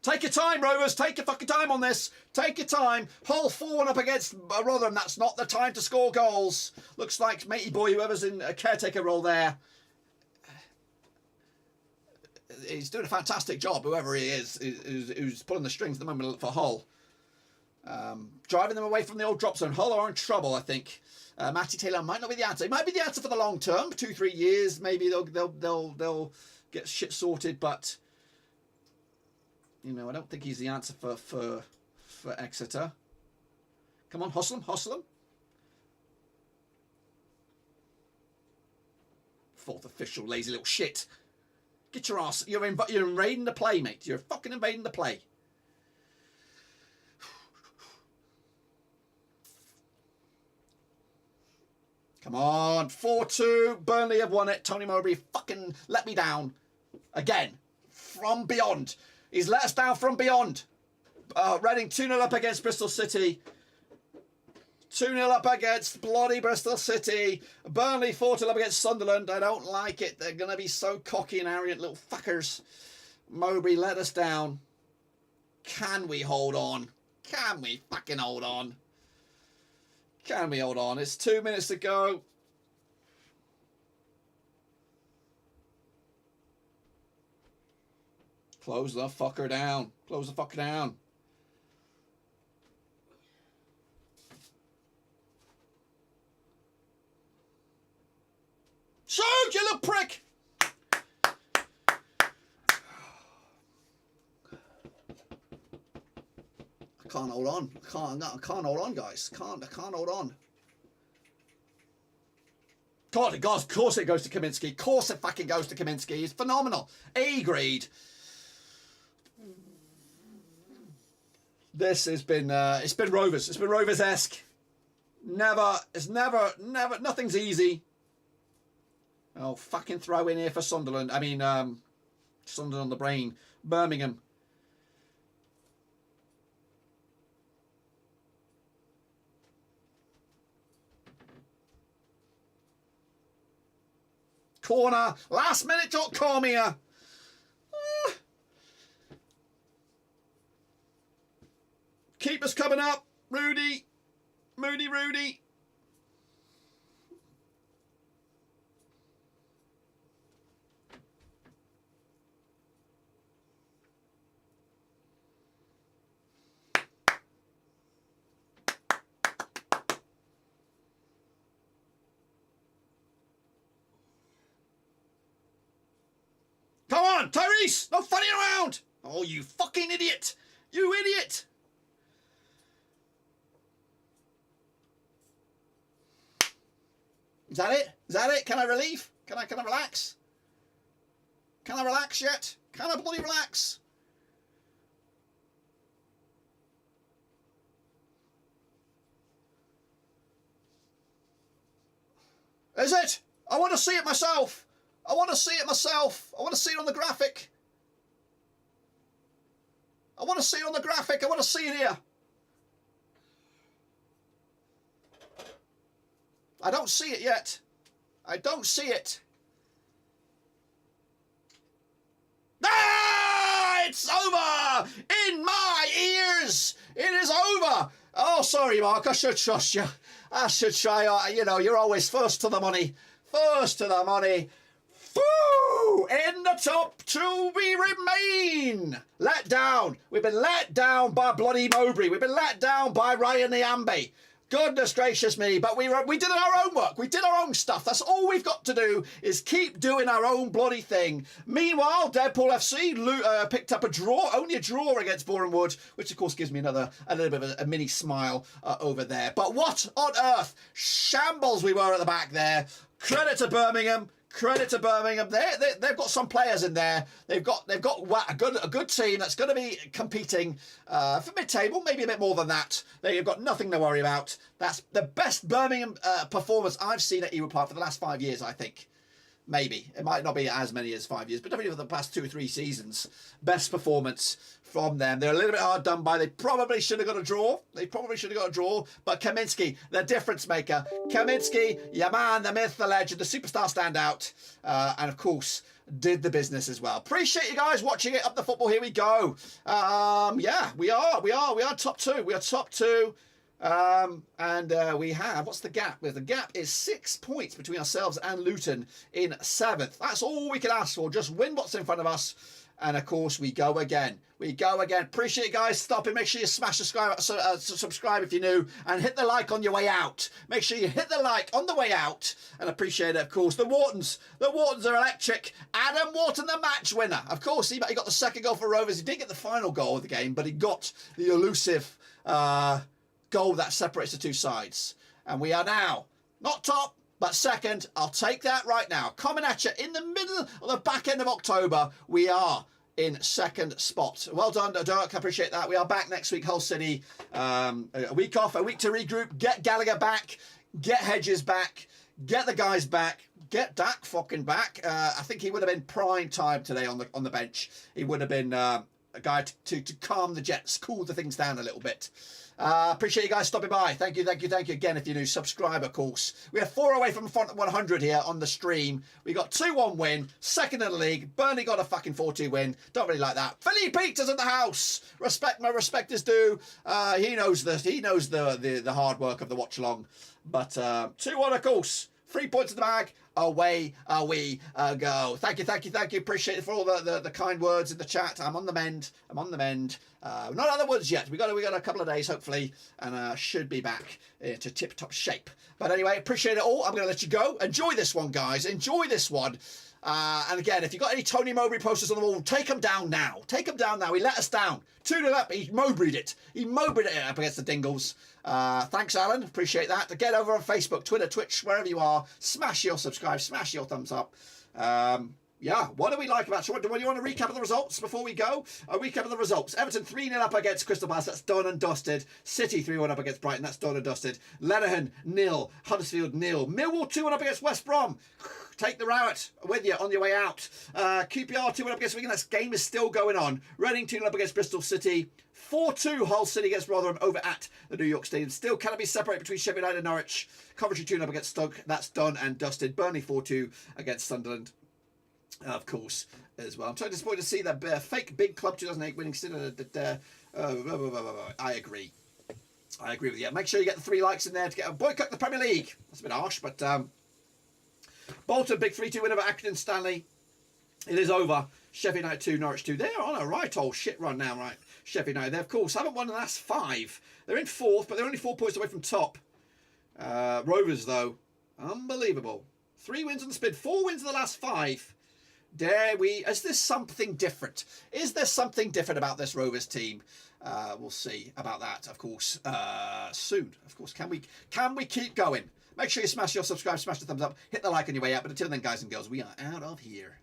Take your time, Rovers. Take your fucking time on this. Take your time. Hull 4-1 up against Rotherham. That's not the time to score goals. Looks like matey boy, whoever's in a caretaker role there, he's doing a fantastic job, whoever he is, who's pulling the strings at the moment for Hull. Driving them away from the old drop zone. Hull are in trouble, I think. Matty Taylor might not be the answer. It might be the answer for the long term. 2-3 years, maybe they'll get shit sorted, but you know, I don't think he's the answer for Exeter. Come on, hustle him. Fourth official, lazy little shit. Get your ass. You're invading the play, mate. You're fucking invading the play. Come on, 4-2. Burnley have won it. Tony Mowbray fucking let me down again from beyond. He's let us down from beyond. Reading 2-0 up against Bristol City. 2-0 up against bloody Bristol City. Burnley 4-0 up against Sunderland. I don't like it. They're going to be so cocky and arrogant little fuckers. Mowbray let us down. Can we hold on? Can we fucking hold on? Can we hold on? It's 2 minutes to go. Close the fucker down. Close the fucker down. Shoot, you little prick! I can't hold on. I can't hold on, guys. I can't hold on. God, of course it goes to Kaminsky. Of course it fucking goes to Kaminsky. He's phenomenal. A grade. This has been it's been Rovers. It's been Rovers-esque. Nothing's easy. Oh, fucking throw in here for Sunderland. I mean, Sunderland on the brain. Birmingham. Corner. Lastminute.com here. Keeper's coming up. Rudy. Rudy. Come on, Tyrese! No funny around! Oh, you fucking idiot! You idiot! Is that it? Is that it? Can I relieve? Can I relax? Can I relax yet? Can I bloody relax? Is it? I want to see it myself. I want to see it myself. I want to see it on the graphic. I want to see it on the graphic. I want to see it here. I don't see it yet. I don't see it. Ah! It's over! In my ears! It is over! Oh, sorry, Mark. I should trust you. I should try. You know, you're always first to the money. First to the money. Woo! In the top two we remain. Let down. We've been let down by bloody Mowbray. We've been let down by Ryan Niambe. Goodness gracious me, but we did our own work. We did our own stuff. That's all we've got to do is keep doing our own bloody thing. Meanwhile, Deadpool FC picked up a draw, only a draw against Bournemouth, which of course gives me a little bit of a mini smile over there. But what on earth? Shambles we were at the back there. Credit to Birmingham. Credit to Birmingham. They've got some players in there. They've got a good team that's going to be competing for mid-table, maybe a bit more than that. They've got nothing to worry about. That's the best Birmingham performance I've seen at Ewood Park for the last 5 years, I think. Maybe. It might not be as many as 5 years, but definitely for the past 2 or 3 seasons. Best performance from them. They're a little bit hard done by. They probably should have got a draw. But Kaminsky, the difference maker. Kaminsky, your man, the myth, the legend, the superstar standout. And of course, did the business as well. Appreciate you guys watching it. Up the football. Here we go. Yeah, we are top two. We are top two. And we have, what's the gap? Well, the gap is 6 points between ourselves and Luton in 7th. That's all we can ask for. Just win what's in front of us. And of course, we go again. Appreciate you guys stopping. Make sure you smash subscribe if you're new, and hit the like on your way out. Make sure you hit the like on the way out, and appreciate it. Of course, the Whartons are electric. Adam Wharton, the match winner. Of course, he got the second goal for Rovers. He didn't get the final goal of the game, but he got the elusive goal that separates the two sides. And we are now not top, but second. I'll take that right now. Coming at you in the middle of the back end of October. We are in second spot. Well done, Dack. I appreciate that. We are back next week, Hull City. A week off, a week to regroup. Get Gallagher back. Get Hedges back. Get the guys back. Get Dack fucking back. I think he would have been prime time today on the bench. He would have been a guy to calm the Jets, cool the things down a little bit. Appreciate you guys stopping by. Thank you again. If you're new, subscribe, of course. We are 4 away from front 100 here on the stream. We got 2-1 win, second in the league. Burnley got a fucking 4-2 win. Don't really like that. Philly Peters in the house. My respect is due. He knows the hard work of the watch along. But 2-1, of course. 3 points in the bag. Away we go. Thank you. Appreciate it for all the kind words in the chat. I'm on the mend. Not other words yet. We got a couple of days hopefully, and should be back to tip-top shape. But anyway, appreciate it all. I'm going to let you go. Enjoy this one, guys. Enjoy this one. And again, if you've got any Tony Mowbray posters on the wall, take them down now. He let us down. 2-0 up. He Mowbrayed it. Up against the Dingles. Thanks, Alan. Appreciate that. Get over on Facebook, Twitter, Twitch, wherever you are. Smash your subscribe. Smash your thumbs up. Yeah, what do we like about it? Do you want to recap of the results before we go? A recap of the results. Everton 3-0 up against Crystal Palace. That's done and dusted. City 3-1 up against Brighton. That's done and dusted. Lenihan 0. Huddersfield 0. Millwall 2-1 up against West Brom. Take the route with you on your way out. QPR 2-1 up against Wigan. That game is still going on. Reading 2-0 up against Bristol City. 4-2 Hull City against Rotherham over at the New York Stadium. Still cannot be separated between Sheffield United and Norwich. Coventry 2-0 up against Stoke. That's done and dusted. Burnley 4-2 against Sunderland. Of course, as well. I'm so disappointed to see that fake big club 2008 winning. I agree with you. Make sure you get the 3 likes in there to get a boycott the Premier League. That's a bit harsh, but Bolton big 3-2 win over Accrington Stanley. It is over. Sheffield United 2, Norwich 2. They're on a right old shit run now, right? Sheffield United. They of course haven't won the last 5. They're in 4th, but they're only 4 points away from top. Rovers though, unbelievable. 3 wins on the spin, 4 wins in the last 5. Is there something different? Is there something different about this Rovers team? We'll see about that, of course, soon. Of course, can we keep going? Make sure you smash your subscribe, smash the thumbs up, hit the like on your way out. But until then, guys and girls, we are out of here.